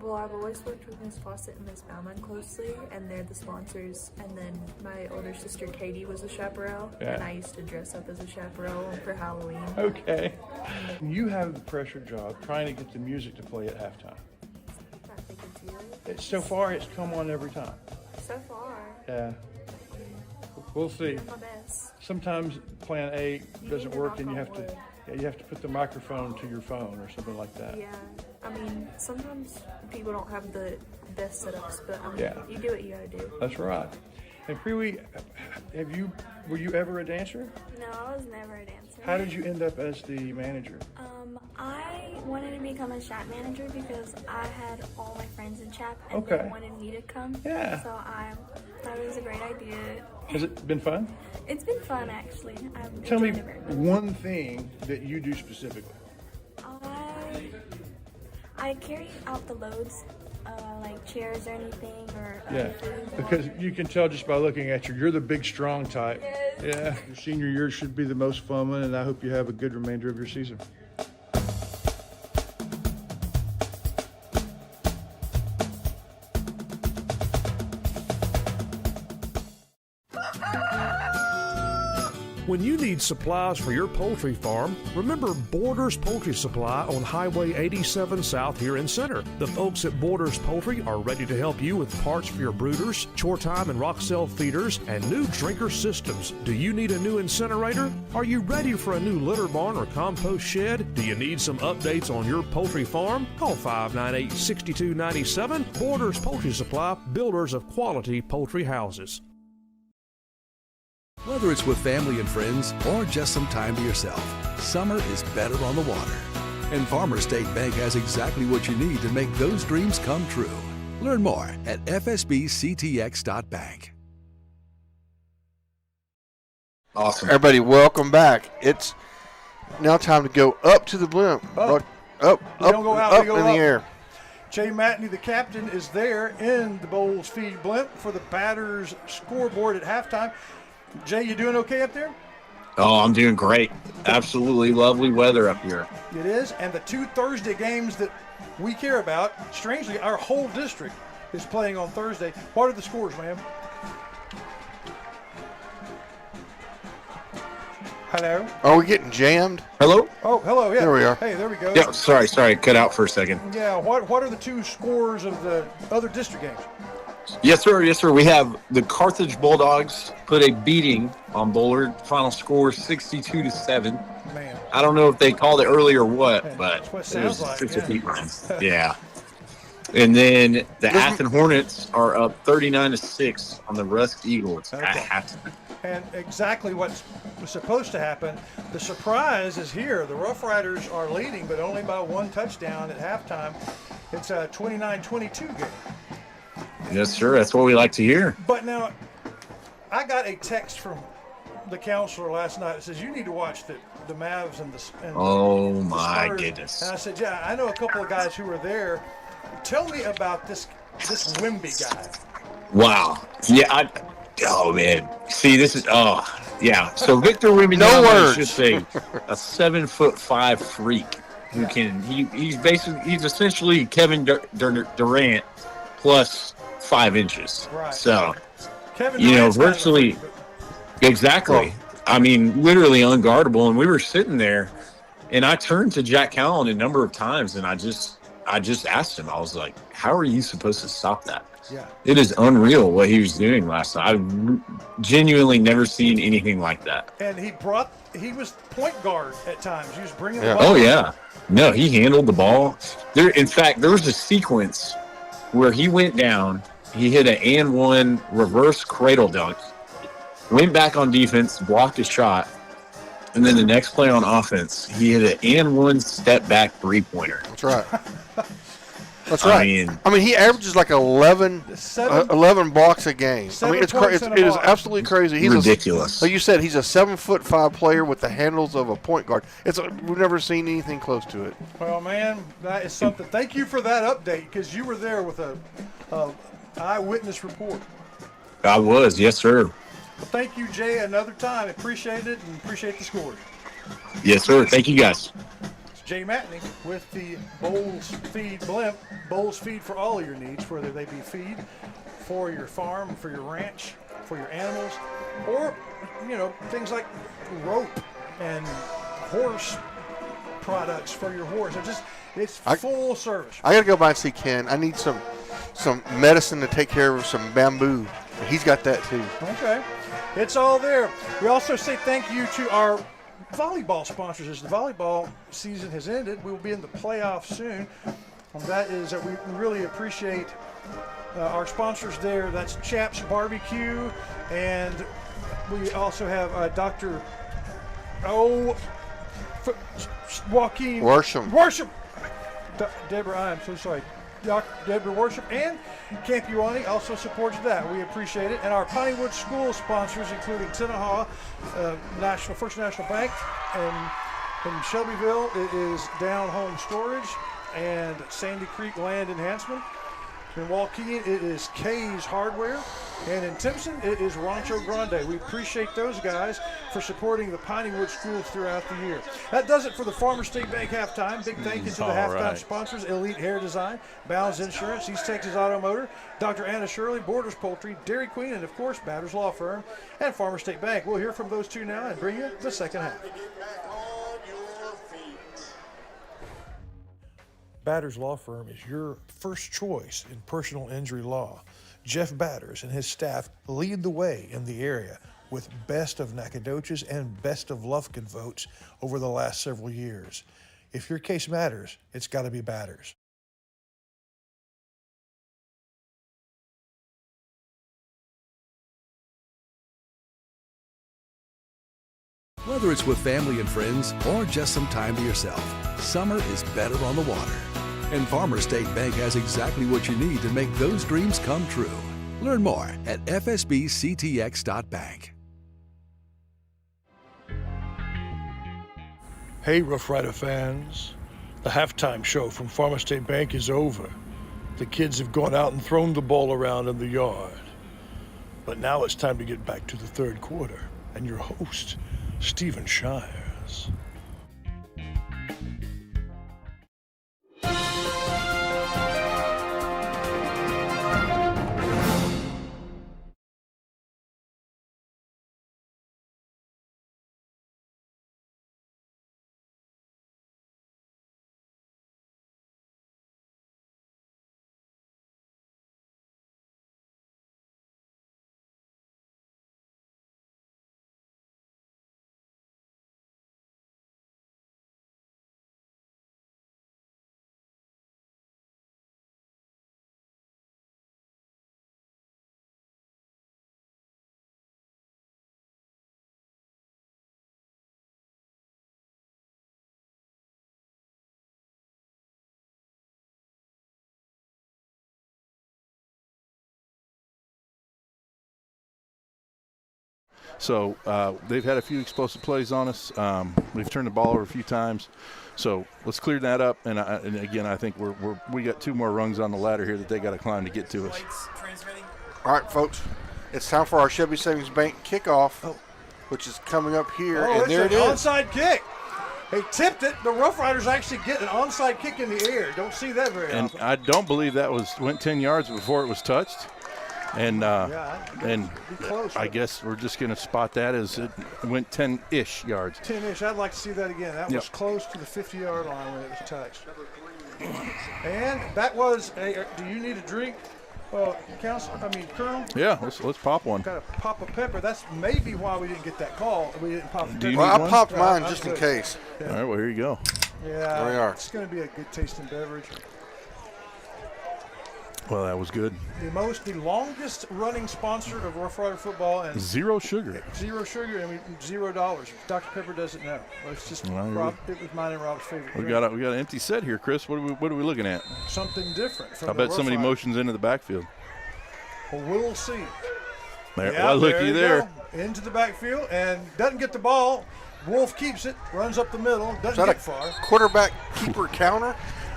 Well, I've always worked with Miss Fawcett and Miss Bauman closely, and they're the sponsors. And then my older sister Katie was a chaparral, and I used to dress up as a chaparral for Halloween. Okay. You have the pressure job trying to get the music to play at halftime. Not a big deal. So far, it's come on every time. So far. Yeah. We'll see. I'm my best. Sometimes Plan A doesn't work, and you have wood. to put the microphone to your phone or something like that. Yeah. I mean, sometimes people don't have the best setups, but I mean, Yeah. you do what you gotta do. That's right. And Priwi, were you ever a dancer? No, I was never a dancer. How did you end up as the manager? I wanted to become a shop manager because I had all my friends in Chap and Okay. they wanted me to come. Yeah. So I thought it was a great idea. Has it been fun? It's been fun, actually. I've Tell me enjoyed it very much. one thing that you do specifically. I carry out the loads, like chairs or anything, or Yeah, because you can tell just by looking at you, you're the big, strong type. Yes. Yeah, your senior year should be the most fun one, and I hope you have a good remainder of your season. When you need supplies for your poultry farm, remember Borders Poultry Supply on Highway 87 South here in Center. The folks at Borders Poultry are ready to help you with parts for your brooders, chore time and rock cell feeders, and new drinker systems. Do you need a new incinerator? Are you ready for a new litter barn or compost shed? Do you need some updates on your poultry farm? Call 598-6297. Borders Poultry Supply, builders of quality poultry houses. Whether it's with family and friends or just some time to yourself, summer is better on the water. And Farmers State Bank has exactly what you need to make those dreams come true. Learn more at fsbctx.bank. Awesome. Everybody, welcome back. It's now time to go up to the blimp. Up Don't go out, we go in the air. Jay Matney, the captain, is there in the Bowles Feed blimp for the batters scoreboard at halftime. Jay, you doing okay up there? Oh, I'm doing great. Absolutely lovely weather up here. It is, and the two Thursday games that we care about, strangely, our whole district is playing on Thursday. What are the scores, ma'am? Hello? Are we getting jammed? Hello? Oh, hello, yeah. There we are. Hey, there we go. Yeah, sorry, cut out for a second. Yeah, what are the two scores of the other district games? Yes, sir. We have the Carthage Bulldogs put a beating on Bullard. Final score 62-7. Man. I don't know if they called it early or what, but what it it was sounds like, just yeah. a beat run. Yeah. And then the Athen Hornets are up 39-6 on the Rusk Eagles at halftime. And exactly what's supposed to happen. The surprise is here. The Rough Riders are leading, but only by one touchdown at halftime. It's a 29-22 game. Yes, sir. That's what we like to hear. But now, I got a text from the counselor last night that says you need to watch the Mavs and the Oh, the my Spurs. goodness. And I said, yeah, I know a couple of guys who were there. Tell me about this Wimby guy. Wow. Yeah. Oh, man. See, this is, yeah. So Victor Wimby, No I words. should say, a 7'5" freak who can, he's essentially Kevin Durant plus 5 inches. Right. So, Kevin Durant's Durant's virtually, exactly. I mean, literally unguardable. And we were sitting there, and I turned to Jack Callan a number of times, and I I just asked him, I was like, how are you supposed to stop that? Yeah. It is unreal what he was doing last night. I've genuinely never seen anything like that. And he was point guard at times. He was bringing the Yeah. ball. Oh, yeah. No, he handled the ball. In fact, there was a sequence where he went down, he hit an and one reverse cradle dunk, went back on defense, blocked his shot, and then the next play on offense, he hit an and one step back 3-pointer. That's right. That's right. I mean, he averages like 11 blocks a game. I mean, it is absolutely crazy. He's ridiculous. Like you said, he's a 7'5" player with the handles of a point guard. We've never seen anything close to it. Well, man, that is something. Thank you for that update, because you were there with a eyewitness report. I was, yes, sir. Well, thank you, Jay, another time. Appreciate it, and appreciate the scores. Yes, sir. Thank you, guys. It's Jay Matney with the Bowles Feed Blimp. Bowles Feed for all of your needs, whether they be feed for your farm, for your ranch, for your animals, or, things like rope and horse products for your horse. It's full service. I got to go by and see Ken. I need some medicine to take care of some bamboo. He's got that too. Okay. It's all there. We also say thank you to our volleyball sponsors. As the volleyball season has ended, we will be in the playoffs soon. And that is that we really appreciate our sponsors there. That's Chaps Barbecue, and we also have Dr. Joaquin Worsham. Deborah, I am so sorry. Dr. Deborah Worship and Camp Uwani also supports that. We appreciate it. And our Pineywood School sponsors, including Tenaha, First National Bank, and in Shelbyville, it is Down Home Storage and Sandy Creek Land Enhancement. In Waukegan, it is K's Hardware. And in Timpson, it is Rancho Grande. We appreciate those guys for supporting the Pineywood schools throughout the year. That does it for the Farmers State Bank halftime. Big thank you to the halftime sponsors: Elite Hair Design, Bounds Insurance, East Texas Auto Motor, Dr. Anna Shirley, Borders Poultry, Dairy Queen, and of course, Batters Law Firm and Farmers State Bank. We'll hear from those two now and bring you the second half. Batters Law Firm is your first choice in personal injury law. Jeff Batters and his staff lead the way in the area with Best of Nacogdoches and Best of Lufkin votes over the last several years. If your case matters, it's got to be Batters. Whether it's with family and friends or just some time to yourself, summer is better on the water. And Farmers State Bank has exactly what you need to make those dreams come true. Learn more at fsbctx.bank. Hey, Rough Rider fans. The halftime show from Farmers State Bank is over. The kids have gone out and thrown the ball around in the yard. But now it's time to get back to the third quarter. And your host, Stephen Shires. So they've had a few explosive plays on us. We've turned the ball over a few times. So let's clear that up. And again, I think we got two more rungs on the ladder here that they got to climb to get to us. All right, folks, it's time for our Chevy Savings Bank kickoff, which is coming up here. And there it is. Onside kick. They tipped it. The Rough Riders actually get an onside kick in the air. Don't see that very often. And I don't believe that went 10 yards before it was touched. And close, I guess we're just going to spot that as it went 10-ish yards. 10-ish. I'd like to see that again. That Yep. was close to the 50-yard line when it was touched. And that was a. Do you need a drink, Colonel? Yeah, let's pop one. Got a pop of pepper. That's maybe why we didn't get that call. We didn't pop. Do you Well, need I one? popped mine just in case. All right, well, here you go. Yeah, There we are. It's going to be a good tasting beverage. Well, that was good. The longest running sponsor of Rough Rider football, and Zero sugar. Zero sugar, and $0. Dr. Pepper doesn't know. Well, it's just Well, Rob. It was mine and Rob's favorite. We drink. got an empty set here, Chris. What are we looking at? Something different. From I the bet Rough somebody Rider. motions into the backfield. Well, we'll see. There, Yeah, well, look, there you you there. go. Into the backfield and doesn't get the ball. Wolf keeps it, runs up the middle, Is doesn't that get far. a quarterback keeper counter?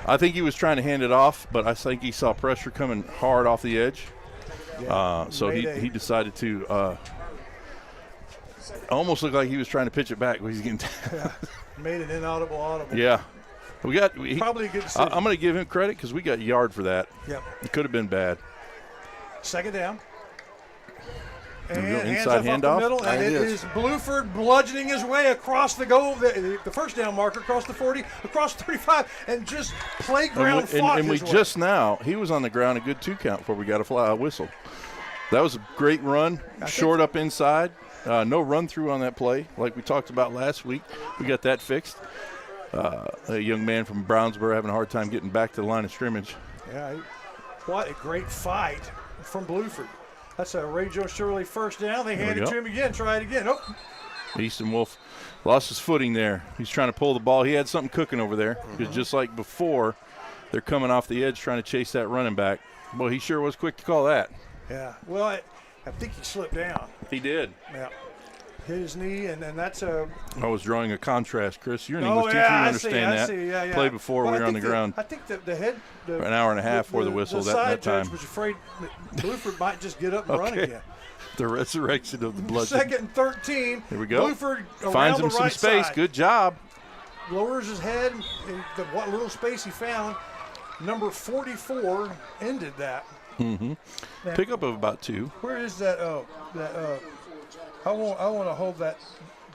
I think he was trying to hand it off, but I think he saw pressure coming hard off the edge. So he decided to almost look like he was trying to pitch it back, but he's getting Made an inaudible audible. Yeah. Probably a good decision. I'm going to give him credit because we got a yard for that. Yep. It could have been bad. Second down. There we go. And hands Inside off handoff. up the middle, and it is Bluford bludgeoning his way across the goal, the first down marker, across the 40, across the 35, and just playground fought And we his way. just now, he was on the ground a good 2 count before we got a whistle. That was a great run, short up inside. No run through on that play like we talked about last week. We got that fixed. A young man from Brownsboro having a hard time getting back to the line of scrimmage. Yeah, what a great fight from Bluford. That's a Ray Joe Shirley first down. They hand it to him again. Try it again. Oh. Easton Wolf lost his footing there. He's trying to pull the ball. He had something cooking over there because just like before, they're coming off the edge trying to chase that running back. Boy, he sure was quick to call that. Yeah, well, I think he slipped down. He did. Yeah. Hit his knee, and that's a. I was drawing a contrast, Chris. You're an English teacher. You understand that. Yeah. Play before we were on the ground. I think the head. For an hour and a half before the whistle the that time. Judge was afraid that Bluford might just get up and run again. The resurrection of the bludgeon. Second and 13. Here we go. Bluford finds him the some right space. Side. Good job. Lowers his head in what little space he found. Number 44 ended that. Pickup of about 2. Where is that? I want to hold that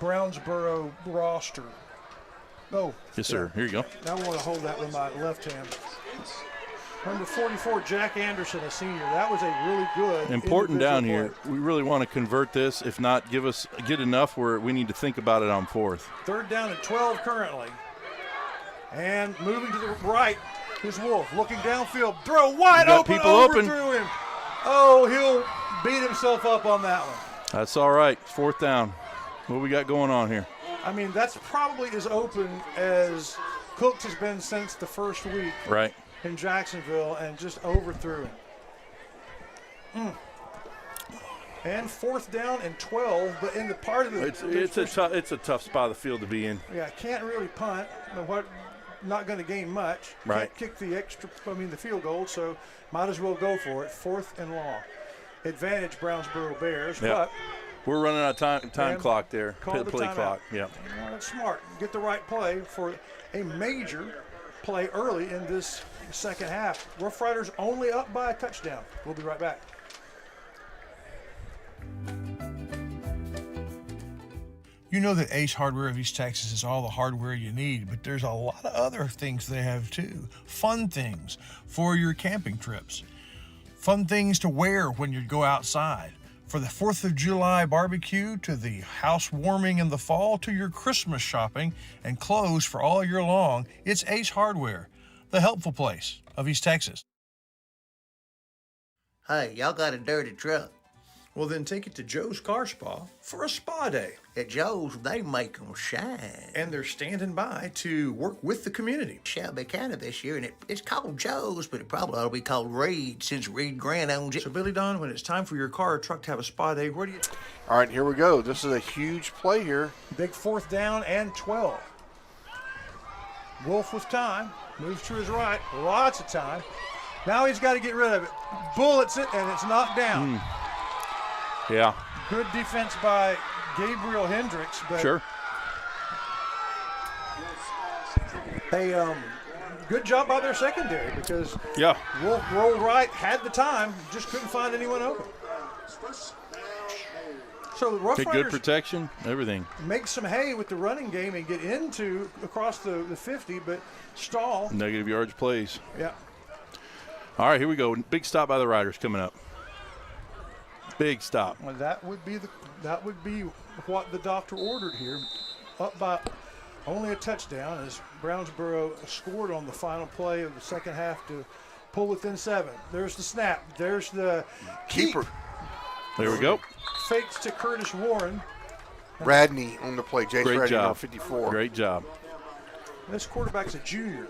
Brownsboro roster. Oh. Yes, sir. Here you go. I want to hold that with my left hand. Number 44, Jack Anderson, a senior. That was a really good. Important down play. here. We really want to convert this. If not, get enough where we need to think about it on 4th. Third down and 12 currently. And moving to the right is Wolf. Looking downfield. Throw wide open. People open. Through him. Oh, he'll beat himself up on that one. That's all right. 4th down. What we got going on here? I mean, that's probably as open as Cooks has been since the first week. Right. In Jacksonville, and just overthrew him. And 4th down and 12, but in the part of the it's a tough spot of the field to be in. Yeah, can't really punt. Not going to gain much. Right. Can't kick the field goal, so might as well go for it. 4th and long. Advantage Brownsboro Bears, but we're running out of time clock there. Play clock. Yeah. Well, that's smart. Get the right play for a major play early in this second half. Rough Riders only up by a touchdown. We'll be right back. You know that Ace Hardware of East Texas is all the hardware you need, but there's a lot of other things they have too. Fun things for your camping trips. Fun things to wear when you go outside. For the 4th of July barbecue, to the house warming in the fall, to your Christmas shopping and clothes for all year long, it's Ace Hardware, the helpful place of East Texas. Hey, y'all got a dirty truck. Well, then take it to Joe's Car Spa for a spa day. At Joe's, they make them shine. And they're standing by to work with the community. Shelby County this year, and it's called Joe's, but it probably ought to be called Reed since Reed Grant owns it. So, Billy Don, when it's time for your car or truck to have a spa day, where do you... All right, here we go. This is a huge play here. Big 4th down and 12. Wolf with time. Moves to his right. Lots of time. Now he's got to get rid of it. Bullets it, and it's knocked down. Yeah. Good defense by Gabriel Hendricks. But sure. Hey, good job by their secondary because Wolf rolled right, had the time, just couldn't find anyone open. So the Rough Good Riders protection, everything. make some hay with the running game and get into across the 50, but stall. Negative yards plays. Yeah. All right, here we go. Big stop by the Riders coming up. Big stop. Well, that would be what the doctor ordered here. Up by only a touchdown as Brownsboro scored on the final play of the second half to pull within 7. There's the snap. There's the Keeper. There we go. Fakes to Curtis Warren. Radney on the play. Jace Great Radney, job. number 54. Great job. This quarterback's a junior,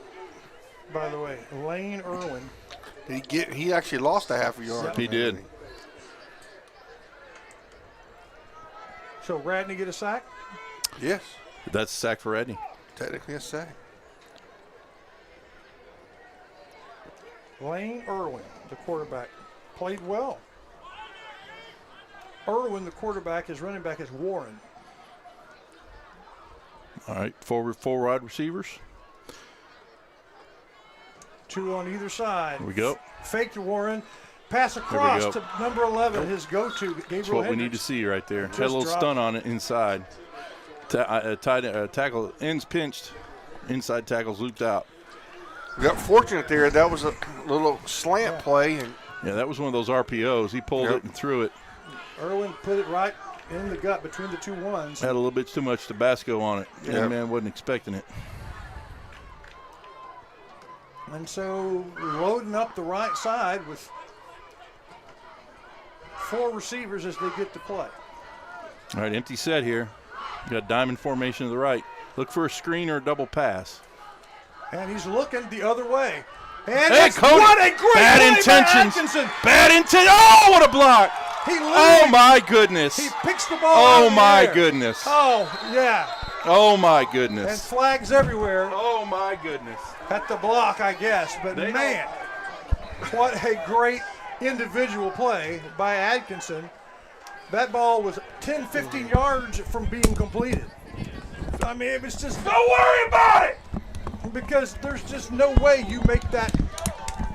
by the way, Lane Irwin. He actually lost a half a yard. He did. So Radney get a sack? Yes. That's a sack for Radney. Technically a sack. Lane Irwin, the quarterback, played well. Irwin, the quarterback, his running back is Warren. All right, four wide receivers. 2 on either side. Here we go. Fake to Warren. Pass across to number 11, his go-to, Gabriel That's what we need to see right there. Had a little stun on it inside. Tackle ends pinched. Inside tackles looped out. We got fortunate there. That was a little slant play. And yeah, that was one of those RPOs. He pulled it and threw it. Irwin put it right in the gut between the 2 ones. Had a little bit too much Tabasco on it. Yep. That man wasn't expecting it. And so loading up the right side with 4 receivers as they get to play. All right, empty set here. You got diamond formation to the right. Look for a screen or a double pass. And he's looking the other way. And hey, Cody. What a great bad play intentions. by Atkinson. Bad intent. Oh, what a block. Oh, my goodness. He picks the ball Oh, out my of the air. goodness. Oh, yeah. Oh, my And goodness. flags everywhere. Oh, my goodness. At the block, I guess. But, man, what a great individual play by Atkinson. That ball was 10, 15 yards from being completed. I mean, it was just, don't worry about it! Because there's just no way you make that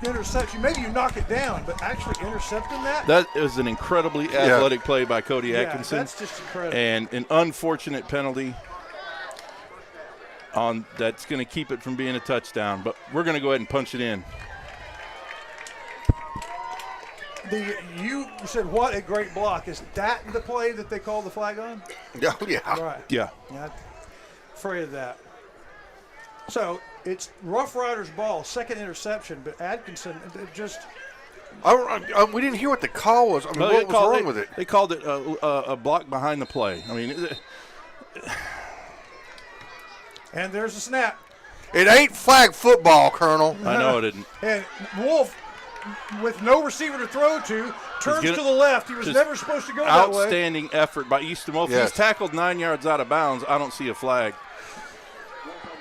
interception. Maybe you knock it down, but actually intercepting that? That is an incredibly athletic play by Cody Atkinson. That's just incredible. And an unfortunate penalty on that's going to keep it from being a touchdown. But we're going to go ahead and punch it in. You said, what a great block. Is that the play that they called the flag on? Oh, yeah. Right. Yeah. Afraid of that. So it's Rough Riders ball, second interception, but Atkinson just. We didn't hear what the call was. I mean, what was wrong with it? They called it a block behind the play. I mean, and there's a snap. It ain't flag football, Colonel. I know it isn't. And Wolf, with no receiver to throw to, turns to the left. He was never supposed to go that way. Outstanding effort by Easton Wolf. Yes. He's tackled 9 yards out of bounds. I don't see a flag.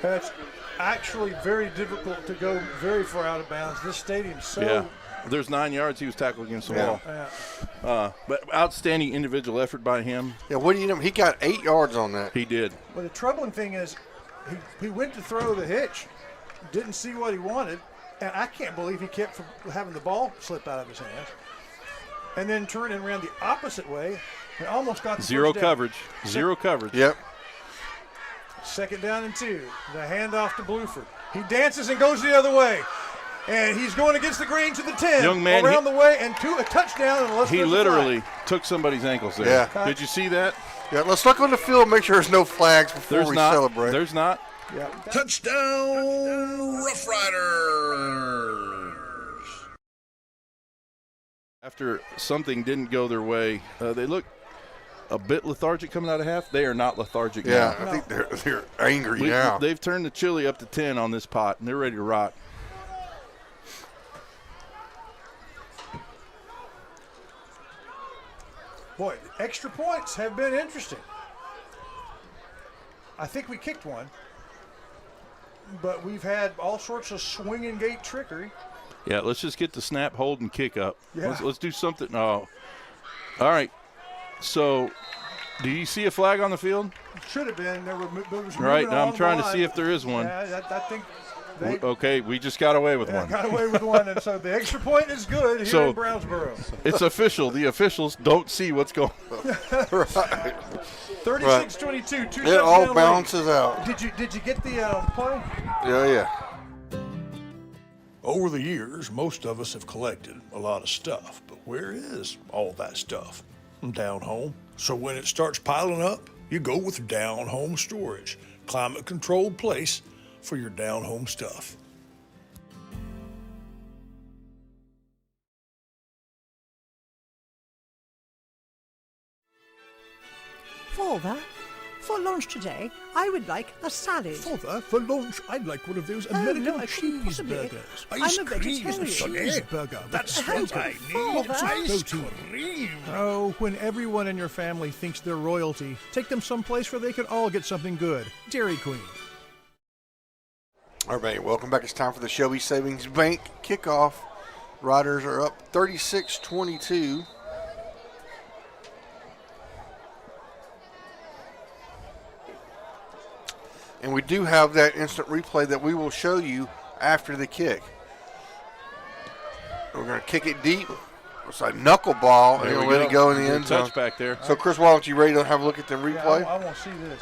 That's actually very difficult to go very far out of bounds. This stadium's so. Yeah. There's 9 yards. He was tackled against the wall. Yeah. But outstanding individual effort by him. Yeah, what do you know? He got 8 yards on that. He did. Well, the troubling thing is he went to throw the hitch, didn't see what he wanted, and I can't believe he kept from having the ball slip out of his hands. And then turned and ran the opposite way and almost got the Zero first down. coverage. Zero coverage. Yep. 2nd down and 2. The handoff to Bluford. He dances and goes the other way. And he's going against the green to the 10. Young man, around the way and to a touchdown. Unless he literally took somebody's ankles there. Yeah. Did you see that? Yeah, let's look on the field, make sure there's no flags before we celebrate. There's not. Yeah. Touchdown, Rough Riders. After something didn't go their way, they look a bit lethargic coming out of half. They are not lethargic now. Yeah, I think they're angry now. They've turned the chili up to 10 on this pot, and they're ready to rock. Boy, extra points have been interesting. I think we kicked one, but we've had all sorts of swinging gate trickery. Yeah, let's just get the snap, hold, and kick up. Yeah. Let's do something. Oh. All right. So, do you see a flag on the field? Should have been. There was right. moving Now I'm along trying the to line. see if there is one. Yeah, I think Okay, we just got away with one. Got away with one, and so the extra point is good here in Brownsboro. It's official. The officials don't see what's going on. Right. 36-22. Two it all balances out. Did you get the play? Yeah. Over the years, most of us have collected a lot of stuff, but where is all that stuff? Down home. So when it starts piling up, you go with Down Home Storage, climate-controlled place for your down home stuff. Father, for lunch today, I would like a salad. Father, for lunch, I'd like one of those American cheeseburgers. I'm a vegetarian. Cheeseburger. That's what I need. Ice cream. Oh, when everyone in your family thinks they're royalty, take them someplace where they can all get something good. Dairy Queen. All right, welcome back. It's time for the Shelby Savings Bank kickoff. Riders are up 36-22. And we do have that instant replay that we will show you after the kick. We're going to kick it deep. It's like knuckleball, and let it go in the end zone. Touch back there. So, Chris Wallace, you ready to have a look at the replay? Yeah, I want to see this.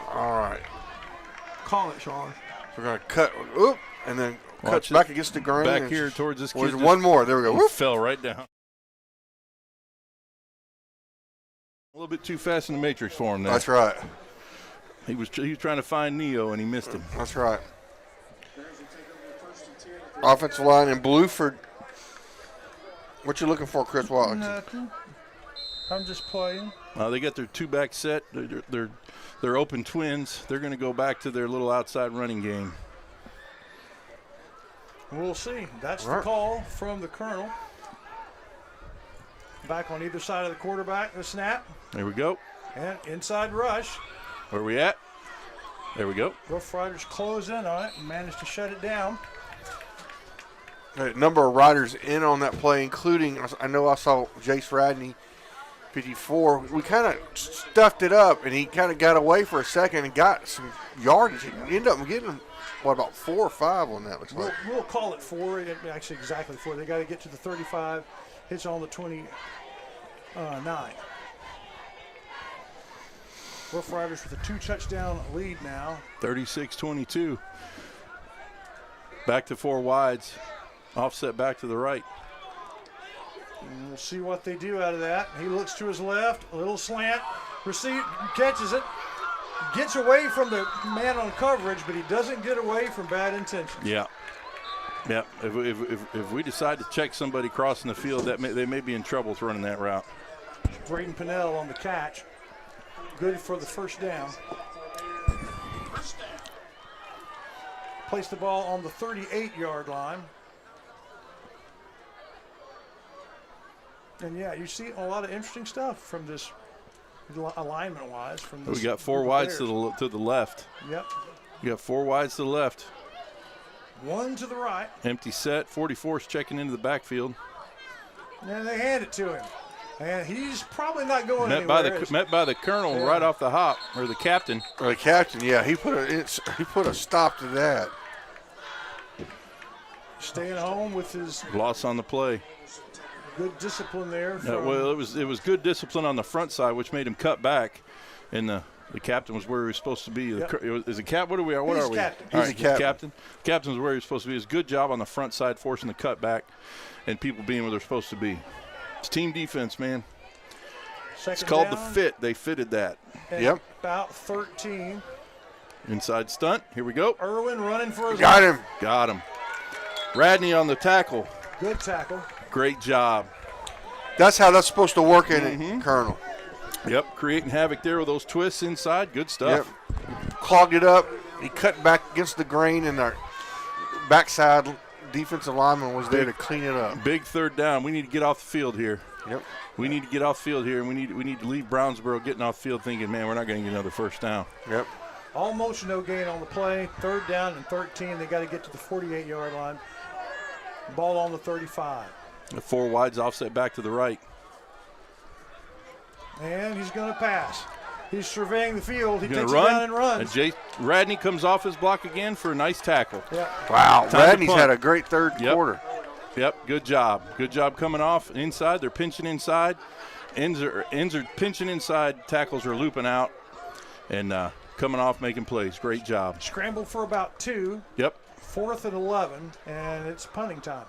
All right. Call it, Sean. We're going to cut, and then cut back against the grain. Back here towards this kid. There's one more. There we go. Whoop. Fell right down. A little bit too fast in the matrix for him there. That's right. He was trying to find Neo, and he missed him. That's right. Offensive line in Blueford. What you looking for, Chris Wallace? Nothing. I'm just playing. They got their two-back set. They're open twins. They're going to go back to their little outside running game. We'll see. That's the call from the Colonel. Back on either side of the quarterback, the snap. There we go. And inside rush. Where are we at? There we go. Rough Riders close in on it and manage to shut it down. A number of riders in on that play, including, I know I saw Jace Radney, 54. We kind of stuffed it up, and he kind of got away for a second and got some yardage. He ended up getting, about 4 or 5 on that, looks like. We'll call it 4. Actually, exactly 4. They got to get to the 35. Hits on the 29. Rough Riders with a 2-touchdown lead now. 36-22. Back to 4 wides. Offset back to the right. And we'll see what they do out of that. He looks to his left, a little slant, catches it, gets away from the man on coverage, but he doesn't get away from bad intentions. Yeah. If we decide to check somebody crossing the field, they may be in trouble with running that route. Braden Pinnell on the catch. Good for the first down. Place the ball on the 38-yard line. And yeah, you see a lot of interesting stuff from this alignment-wise. We got 4 wides to the left. Yep. We got 4 wides to the left. 1 to the right. Empty set. 44's checking into the backfield. And they hand it to him. And he's probably not going anywhere. Met by the Colonel right off the hop, or the captain. Or the captain, yeah. He put a stop to that. Staying home with his loss on the play. Good discipline there. Well, it was good discipline on the front side, which made him cut back, and the captain was where he was supposed to be. Yep. Is it cap? What are we? What are we? Captain. All right, captain. Captain was where he was supposed to be. It's a good job on the front side, forcing the cut back, and people being where they're supposed to be. It's team defense, man. It's called the fit. They fitted that. Yep. About 13. Inside stunt. Here we go. Irwin running for his Got him. Got him. Radney on the tackle. Good tackle. Great job. That's how that's supposed to work in it, Colonel. Yep, creating havoc there with those twists inside. Good stuff. Yep. Clogged it up. He cut back against the grain, and our backside defensive lineman was there to clean it up. Big third down. We need to get off the field here. Yep. We need to get off the field here, and we need to leave Brownsboro getting off the field thinking, man, we're not going to get another first down. Yep. Almost no gain on the play. 3rd down and 13. They got to get to the 48-yard line. Ball on the 35. The 4 wides offset back to the right. And he's going to pass. He's surveying the field. He He's takes gonna it down and runs. And Radney comes off his block again for a nice tackle. Yeah. Wow, Time Radney's to punt. had a great third quarter. Yep, good job. Good job coming off inside. They're pinching inside. Ends are pinching inside. Tackles are looping out and coming off making plays. Great job. Scrambled for about 2. Yep. 4th and 11, and it's punting time.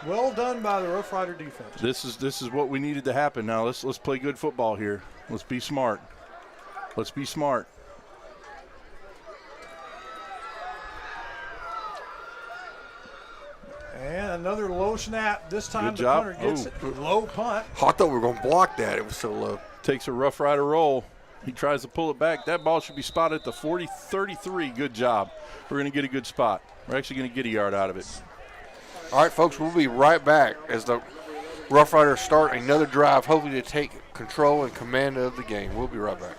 Well done by the Rough Rider defense. This is what we needed to happen. Now let's play good football here. Let's be smart. Let's be smart. And another low snap. This time Good the job. punter gets it. Low punt. I thought we were going to block that. It was so low. Takes a Rough Rider roll. He tries to pull it back. That ball should be spotted at the 40-33. Good job. We're going to get a good spot. We're actually going to get a yard out of it. All right, folks, we'll be right back as the Rough Riders start another drive, hopefully to take control and command of the game. We'll be right back.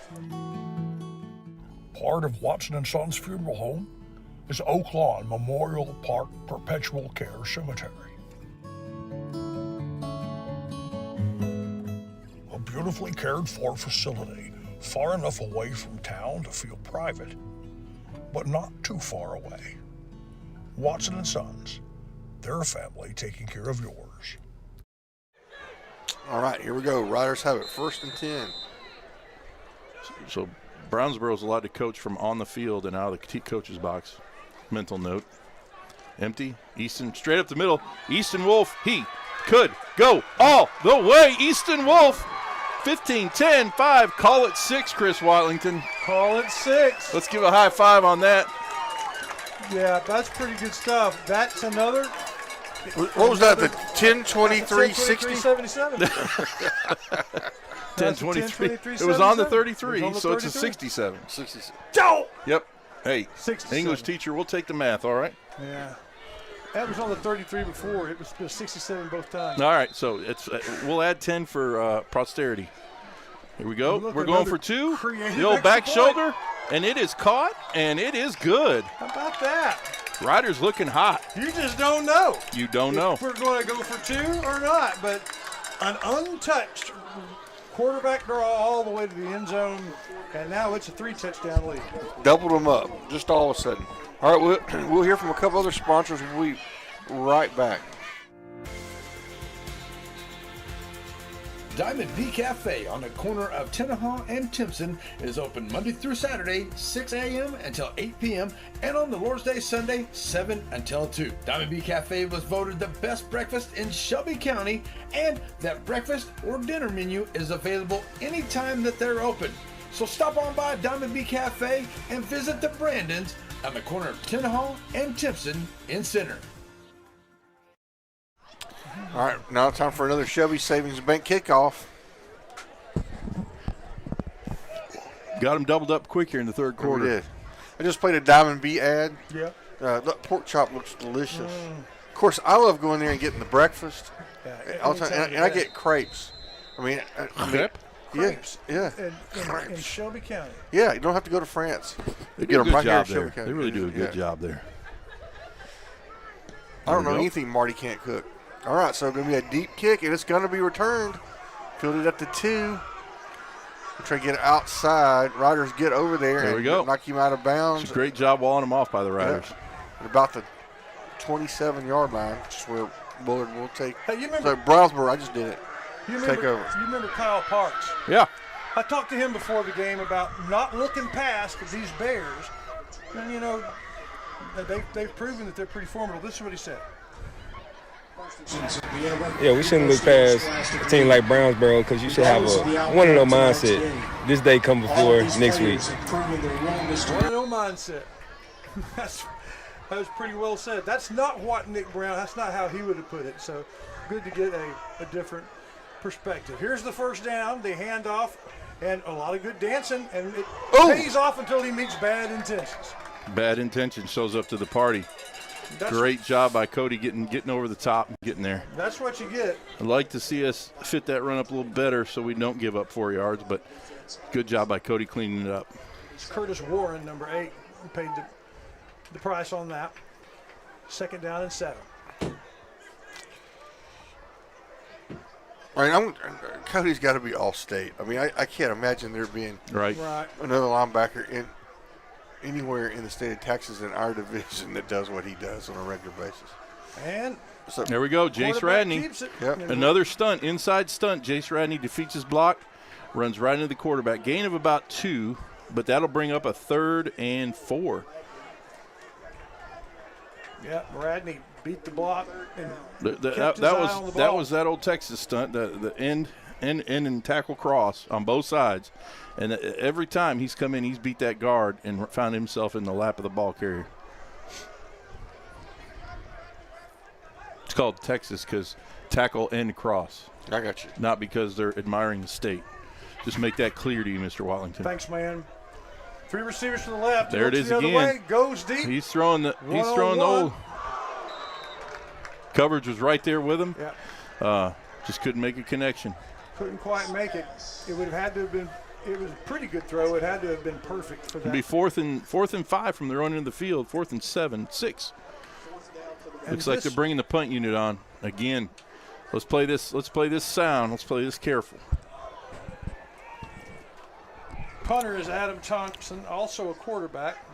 Part of Watson and Sons Funeral Home is Oak Lawn Memorial Park Perpetual Care Cemetery. A beautifully cared for facility, far enough away from town to feel private, but not too far away. Watson and Sons, their family taking care of yours. All right, here we go. Riders have it 1st and 10. So Brownsboro's allowed to coach from on the field and out of the coach's box. Mental note. Empty. Easton straight up the middle. Easton Wolf, he could go all the way. Easton Wolf, 15, 10, 5. Call it 6, Chris Watlington. Call it 6. Let's give a high five on that. Yeah, that's pretty good stuff. That's another. What was that, the 10, 23, 60? 77. 10, 23. It was on the 33, so it's a 67. 67. Yep. Hey, 67. English teacher, we'll take the math, all right? Yeah. That was on the 33 before. It was 67 both times. All right, so it's we'll add 10 for posterity. Here we go. Look, we're going for 2. creative The old back extra point. shoulder, and it is caught, and it is good. How about that? Ryder's looking hot. You just don't know. You don't know. If we're going to go for 2 or not, but an untouched quarterback draw all the way to the end zone, and now it's a 3-touchdown lead. Doubled them up just all of a sudden. All right, we'll hear from a couple other sponsors. We'll be right back. Diamond B Cafe on the corner of Tenaha and Timpson is open Monday through Saturday, 6 a.m. until 8 p.m. and on the Lord's Day Sunday, 7 until 2. Diamond B Cafe was voted the best breakfast in Shelby County, and that breakfast or dinner menu is available anytime that they're open. So stop on by Diamond B Cafe and visit the Brandons on the corner of Tenaha and Timpson in Center. All right, now time for another Shelby Savings Bank kickoff. Got him doubled up quick here in the third quarter. We did. I just played a Diamond B ad. Yeah. That pork chop looks delicious. Of course, I love going there and getting the breakfast. All the time, and I get crepes. Crepe? Crepes. Yeah. In Shelby County. Yeah, you don't have to go to France. They get do a them good right here in job Shelby there. County. They really do a good Yeah. job there. I don't know There we go. anything Marty can't cook. All right, so going to be a deep kick, and it's going to be returned. Fielded up to 2. We'll try to get it outside. Riders get over there There we and go. knock him out of bounds. It's a great job walling him off by the Riders. At about the 27-yard line, which is where Bullard will take. Hey, you remember? So Brownsboro, I just did it. You Take over. You remember Kyle Parks? Yeah. I talked to him before the game about not looking past these Bears. And, you know, they've proven that they're pretty formidable. This is what he said. Yeah, we shouldn't look past a team like Brownsboro because you should have a 1-0 mindset. This day come before next week. 1-0 mindset. That was pretty well said. That's not what Nick Brown, that's not how he would have put it. So good to get a different perspective. Here's the first down, the handoff, and a lot of good dancing, and it pays off until he meets bad intentions. Bad intention shows up to the party. Great job by Cody getting over the top and getting there. That's what you get. I'd like to see us fit that run up a little better so we don't give up 4 yards, but good job by Cody cleaning it up. It's Curtis Warren, number 8, who paid the price on that. 2nd down and 7. All right, Cody's got to be all-state. I mean, I can't imagine there being another linebacker anywhere in the state of Texas in our division that does what he does on a regular basis. And so there we go, Jace Radney. Yep. Another stunt, inside stunt. Jace Radney defeats his block, runs right into the quarterback. Gain of about 2, but that'll bring up a 3rd and 4. Yeah, Radney beat the block. And that was that old Texas stunt, the end and tackle cross on both sides. And every time he's come in, he's beat that guard and found himself in the lap of the ball carrier. It's called Texas because tackle and cross. I got you. Not because they're admiring the state. Just make that clear to you, Mr. Watlington. Thanks, man. 3 receivers to the left. There it is the again. Other way, goes deep. He's throwing the old coverage was right there with him. Yeah. Just couldn't make a connection. Couldn't quite make it. It would have had to have been. It was a pretty good throw. It had to have been perfect for that. It'd be fourth and 5 from their own end of the field. 4th and 7, 6. Looks like they're bringing the punt unit on again. Let's play this. Let's play this sound. Let's play this careful. Punter is Adam Thompson, also a quarterback.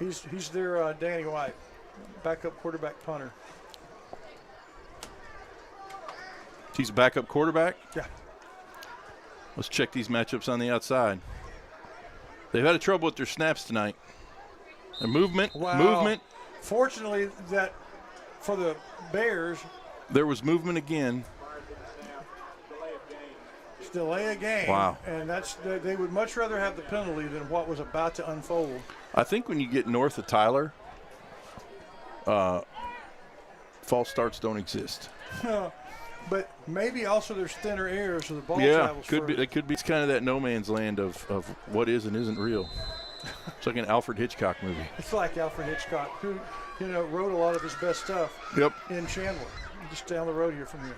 He's their Danny White, backup quarterback punter. He's a backup quarterback? Yeah. Let's check these matchups on the outside. They've had trouble with their snaps tonight. Their movement. Fortunately, that for the Bears. There was movement again. Delay a game. Wow. And they would much rather have the penalty than what was about to unfold. I think when you get north of Tyler, false starts don't exist. But maybe also there's thinner air, so the ball travels could further. be. It could be. It's kind of that no man's land of what is and isn't real. It's like an Alfred Hitchcock movie. It's like Alfred Hitchcock, who wrote a lot of his best stuff. Yep. In Chandler, just down the road here from you.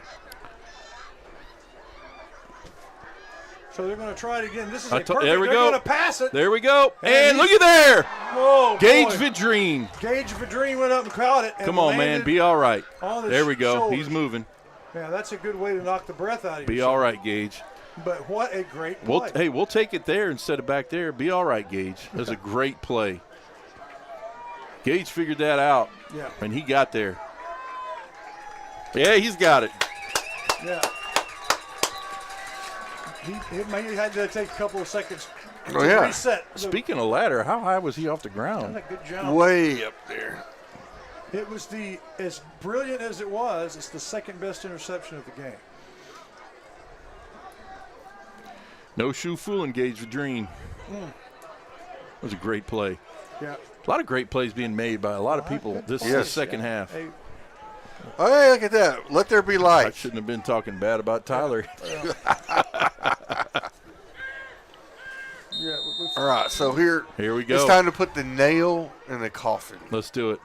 So they're going to try it again. This is a perfect. There we they're go. going to pass it. There we go. And look at there. Whoa, Gage boy. Vidrine. Gage Vidrine went up and caught it. And Come on, man. Be all right. There we go. Shoulders. He's moving. Yeah, that's a good way to knock the breath out of you. Be all right, Gage. But what a great play. We'll take it there instead of back there. Be all right, Gage. That's a great play. Gage figured that out. Yeah. And he got there. Yeah, he's got it. Yeah. It maybe had to take a couple of seconds to reset. Speaking of ladder, how high was he off the ground? That's a good job. Way up there. It was as brilliant as it was, it's the second best interception of the game. No shoe fooling Gage Vidrine. That was a great play. Yeah. A lot of great plays being made by a lot of people this second half. Hey, look at that. Let there be light. I shouldn't have been talking bad about Tyler. All right, so here we go. It's time to put the nail in the coffin. Let's do it.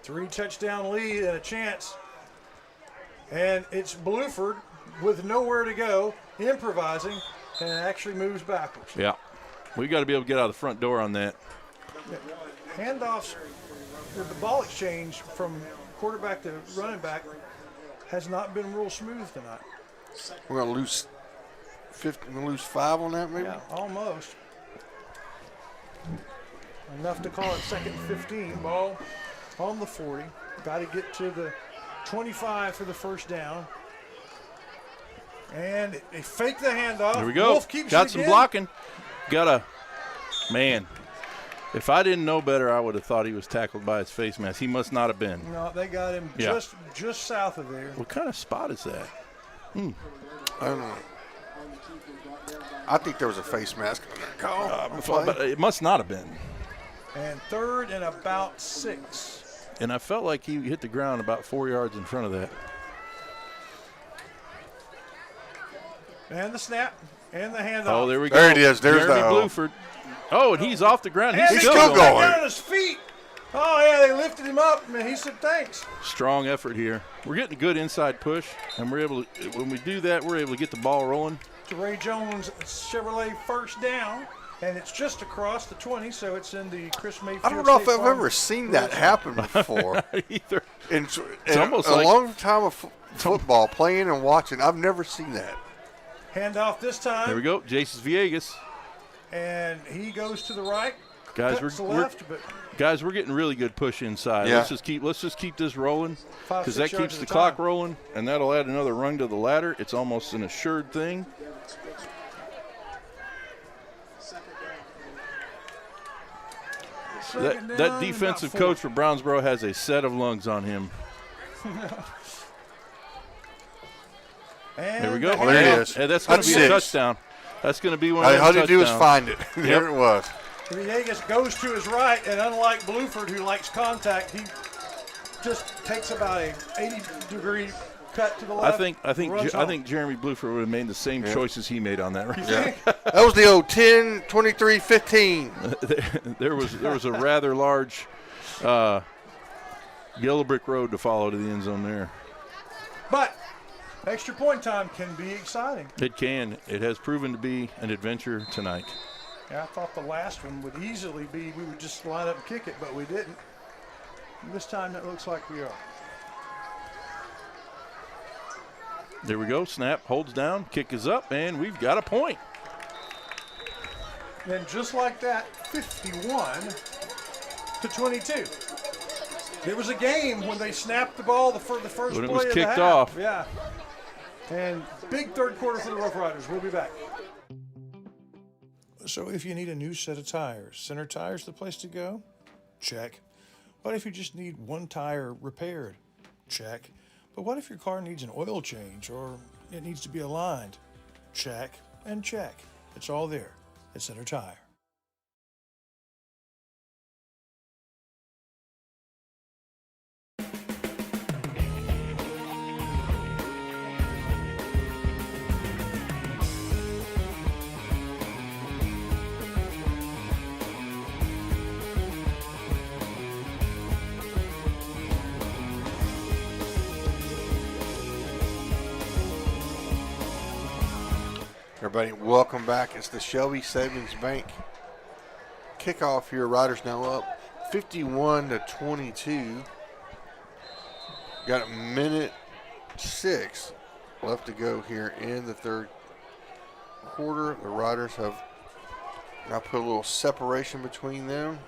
3 touchdown lead and a chance. And it's Bluford with nowhere to go, improvising, and actually moves backwards. Yeah. We got to be able to get out of the front door on that. Handoffs, the ball exchange from quarterback to running back has not been real smooth tonight. We're going to lose 50, we're going to lose 5 on that maybe? Yeah, almost. Enough to call it 2nd and 15. Ball on the 40. Got to get to the 25 for the first down. And they fake the handoff. Here we go. Wolf keeps Got it some again. blocking. Man, if I didn't know better, I would have thought he was tackled by his face mask. He must not have been. No, they got him just south of there. What kind of spot is that? I don't know. I think there was a face mask on that call. But it must not have been. And 3rd and about 6. And I felt like he hit the ground about 4 yards in front of that. And the snap and the handoff. Oh, there we go. There it is. There's Jeremy the Bluford. Oh, and he's off the ground. And He's still going. going. Back on his feet. Oh, yeah, they lifted him up, and he said thanks. Strong effort here. We're getting a good inside push, and we're able to, when we do that, we're able to get the ball rolling. To Ray Jones Chevrolet first down, and it's just across the 20, so it's in the Chris Mayfield. I don't know if State I've Farm ever seen that happen before. Either. In It's almost a like long time of football, playing and watching, I've never seen that. Handoff this time. There we go. Jason Villegas. And he goes to the right. Guys, we're getting really good push inside. Yeah. Let's just keep this rolling, 5, because 6 that yards keeps at the a clock time. rolling, and that'll add another rung to the ladder. It's almost an assured thing. That defensive coach for Brownsboro has a set of lungs on him. There we go. Oh, there it is. And that's going to be a touchdown. That's going to be one of those All you do is touchdowns. find it. There it was. Villegas goes to his right, and unlike Bluford, who likes contact, he just takes about a 80-degree cut to the left. I think Jeremy Bluford would have made the same choices he made on that. Right? Yeah. That was the old 10, 23, 15. there was a rather large yellow brick road to follow to the end zone there. But extra point time can be exciting. It can. It has proven to be an adventure tonight. Yeah, I thought the last one would easily be we would just line up and kick it, but we didn't. And this time it looks like we are. There we go. Snap, holds down, kick is up, and we've got a point. And just like that, 51-22. There was a game when they snapped the ball for the first When it play was of the kicked half. off. Yeah. And big third quarter for the Rough Riders. We'll be back. So if you need a new set of tires, Center Tire's the place to go? Check. What if you just need one tire repaired? Check. But what if your car needs an oil change or it needs to be aligned? Check and check. It's all there at Center Tire. Everybody, welcome back. It's the Shelby Savings Bank kickoff here. Riders now up 51-22. Got a minute 6 left to go here in the third quarter. The Riders have now put a little separation between them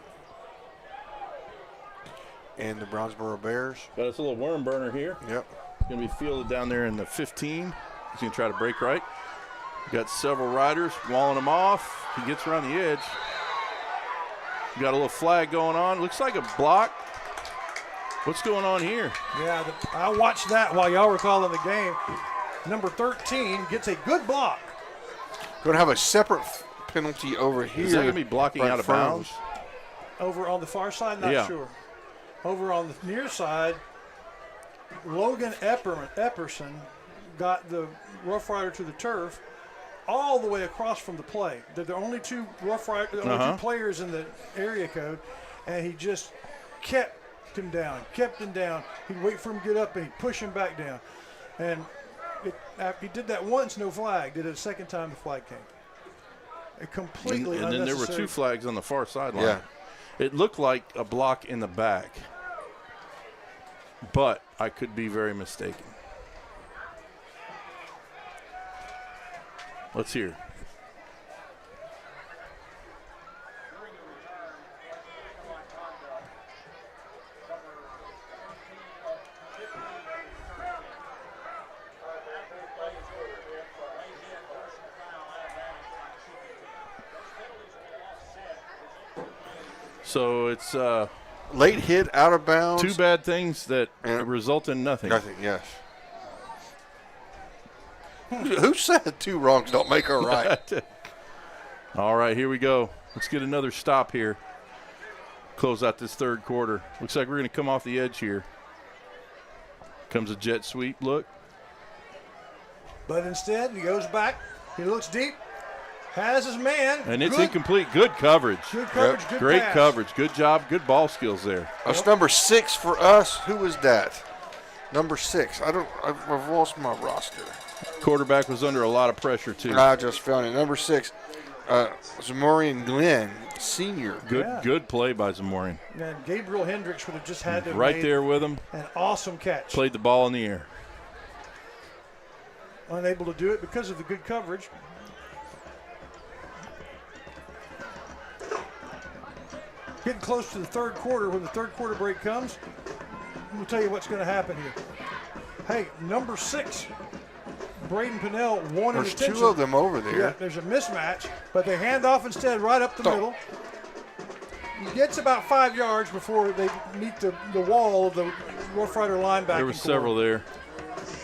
and the Brownsboro Bears. Got us a little worm burner here. Yep. Going to be fielded down there in the 15. He's going to try to break right. Got several riders walling him off. He gets around the edge. Got a little flag going on. Looks like a block. What's going on here? Yeah, I watched that while y'all were calling the game. Number 13 gets a good block. Going to have a separate penalty over here. Is that going to be blocking out of bounds? Over on the far side, not sure. Over on the near side, Logan Epperson got the Rough Rider to the turf all the way across from the play. They're the only two Rough Rider, the only two players in the area code, and he just kept him down. He'd wait for him to get up and he'd push him back down. And he did that once, no flag. Did it a second time, the flag came. It completely and then there were two flags on the far sideline. Yeah. It looked like a block in the back, but I could be very mistaken. Let's hear. So it's late hit out of bounds. Two bad things that result in nothing. Nothing, yes. Who said two wrongs don't make a right? All right, here we go. Let's get another stop here. Close out this third quarter. Looks like we're going to come off the edge here. Comes a jet sweep look. But instead, he goes back. He looks deep. Has his man. And it's incomplete. Good coverage. Good coverage, good Great pass. coverage. Good job. Good ball skills there. That's number 6 for us. Who was that? Number 6. I've lost my roster. Quarterback was under a lot of pressure, too. I just found it. Number 6, Zamorian Glenn, senior. Good play by Zamorian. And Gabriel Hendricks would have just had to right there with him. An awesome catch. Played the ball in the air. unable to do it because of the good coverage. Getting close to the third quarter. When the third quarter break comes, we'll tell you what's going to happen here. Hey, number 6, Braden Pinnell wanted There's attention. 2 of them over there. Yeah, there's a mismatch, but they hand off instead right up the middle. He gets about 5 yards before they meet the wall of the Rough Rider linebacker. There were several there.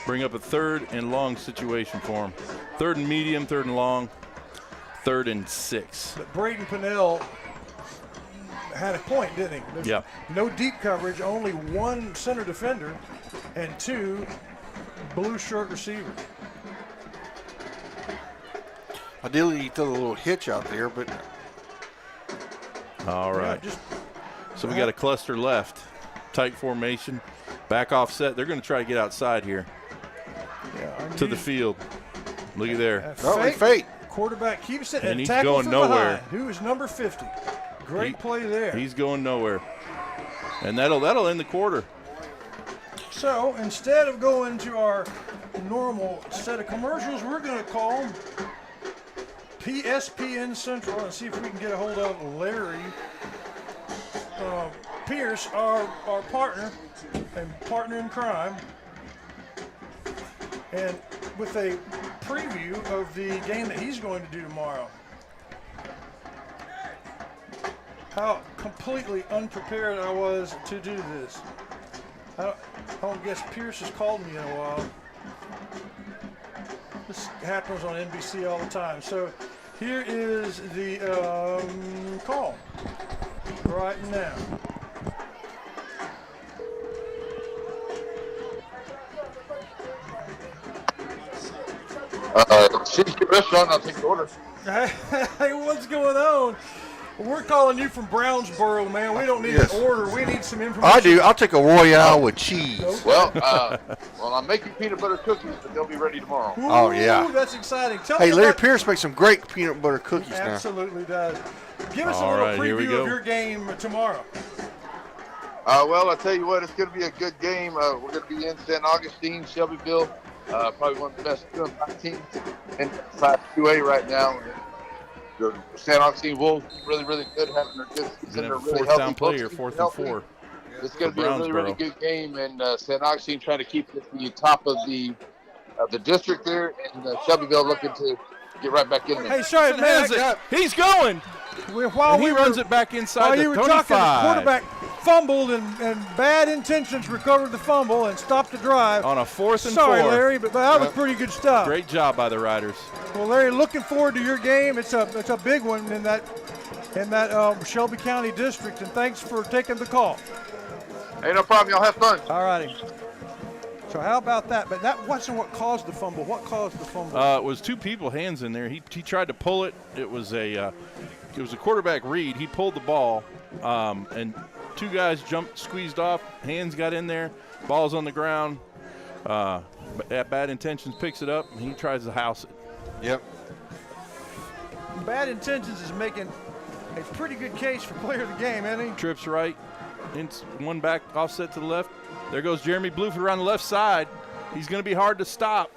Bring up a 3rd and long situation for him. 3rd and medium, 3rd and long, 3rd and 6. But Braden Pinnell had a point, didn't he? There's Yeah. no deep coverage, only 1 center defender and 2 blue shirt receivers. Ideally, you throw a little hitch out there, but. All right. So we got a cluster left. Tight formation. Back offset. They're going to try to get outside here. To the field. Look at there. Fake. Quarterback keeps it and and he's tackles going from nowhere. behind. Who is number 50? Great play there. He's going nowhere. And that'll end the quarter. So instead of going to our normal set of commercials, we're going to call PSPN Central and see if we can get a hold of Larry Pierce, our partner and partner in crime, and with a preview of the game that he's going to do tomorrow. How completely unprepared I was to do this. I don't guess Pierce has called me in a while. This happens on NBC all the time. So here is the call right now. City's restaurant, I'll take the order. Hey, what's going on? We're calling you from Brownsboro, man. We don't need an order. We need some information. I do. I'll take a Royale with cheese. Well, I'm making peanut butter cookies, but they'll be ready tomorrow. Ooh, Oh, yeah. That's exciting. Tell Hey, me Larry about- Pierce makes some great peanut butter cookies now. Absolutely does. Give us a All little right, here we preview go. of your game tomorrow. Well, I'll tell you what, it's going to be a good game. We're going to be in St. Augustine, Shelbyville. Probably one of the best 2-5 teams in 2A right now. The St. Augustine Wolves really, really good, having their good season. They're really Fourth healthy. down play Both or teams 4th are and healthy. 4. It's going to be for a really, really Brownsboro. good game, and St. Augustine trying to keep at the top of the district there, and Shelbyville looking to get right back in there. Hey, sorry, man. He's going. While And he we runs were- it back inside While the you were 25. talking, the quarterback fumbled and bad intentions recovered the fumble and stopped the drive. On a 4th and 4. Sorry, Larry, but that was pretty good stuff. Great job by the Riders. Well, Larry, looking forward to your game. It's a big one in that Shelby County district, and thanks for taking the call. Hey, no problem. Y'all have fun. All righty. So how about that? But that wasn't what caused the fumble. What caused the fumble? It was 2 people hands in there. He tried to pull it. It was a quarterback read. He pulled the ball, and 2 guys jumped, squeezed off. Hands got in there. Ball's on the ground. Bad intentions picks it up, and he tries to house it. Yep. Bad intentions is making a pretty good case for player of the game, isn't he? Trips right. One back offset to the left. There goes Jeremy Blueford around the left side. He's going to be hard to stop.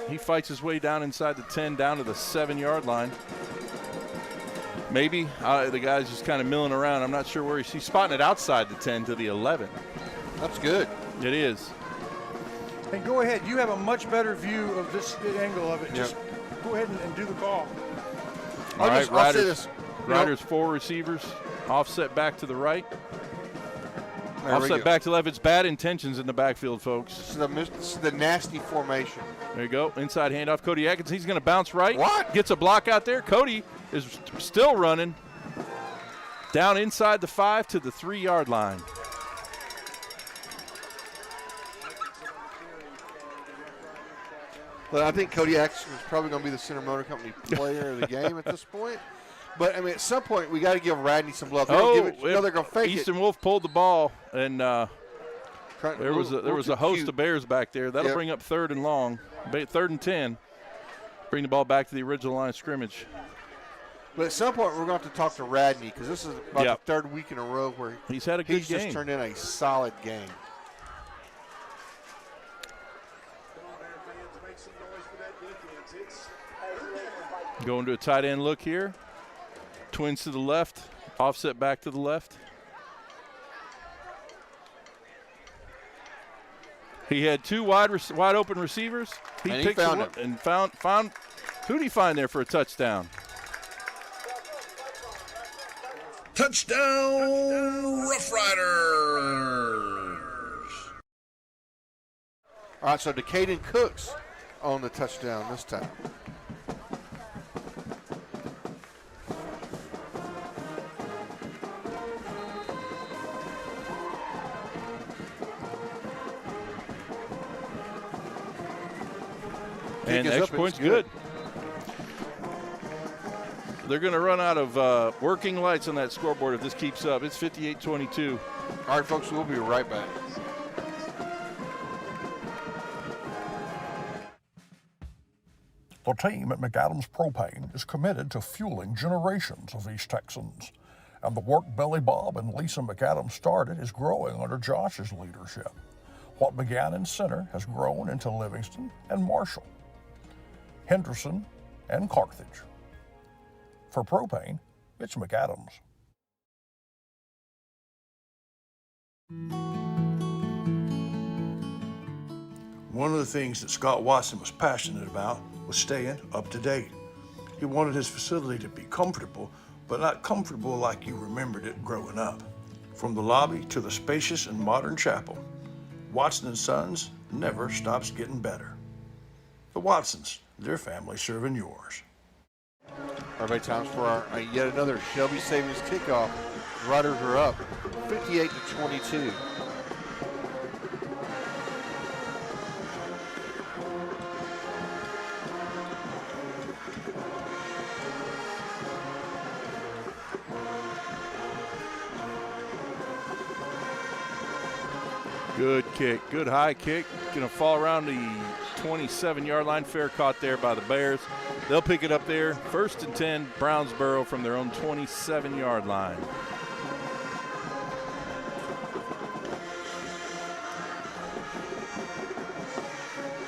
He fights his way down inside the 10, down to the 7-yard line. Maybe the guy's just kind of milling around. I'm not sure where he's spotting it outside the 10 to the 11. That's good. It is. And go ahead. You have a much better view of this angle of it. Just go ahead and do the call. All right, I'll say this. Riders 4 receivers. Offset back to the right. There we Offset go. back to left. It's bad intentions in the backfield, folks. This is the nasty formation. There you go. Inside handoff. Cody Atkins. He's going to bounce right. What? Gets a block out there. Cody is still running. Down inside the 5 to the 3-yard line. But I think Cody Atkins is probably going to be the Center Motor Company player of the game at this point. But, I mean, at some point, we got to give Radney some love. They don't give it, they're going to fake Easton it. Wolf pulled the ball, and there was a host of Bears back there. That'll bring up 3rd and long, 3rd and 10. Bring the ball back to the original line of scrimmage. But at some point, we're going to have to talk to Radney because this is about the 3rd week in a row where he's had a good game. Just turned in a solid game. Going to a tight end look here. Twins to the left, offset back to the left. He had two wide open receivers. He found him. And found who did he find there for a touchdown? Touchdown, Rough Riders. All right, so Decaden Cooks on the touchdown this time. And extra point's good. They're going to run out of working lights on that scoreboard if this keeps up. It's 58-22. All right, folks, we'll be right back. The team at McAdams Propane is committed to fueling generations of East Texans. And the work Billy Bob and Lisa McAdams started is growing under Josh's leadership. What began in Center has grown into Livingston and Marshall, Henderson and Carthage. For propane, it's McAdams. One of the things that Scott Watson was passionate about was staying up to date. He wanted his facility to be comfortable, but not comfortable like you remembered it growing up. From the lobby to the spacious and modern chapel, Watson & Sons never stops getting better. The Watsons, their family serving yours. Everybody, times for our yet another Shelby Savings kickoff. Riders are up 58-22. Good kick, good high kick. Going to fall around the 27-yard line. Fair caught there by the Bears. They'll pick it up there. 1st and 10, Brownsboro from their own 27-yard line.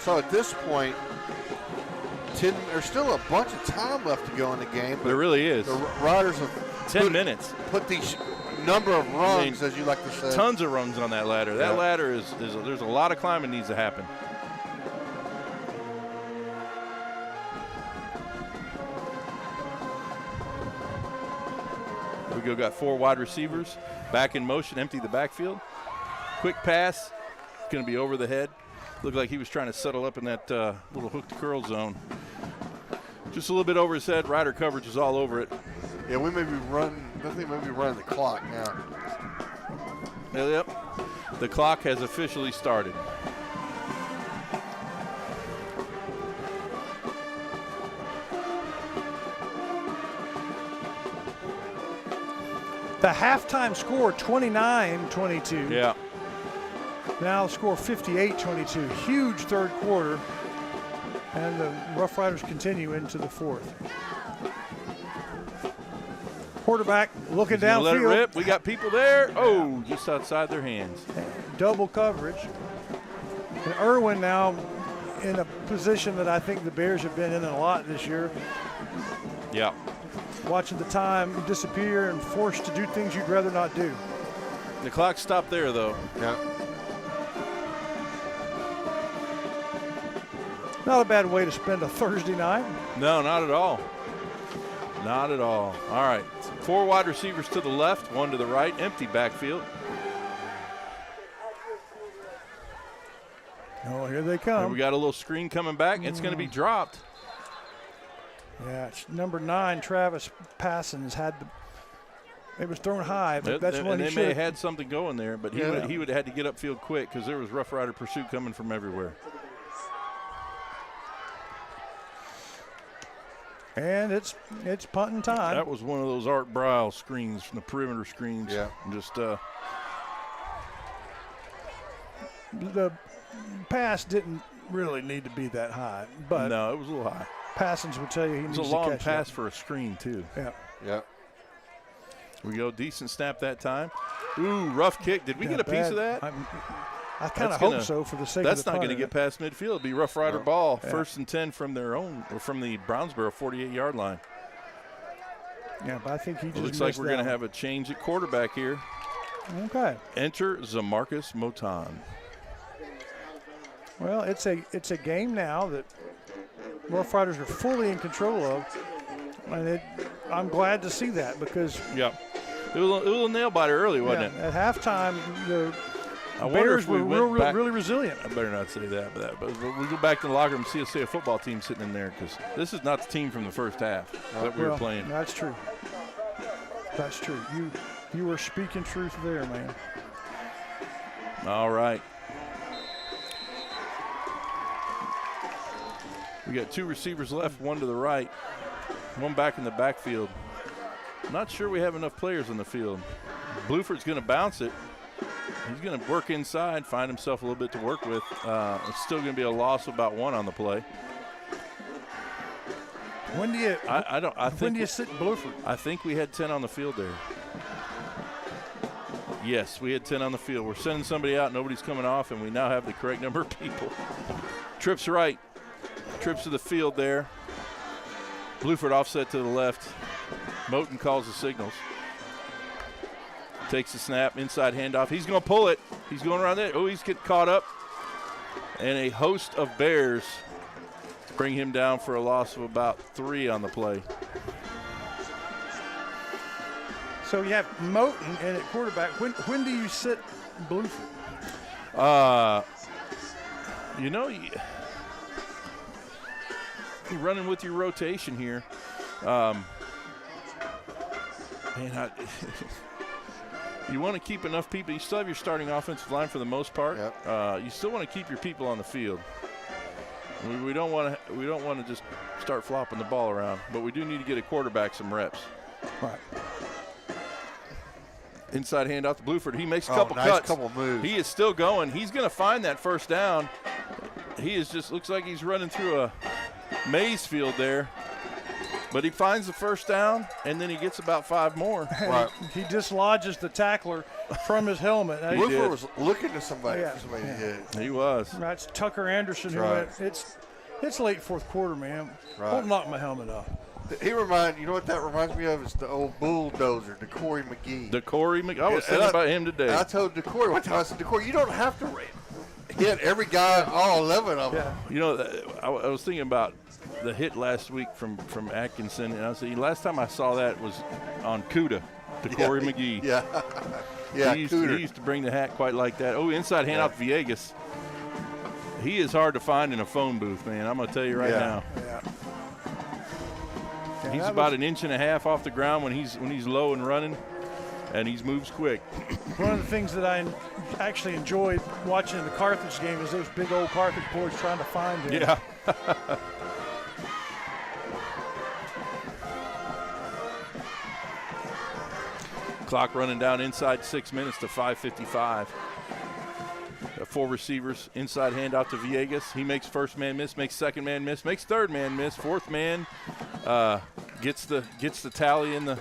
So at this point, there's still a bunch of time left to go in the game. But there really is. The Riders have 10 minutes. Put these number of rungs, as you like to say. Tons of rungs on that ladder. That ladder there's a lot of climbing needs to happen. We got 4 wide receivers back in motion, empty the backfield. Quick pass, going to be over the head. Looked like he was trying to settle up in that little hook to curl zone. Just a little bit over his head. Rider coverage is all over it. Yeah, we may be running. I think we may be running the clock now. Yep. The clock has officially started. The halftime score 29-22. Yeah. Now score 58-22. Huge third quarter. And the Rough Riders continue into the fourth. Quarterback looking downfield. Let it rip. We got people there. Oh, just outside their hands. Double coverage. And Irwin now in a position that I think the Bears have been in a lot this year. Yeah. Watching the time disappear and forced to do things you'd rather not do. The clock stopped there, though. Yeah. Not a bad way to spend a Thursday night. No, not at all. Not at all. All right. 4 wide receivers to the left, 1 to the right, empty backfield. Oh, here they come. And we got a little screen coming back. It's going to be dropped. Yeah, it's number 9, Travis Passons had it was thrown high, but that's when he they should may have had something going there, but he would have had to get upfield quick because there was Rough Rider pursuit coming from everywhere. And it's punting time. That was one of those Art Briles screens from the perimeter screens. Yeah. Just the pass didn't really need to be that high, but no, it was a little high. Passons would tell you he needs to catch that. It was a long pass for a screen too. Yeah. Yeah. We go decent snap that time. Ooh, rough kick. Did we get a piece of that? I kind of hope so for the sake of the That's not going to get past midfield. It'll be Rough Rider ball, Yeah. 1st and 10 from their own, or from the Brownsboro 48-yard line. Yeah, but I think he just Looks like missed we're going to that have a change at quarterback here. one. Okay. Enter Zamarcus Moton. Well, it's a game now that Rough Riders are fully in control of, and I'm glad to see that because it was a nail biter early, wasn't it? At halftime, the I wonder Bears if we were went back, really resilient. I better not say that, but we go back to the locker room and see a football team sitting in there because this is not the team from the first half that we were playing. That's true. That's true. You were speaking truth there, man. All right. We got 2 receivers left, one to the right, one back in the backfield. Not sure we have enough players on the field. Bluford's going to bounce it. He's going to work inside, find himself a little bit to work with. It's still going to be a loss of about 1 on the play. When do you sit Bluford? I think we had 10 on the field there. Yes, we had 10 on the field. We're sending somebody out, nobody's coming off, and we now have the correct number of people. Trips right. Trips to the field there. Bluford offset to the left. Moton calls the signals. Takes the snap, inside handoff. He's going to pull it. He's going around there. Oh, he's getting caught up. And a host of Bears bring him down for a loss of about 3 on the play. So you have Moton and at quarterback. When do you sit Bluford? You're running with your rotation here. You want to keep enough people. You still have your starting offensive line for the most part. You still want to keep your people on the field. We don't want to just start flopping the ball around, but we do need to get a quarterback some reps. Right. Inside handoff to Bluford. He makes a couple cuts. Couple moves. He is still going. He's going to find that first down. He is just looks like he's running through a maze field there. But he finds the first down, and then he gets about 5 more. Right. He dislodges the tackler from his helmet. Bluford was looking to somebody. He was. That's Tucker Anderson who went. It's late fourth quarter, man. Don't knock my helmet off. You know what that reminds me of? It's the old bulldozer, DeCorey McGee. I was thinking about him today. I told DeCorey one time, I said, DeCorey, you don't have to hit every guy, all 11 of them. You know, I was thinking about the hit last week from Atkinson, and I said, last time I saw that was on Cuda, DeCorey McGee. He used to bring the hat quite like that. Oh, inside handoff to Villegas. He is hard to find in a phone booth, man. I'm going to tell you right now. He's about 1.5 inches off the ground when he's low and running, and he moves quick. One of the things that I actually enjoyed watching in the Carthage game is those big old Carthage boys trying to find him. Yeah. Clock running down inside 6 minutes to 5:55. 4 receivers, inside handoff to Villegas. He makes first man miss, makes second man miss, makes third man miss, fourth man gets the tally in the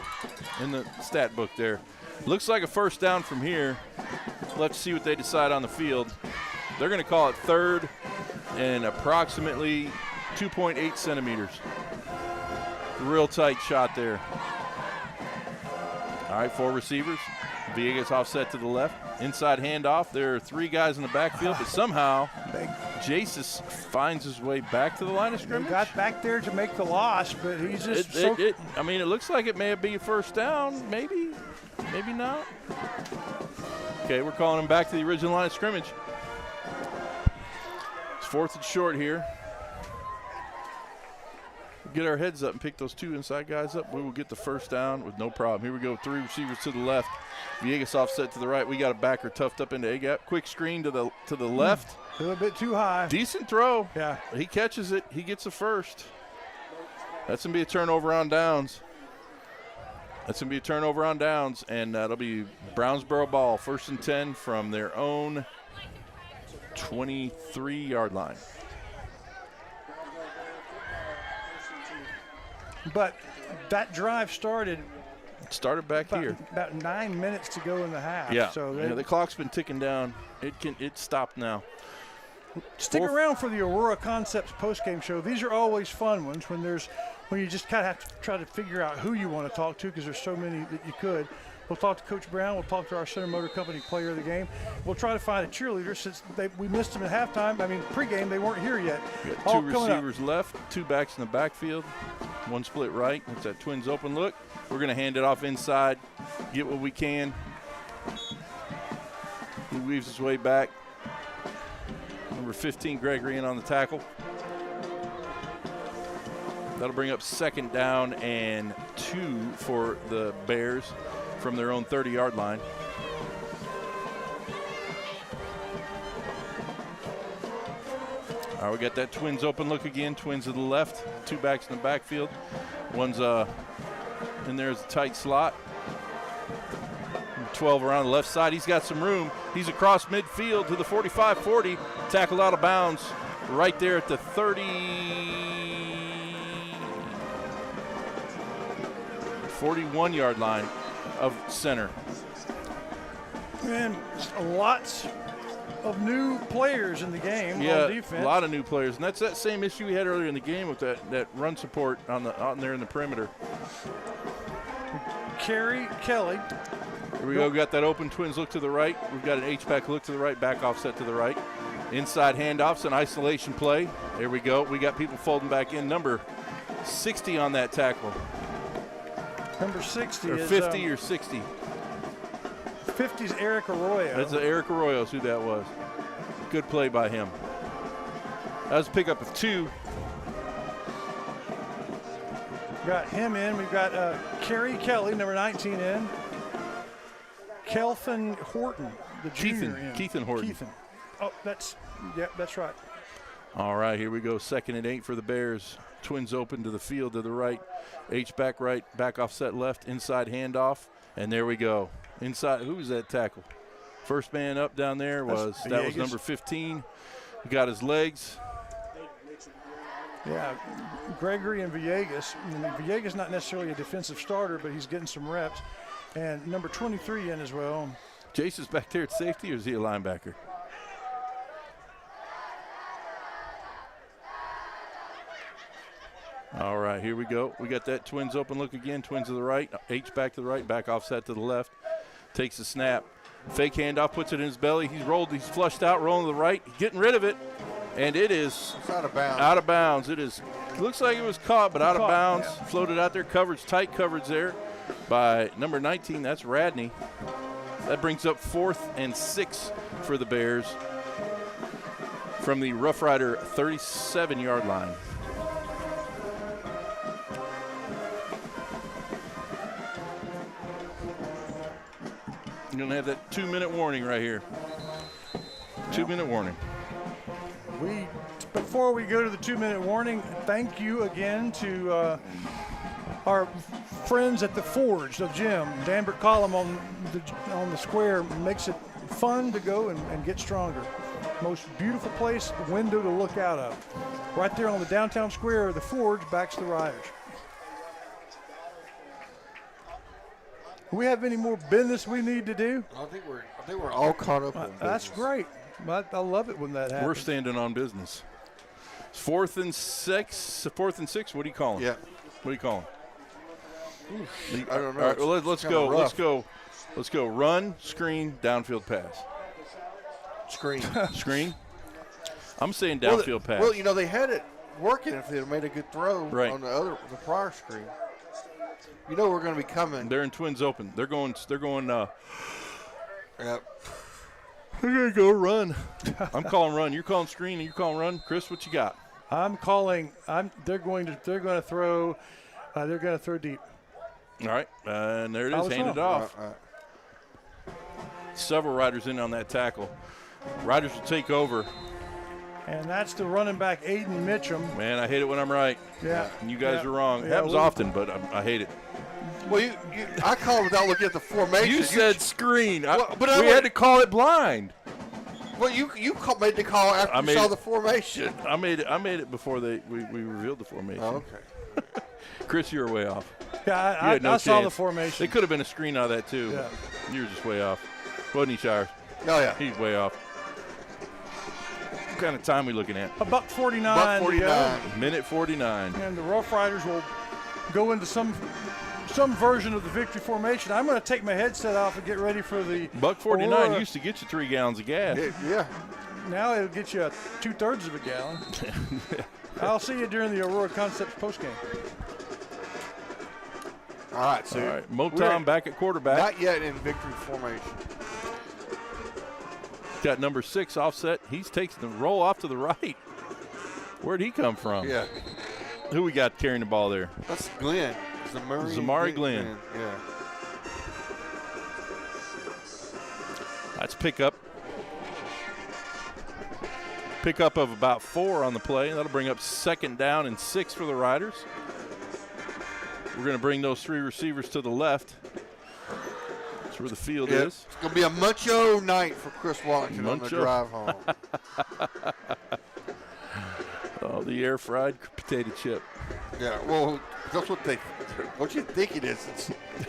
stat book there. Looks like a first down from here. We'll have to see what they decide on the field. They're going to call it 3rd and approximately 2.8 centimeters. Real tight shot there. All right, 4 receivers. Villegas offset to the left. Inside handoff. There are 3 guys in the backfield, but somehow Jasis finds his way back to the line of scrimmage. He got back there to make the loss, but he's just it looks like it may be a first down. Maybe not. Okay, we're calling him back to the original line of scrimmage. It's 4th and short here. Get our heads up and pick those 2 inside guys up. We will get the first down with no problem. Here we go, 3 receivers to the left. Villegas offset to the right. We got a backer tuffed up into A-gap. Quick screen to the left. A little bit too high. Decent throw. Yeah. He catches it. He gets a first. That's going to be a turnover on downs. And that'll be Brownsboro ball. 1st and 10 from their own 23-yard line. But that drive started Started back here. About 9 minutes to go in the half. Yeah. So The clock's been ticking down. It stopped now. Stick around for the Aurora Concepts postgame show. These are always fun ones when you just kind of have to try to figure out who you want to talk to because there's so many that you could. We'll talk to Coach Brown. We'll talk to our Center Motor Company player of the game. We'll try to find a cheerleader since we missed them at halftime. I mean, pregame, they weren't here yet. We got 2 receivers left, 2 backs in the backfield, 1 split right. It's that Twins open look. We're going to hand it off inside, get what we can. He weaves his way back. Number 15, Gregory, in on the tackle. That'll bring up 2nd down and 2 for the Bears from their own 30-yard line. All right, we got that Twins open look again. Twins to the left, 2 backs in the backfield. One's in there as a tight slot. 12 around the left side. He's got some room. He's across midfield to the 45-40. Tackled out of bounds right there at the 41-yard line of center. And lots of new players in the game on defense. A lot of new players. And that's that same issue we had earlier in the game with that run support out there in the perimeter. Kerry Kelly. Here we go. We got that open Twins look to the right. We've got an H-back look to the right, back offset to the right. Inside handoffs, an isolation play. There we go. We got people folding back in. Number 60 on that tackle. Number 60 or is 50 or 60. 50 is Eric Arroyo. That's Eric Arroyo is who that was. Good play by him. That was a pickup of 2. Got him in. We've got Kerry Kelly, number 19, in. Kelvin Horton, the junior, in. Keithan Horton. Keithan. Oh, that's right. All right, here we go. 2nd and 8 for the Bears. Twins open to the field to the right. H-back right, back offset left, inside handoff. And there we go. Inside, who was that tackle? First man up down there was number 15. He got his legs. Yeah, Gregory and Villegas. Villegas not necessarily a defensive starter, but he's getting some reps. And number 23 in as well. Jace is back there at safety, or is he a linebacker? All right, here we go. We got that Twins open look again. Twins to the right, H back to the right, back offset to the left. Takes the snap. Fake handoff, puts it in his belly. He's rolled, he's flushed out, rolling to the right, getting rid of it. And it is out of bounds. Out of bounds. It is. Looks like it was caught, but out of bounds. Yeah. Floated out there. Coverage, tight coverage there by number 19. That's Radney. That brings up 4th and 6 for the Bears from the Rough Rider 37-yard line. You're going to have that 2-minute warning right here. 2-minute warning. Before we go to the 2-minute warning, thank you again to our friends at the Forge, the gym. Danbert Column on the square makes it fun to go and get stronger. Most beautiful place, window to look out of. Right there on the downtown square, the Forge backs the Riders. Do we have any more business we need to do? I think we're all caught up on business. That's great. I love it when that happens. We're standing on business. It's 4th and 6. 4th and 6. What do you call him? Yeah. What do you call him? I don't know. All right, well, let's go. Rough. Let's go. Run, screen, downfield pass. Screen. Screen. I'm saying downfield pass. Well, they had it working if they had made a good throw on the prior screen. We're going to be coming. They're in Twins open. They're going. Yep. They're going to go run. I'm calling run. You're calling screen, and you're calling run. Chris, what you got? I'm calling. They're going to throw. They're going to throw deep. All right, and there it is. Handed off. Several riders in on that tackle. Riders will take over. And that's the running back, Aiden Mitchum. Man, I hate it when I'm right. Yeah. And you guys are wrong. It happens often, but I hate it. Well, I called without looking at the formation. You said screen, but we had to call it blind. Well, you made the call after you saw the formation. I made it before we revealed the formation. Oh, okay. Chris, you're way off. Yeah, I saw the formation. It could have been a screen out of that, too. Yeah. You were just way off. Wasn't he, Shires? Oh, yeah. He's way off. What kind of time are we looking at? About 49. About 49. Minute 49. And the Rough Riders will go into some version of the victory formation. I'm going to take my headset off and get ready for the $1.49 Aurora. used to get you 3 gallons of gas. Yeah. Now it'll get you 2/3 of a gallon. I'll see you during the Aurora Concepts postgame. All right, so Motown back at quarterback. Not yet in victory formation. Got number 6 offset. He's taking the roll off to the right. Where'd he come from? Yeah. Who we got carrying the ball there? That's Glenn. Zamari Glenn. Yeah. That's pickup. Pickup of about 4 on the play. That'll bring up 2nd down and 6 for the Riders. We're going to bring those 3 receivers to the left. That's where the field is. It's going to be a muncho night for Chris Wallington on the drive home. Oh, the air-fried potato chip. Yeah, well, that's what you think it is.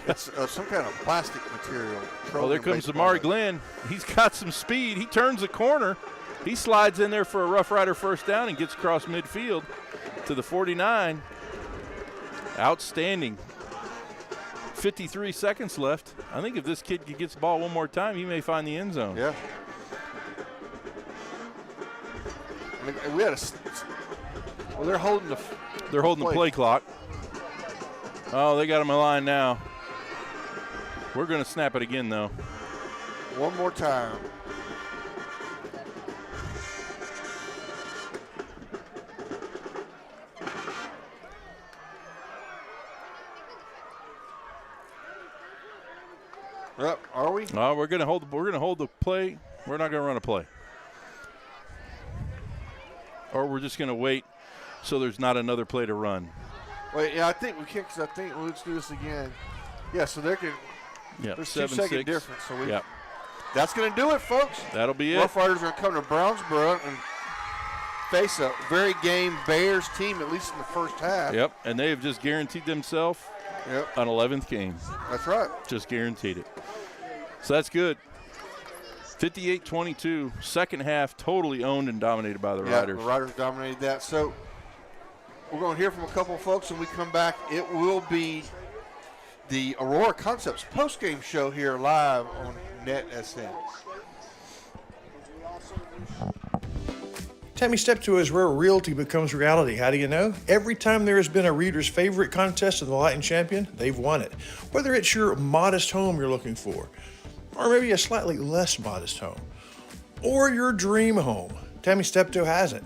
It's some kind of plastic material. Oh, there comes Zamari Glenn. He's got some speed. He turns the corner. He slides in there for a Rough Rider 1st down and gets across midfield to the 49. Outstanding. 53 seconds left. I think if this kid gets the ball one more time, he may find the end zone. Yeah. We had they're holding the play clock. Oh, they got him in line now. We're going to snap it again, though. One more time. Yep, are we? We're going to hold the play. We're not going to run a play. Or we're just going to wait so there's not another play to run. Wait, yeah, I think we can, because let's do this again. Yeah, so there can. Yeah, there's 7-6 difference. So yeah. That's going to do it, folks. That'll be it. Rough Riders are going to come to Brownsboro and face a very game Bears team, at least in the first half. Yep, and they have just guaranteed themselves an 11th game. That's right. Just guaranteed it. So that's good. 58-22, second half totally owned and dominated by the Riders. The Riders dominated that. So we're going to hear from a couple of folks when we come back. It will be the Aurora Concepts postgame show here live on NETSN. Tammy Steptoe is where realty becomes reality. How do you know? Every time there has been a reader's favorite contest in the Light and Champion, they've won it. Whether it's your modest home you're looking for, or maybe a slightly less modest home, or your dream home, Tammy Steptoe has it.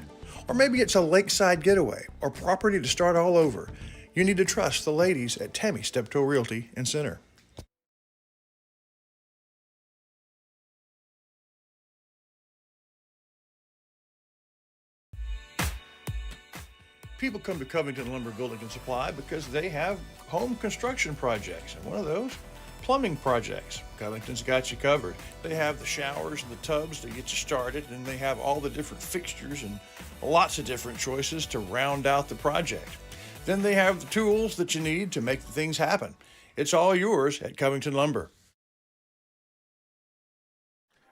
Or maybe it's a lakeside getaway or property to start all over. You need to trust the ladies at Tammy Steptoe Realty and Center. People come to Covington Lumber Building and Supply because they have home construction projects, and one of those, plumbing projects. Covington's got you covered. They have the showers and the tubs to get you started, and they have all the different fixtures and lots of different choices to round out the project. Then they have the tools that you need to make the things happen. It's all yours at Covington Lumber.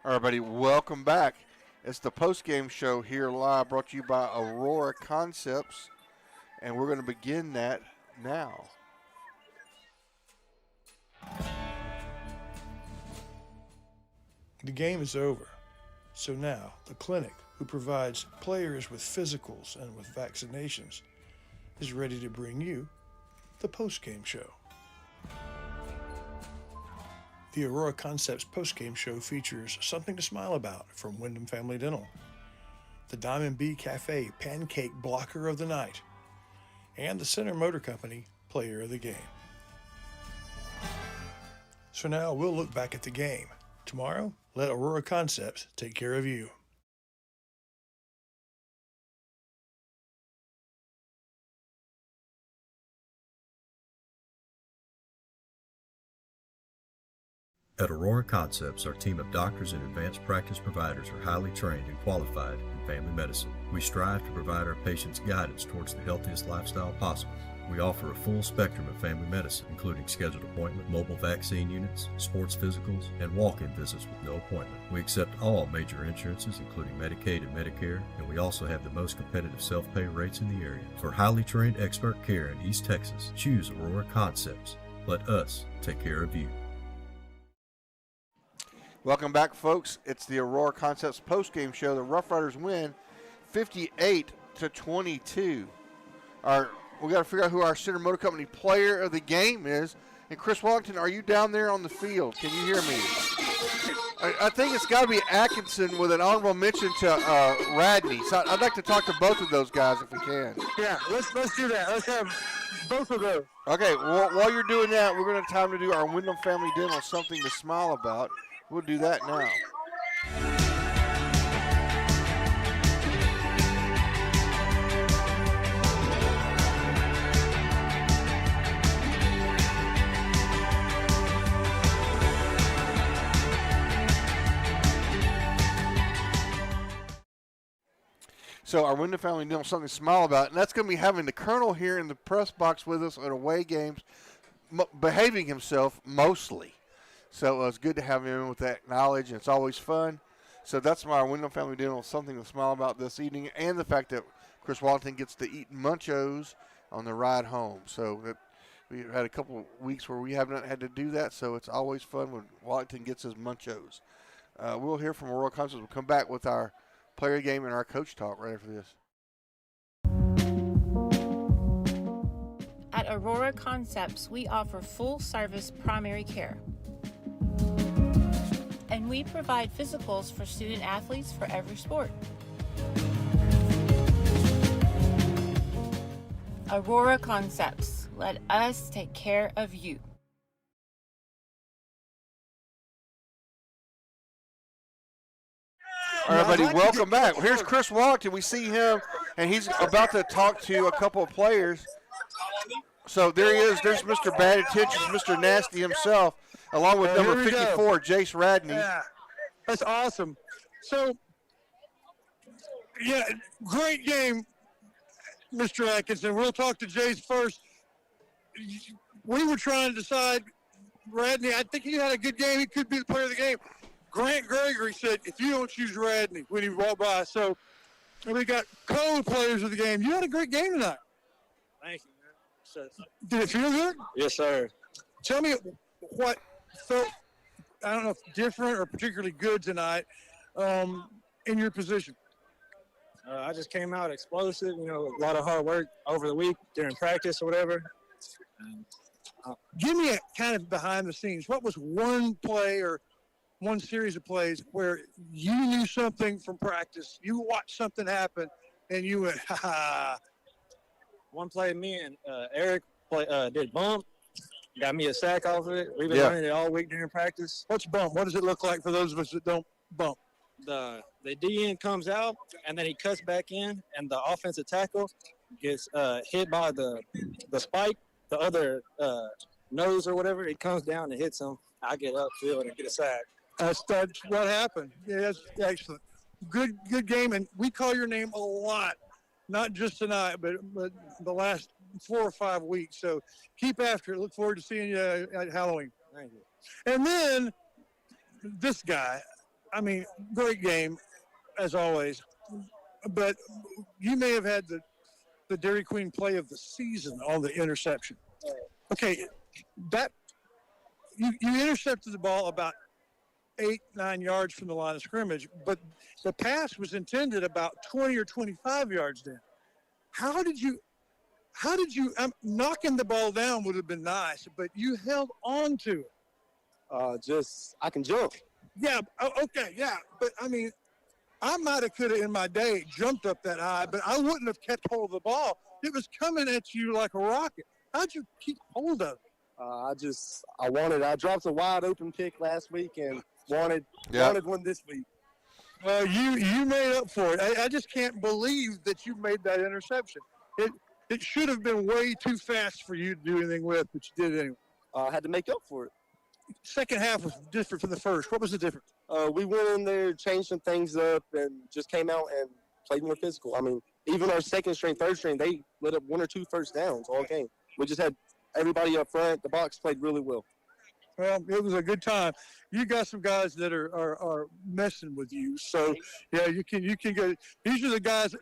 All right, everybody, welcome back. It's the postgame show here live, brought to you by Aurora Concepts, and we're going to begin that now. The game is over. So now, the clinic, who provides players with physicals and with vaccinations, is ready to bring you the postgame show. The Aurora Concepts postgame show features something to smile about from Wyndham Family Dental, the Diamond B Cafe Pancake Blocker of the Night, and the Center Motor Company Player of the Game. So now we'll look back at the game. Tomorrow, let Aurora Concepts take care of you. At Aurora Concepts, our team of doctors and advanced practice providers are highly trained and qualified in family medicine. We strive to provide our patients guidance towards the healthiest lifestyle possible. We offer a full spectrum of family medicine, including scheduled appointment, mobile vaccine units, sports physicals, and walk-in visits with no appointment. We accept all major insurances, including Medicaid and Medicare, and we also have the most competitive self-pay rates in the area. For highly trained expert care in East Texas, choose Aurora Concepts. Let us take care of you. Welcome back, folks. It's the Aurora Concepts postgame show. The Rough Riders win 58-22. We got to figure out who our Center Motor Company player of the game is. And Chris Wellington, are you down there on the field? Can you hear me? I think it's got to be Atkinson with an honorable mention to Radney. So I'd like to talk to both of those guys if we can. Yeah, let's do that. Let's have both of those. Okay, well, while you're doing that, we're going to have time to do our Wyndham Family Dental Something to Smile About. We'll do that now. So our Wyndham Family Dental Something to Smile About, and that's going to be having the Colonel here in the press box with us at away games, behaving himself mostly. So it's good to have him in with that knowledge, and it's always fun. So that's my Wyndham Family Dental Something to Smile About this evening, and the fact that Chris Wellington gets to eat Munchos on the ride home. So that we've had a couple of weeks where we haven't had to do that, so it's always fun when Wellington gets his Munchos. We'll hear from Aurora Concepts. We'll come back with our player game and our coach talk right after this. At Aurora Concepts, we offer full-service primary care. And we provide physicals for student athletes for every sport. Aurora Concepts, let us take care of you. All right, everybody, welcome back. Here's Chris Wellington. We see him, and he's about to talk to a couple of players. So there he is. There's Mr. Bad Intentions, Mr. Nasty himself, along with number 54, Jace Radney. Yeah, that's awesome. So, yeah, great game, Mr. Atkinson. We'll talk to Jace first. We were trying to decide, Radney, I think he had a good game. He could be the player of the game. Grant Gregory said, if you don't choose Radney when he walked by. So we got co-players of the game. You had a great game tonight. Thank you, man. Did it feel good? Yes, sir. Tell me what felt, I don't know if different or particularly good tonight in your position. I just came out explosive, you know, a lot of hard work over the week during practice or whatever. Give me a kind of behind the scenes. What was one play or one series of plays where you knew something from practice, you watched something happen, and you went, ha ha. One play, me and Eric did bump, got me a sack off of it. We've been running it all week during practice. What's bump? What does it look like for those of us that don't bump? The DN comes out, and then he cuts back in, and the offensive tackle gets hit by the spike, the other nose or whatever. It comes down and hits him. I get upfield and get a sack. That's what happened. Yeah, that's excellent. Good game, and we call your name a lot, not just tonight, but the last 4 or 5 weeks. So keep after it. Look forward to seeing you at Halloween. Thank you. And then this guy, I mean, great game as always, but you may have had the Dairy Queen play of the season on the interception. Okay, that you intercepted the ball about 8-9 yards from the line of scrimmage, but the pass was intended about 20 or 25 yards down. How did you knocking the ball down would have been nice, but you held on to it. I can jump. Yeah, okay, yeah, but I mean, I might have could have in my day jumped up that high, but I wouldn't have kept hold of the ball. It was coming at you like a rocket. How'd you keep hold of it? I dropped a wide open pick last week and wanted one this week. Well, you made up for it. I just can't believe that you made that interception. It should have been way too fast for you to do anything with, but you did anyway. I had to make up for it. Second half was different from the first. What was the difference? We went in there, changed some things up, and just came out and played more physical. I mean, even our second string, third string, they let up 1 or 2 first downs all game. We just had everybody up front. The box played really well. Well, it was a good time. You got some guys that are messing with you, so yeah, you can go. These are the guys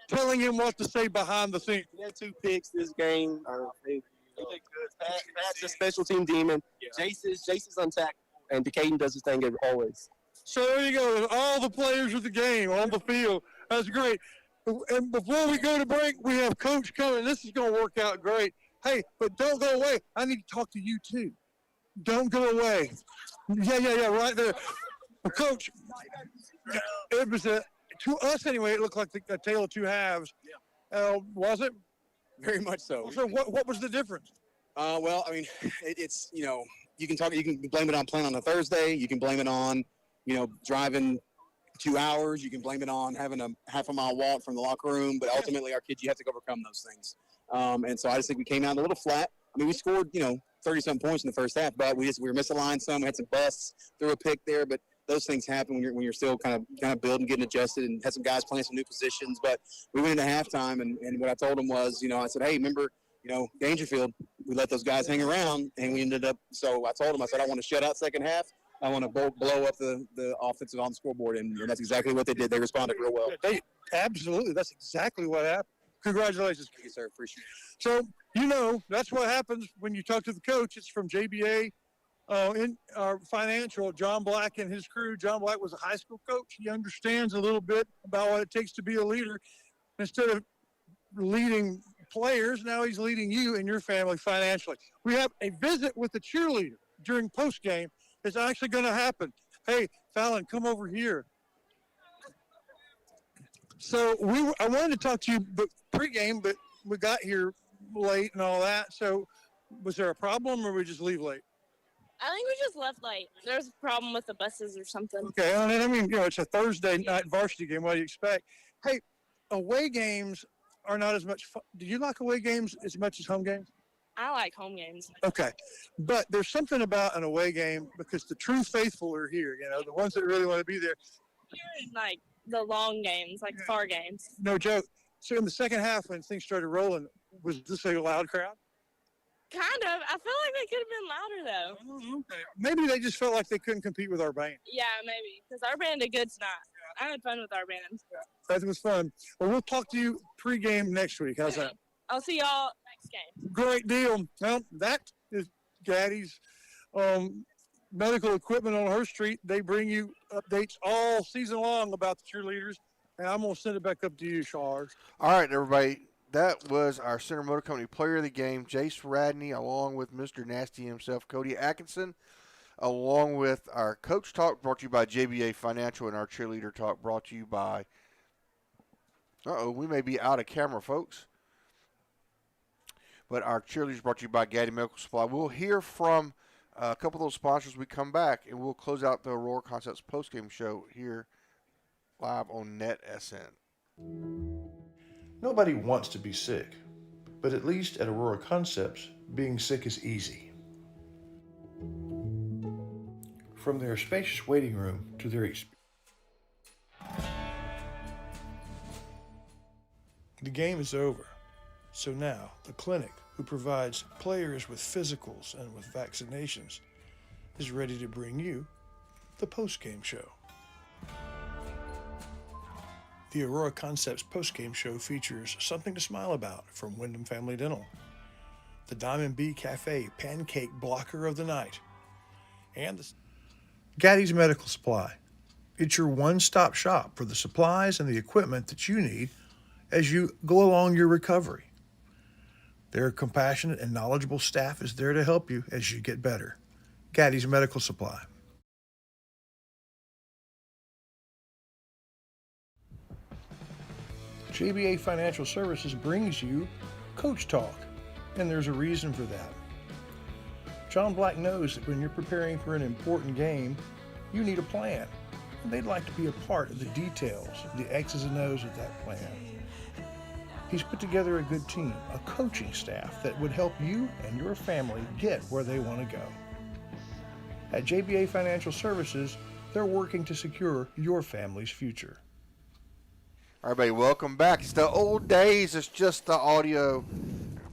telling him what to say behind the scenes. We had 2 picks this game. They did good. Pat's a special team demon. Yeah. Jace is untacked, and Decaden does his thing always. So there you go. All the players of the game on the field. That's great. And before we go to break, we have Coach coming. This is going to work out great. Hey, but don't go away. I need to talk to you too. Don't go away. Yeah, right there. Well, Coach, it was to us anyway, it looked like a tale of two halves. Yeah. Was it? Very much so. So what was the difference? Well, I mean, it's, you know, you can blame it on playing on a Thursday. You can blame it on, you know, driving 2 hours. You can blame it on having a half-a-mile walk from the locker room. But ultimately, our kids, you have to overcome those things. And so I just think we came out a little flat. I mean, we scored, you know, 30-something points in the first half, but we were misaligned some. We had some busts, threw a pick there, but those things happen when you're still kind of building, getting adjusted, and had some guys playing some new positions. But we went into halftime, and what I told them was, you know, I said, hey, remember, you know, Dangerfield, we let those guys hang around, and we ended up. So I told them, I said, I want to shut out second half. I want to blow up the offensive on the scoreboard, and that's exactly what they did. They responded real well. Absolutely, that's exactly what happened. Congratulations. Thank you, sir. Appreciate it. So, you know, that's what happens when you talk to the coach. It's from JBA in our financial, John Black and his crew. John Black was a high school coach. He understands a little bit about what it takes to be a leader. Instead of leading players, now he's leading you and your family financially. We have a visit with the cheerleader during postgame. It's actually going to happen. Hey, Fallon, come over here. So I wanted to talk to you pregame, but we got here late and all that. So was there a problem, or we just leave late? I think we just left late. There's a problem with the buses or something. Okay, I mean, you know, it's a Thursday night varsity game. What do you expect? Hey, away games are not as much fun. Do you like away games as much as home games? I like home games. Okay, but there's something about an away game because the true faithful are here, you know, the ones that really want to be there. Here in, like, the long games, like far games. No joke. So in the second half, when things started rolling, was this a loud crowd? Kind of. I feel like they could have been louder, though. Okay. Maybe they just felt like they couldn't compete with our band. Yeah, maybe, because our band did good tonight. I had fun with our band. That was fun. Well, we'll talk to you pregame next week. How's that? I'll see y'all next game. Great deal. Well, that is Gaddy's medical equipment on her street. They bring you updates all season long about the cheerleaders, and I'm going to send it back up to you, Charles. All right, everybody. That was our Center Motor Company player of the game, Jace Radney, along with Mr. Nasty himself, Cody Atkinson, along with our Coach Talk brought to you by JBA Financial and our Cheerleader Talk brought to you by, we may be out of camera, folks. But our cheerleaders brought to you by Gaddy Medical Supply. We'll hear from a couple of those sponsors when we come back, and we'll close out the Aurora Concepts postgame show here live on NETSN. Nobody wants to be sick, but at least at Aurora Concepts, being sick is easy. From their spacious waiting room to their The game is over. So now, the clinic, who provides players with physicals and with vaccinations, is ready to bring you the postgame show. The Aurora Concepts postgame show features something to smile about from Wyndham Family Dental, the Diamond Bee Cafe Pancake Blocker of the Night, and the Gaddy's Medical Supply. It's your one-stop shop for the supplies and the equipment that you need as you go along your recovery. Their compassionate and knowledgeable staff is there to help you as you get better. Gaddy's Medical Supply. JBA Financial Services brings you Coach Talk, and there's a reason for that. John Black knows that when you're preparing for an important game, you need a plan, and they'd like to be a part of the details, the X's and O's of that plan. He's put together a good team, a coaching staff that would help you and your family get where they want to go. At JBA Financial Services, they're working to secure your family's future. All right, everybody, welcome back. It's the old days. It's just the audio,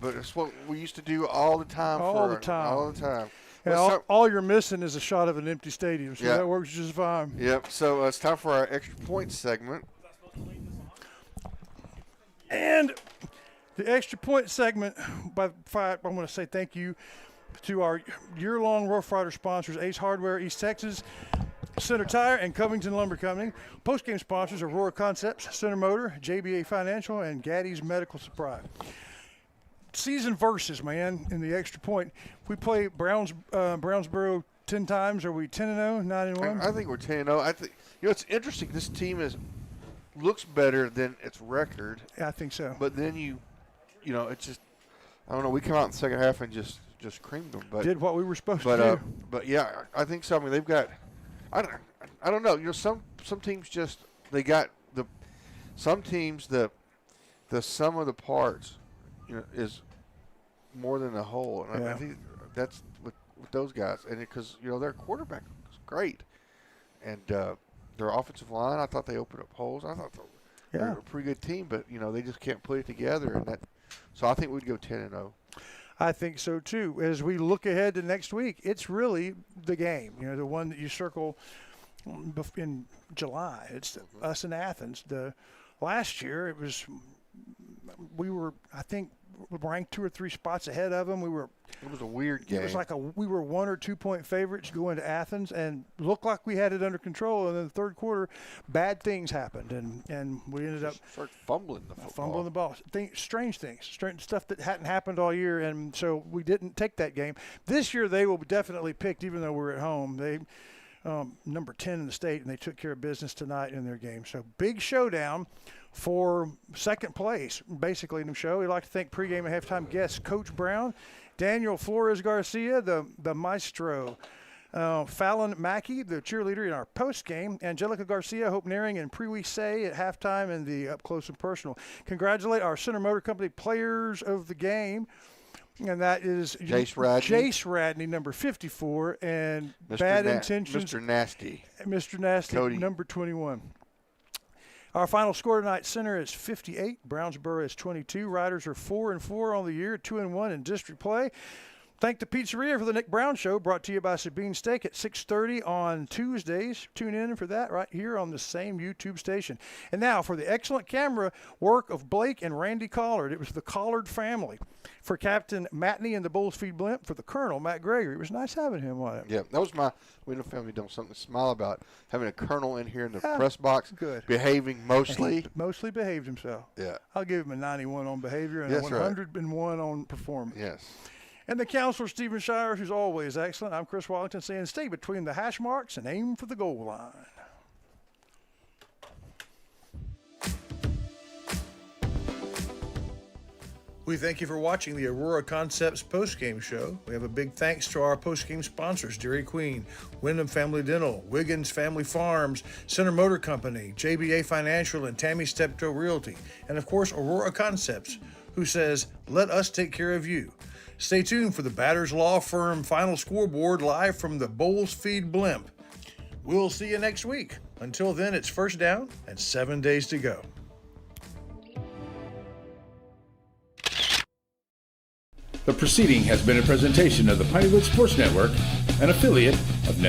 but it's what we used to do all the time. All the time. And all you're missing is a shot of an empty stadium, so that works just fine. Yep. So it's time for our extra point segment. And the extra point segment, I want to say thank you to our year-long Rough Rider sponsors, Ace Hardware, East Texas, Center Tire, and Covington Lumber Company. Postgame sponsors Aurora Concepts, Center Motor, JBA Financial, and Gaddy's Medical Supply. Season versus, man, in the extra point. We play Brownsboro 10 times. Are we 10-0, 9-1? I think we're 10-0. I think it's interesting. This team looks better than its record. Yeah, I think so. But then it's just, I don't know. We come out in the second half and just creamed them. But did what we were supposed to do. But yeah, I think so. I mean, they've got. I don't know. Some teams just some teams the sum of the parts is more than the whole, and I think that's with those guys, and because their quarterback is great, and their offensive line, I thought they opened up holes. I thought they were a pretty good team, but they just can't put it together, and so I think we'd go 10-0. I think so too. As we look ahead to next week, it's really the game, the one that you circle in July. It's us in Athens. Last year it was we were, I think, ranked 2 or 3 spots ahead of them. It was a weird game. It was like we were 1 or 2 point favorites going to Athens and looked like we had it under control. And in the third quarter, bad things happened, and we ended up fumbling the football. Fumbling the ball. Strange things, stuff that hadn't happened all year, and so we didn't take that game. This year they will be definitely picked, even though we're at home. They number 10 in the state, and they took care of business tonight in their game. So big showdown for second place, basically, in the show. We'd like to thank pregame and halftime guests Coach Brown, Daniel Flores Garcia, the maestro, Fallon Mackey, the cheerleader in our postgame, Angelica Garcia, Hope Naring, and Pre-We Say at halftime in the up close and personal. Congratulate our Center Motor Company players of the game. And that is Jace Radney, number 54, and Bad Intentions. Mr. Nasty, Cody. number 21. Our final score tonight, Center is 58, Brownsboro is 22. Riders are 4-4 on the year, 2-1 in district play. Thank the Pizzeria for the Nick Brown Show, brought to you by Sabine Steak at 6:30 on Tuesdays. Tune in for that right here on the same YouTube station. And now for the excellent camera work of Blake and Randy Collard. It was the Collard family. For Captain Matney and the Bulls Feed Blimp, for the Colonel, Matt Gregory. It was nice having him on it. Yeah, that was we in the family done something to smile about, having a Colonel in here in the press box. Good. Behaving mostly. He mostly behaved himself. Yeah. I'll give him a 91 on behavior and a 101 on performance. Yes. And the counselor, Stephen Shires, who's always excellent. I'm Chris Wallington saying stay between the hash marks and aim for the goal line. We thank you for watching the Aurora Concepts postgame show. We have a big thanks to our postgame sponsors, Dairy Queen, Wyndham Family Dental, Wiggins Family Farms, Center Motor Company, JBA Financial, and Tammy Steptoe Realty. And of course, Aurora Concepts, who says, let us take care of you. Stay tuned for the Batters Law Firm final scoreboard live from the Bulls Feed Blimp. We'll see you next week. Until then, it's first down and 7 days to go. The proceeding has been a presentation of the Pinewood Sports Network, an affiliate of NETSN.